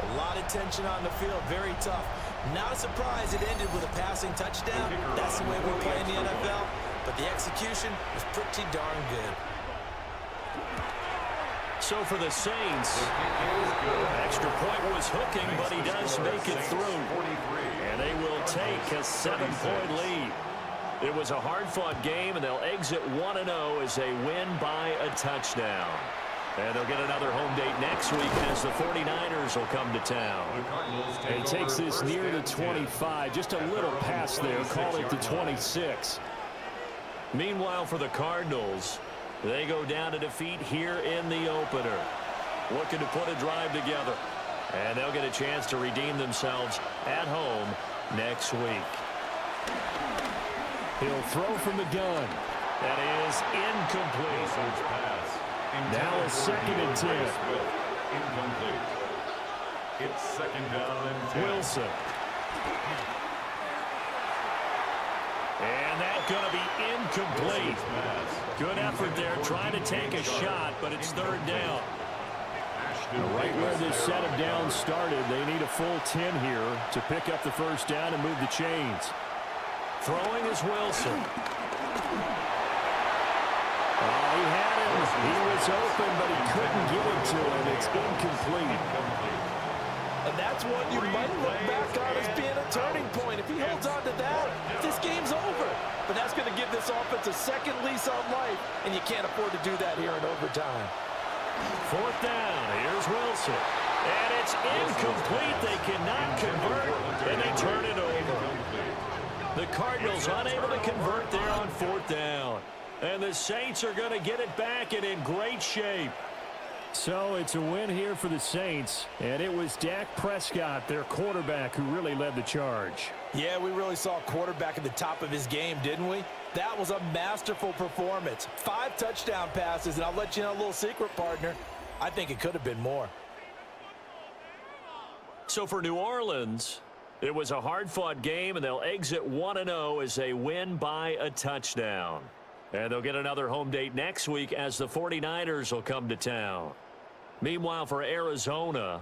A lot of tension on the field. Very tough. Not a surprise it ended with a passing touchdown. That's the way we play in the NFL. But the execution was pretty darn good. So for the Saints, extra point was hooking, but he does make it through. And they will take a 7-point lead. It was a hard-fought game, and they'll exit 1-0 as they win by a touchdown. And they'll get another home date next week as the 49ers will come to town. It takes this near the 25. Just a little pass there. Call it the 26. Meanwhile, for the Cardinals, they go down to defeat here in the opener. Looking to put a drive together. And they'll get a chance to redeem themselves at home next week. He'll throw from the gun. That is incomplete. Now a second and 10. Incomplete. It's second down and 10. Wilson. And that's going to be incomplete. Good effort there, trying to take a shot, but it's third down. Right where this set of downs started, they need a full 10 here to pick up the first down and move the chains. Throwing is Wilson. He had him. He was open, but he couldn't get it to him. It's incomplete. And that's what you might look back on as being a turning point. If he holds on to that, this game's over. But that's going to give this offense a second lease on life, and you can't afford to do that here in overtime. Fourth down. Here's Wilson. And it's incomplete. They cannot convert, and they turn it over. The Cardinals unable to convert there on fourth down. And the Saints are going to get it back and in great shape. So it's a win here for the Saints. And it was Dak Prescott, their quarterback, who really led the charge. Yeah, we really saw a quarterback at the top of his game, didn't we? That was a masterful performance. 5 touchdown passes, and I'll let you know a little secret, partner. I think it could have been more. So for New Orleans, it was a hard-fought game, and they'll exit 1-0 as they win by a touchdown. And they'll get another home date next week as the 49ers will come to town. Meanwhile, for Arizona,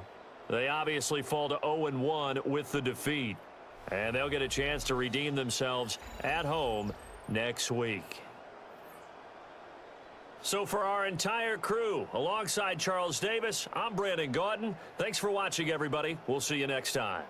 they obviously fall to 0-1 with the defeat. And they'll get a chance to redeem themselves at home next week. So for our entire crew, alongside Charles Davis, I'm Brandon Gaudin. Thanks for watching, everybody. We'll see you next time.